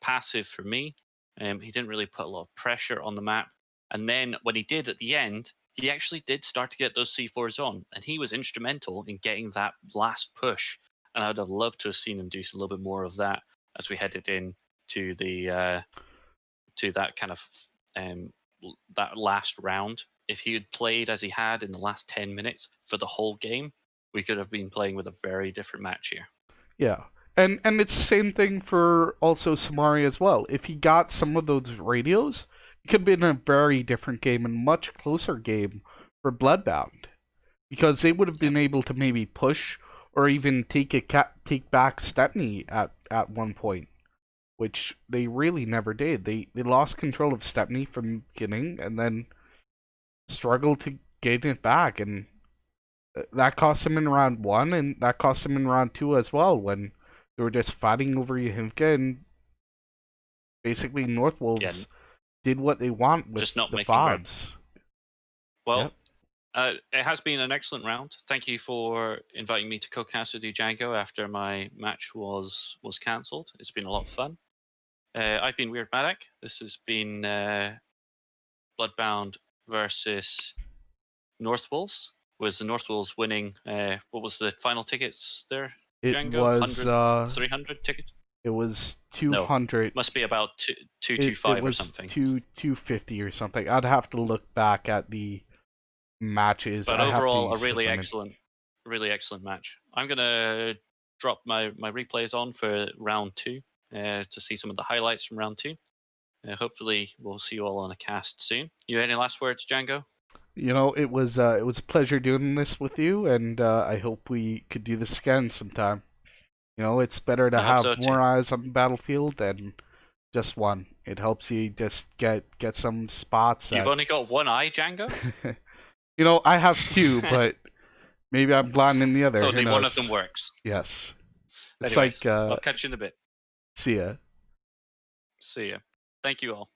passive for me. He didn't really put a lot of pressure on the map, and then when he did at the end, he actually did start to get those C4s on, and he was instrumental in getting that last push. And I'd have loved to have seen him do a little bit more of that as we headed in to the to that kind of that last round. If he had played as he had in the last 10 minutes for the whole game, we could have been playing with a very different match here. Yeah. And it's the same thing for also Samari as well. If he got some of those radios, it could have been a very different game and much closer game for Bloodbound, because they would have been able to maybe push or even take back Stepney at one point, which they really never did. They lost control of Stepney from the beginning and then struggled to gain it back, and that cost them in round 1, and that cost them in round 2 as well, when they were just fighting over Yahimka, and basically North Wolves did what they want with just not the making FOBs. Well, it has been an excellent round. Thank you for inviting me to co-cast with you, Django, after my match was cancelled. It's been a lot of fun. I've been Weird Maddock. This has been Bloodbound versus North Wolves. Was the North Wolves winning? What was the final tickets there, Django? It was 300 tickets. It was 200. No, must be about 225 or something. 250 or something. I'd have to look back at the matches. But overall, a really excellent match. I'm gonna drop my replays on for round 2 to see some of the highlights from round 2. Hopefully, we'll see you all on a cast soon. You have any last words, Django? You know, it was a pleasure doing this with you, and I hope we could do this again sometime. You know, it's better to have more eyes on the battlefield than just one. It helps you just get some spots. You've only got one eye, Django? You know, I have 2, but maybe I'm blind in the other. Only one of them works. Yes. It's Anyways, like I'll catch you in a bit. See ya. See ya. Thank you all.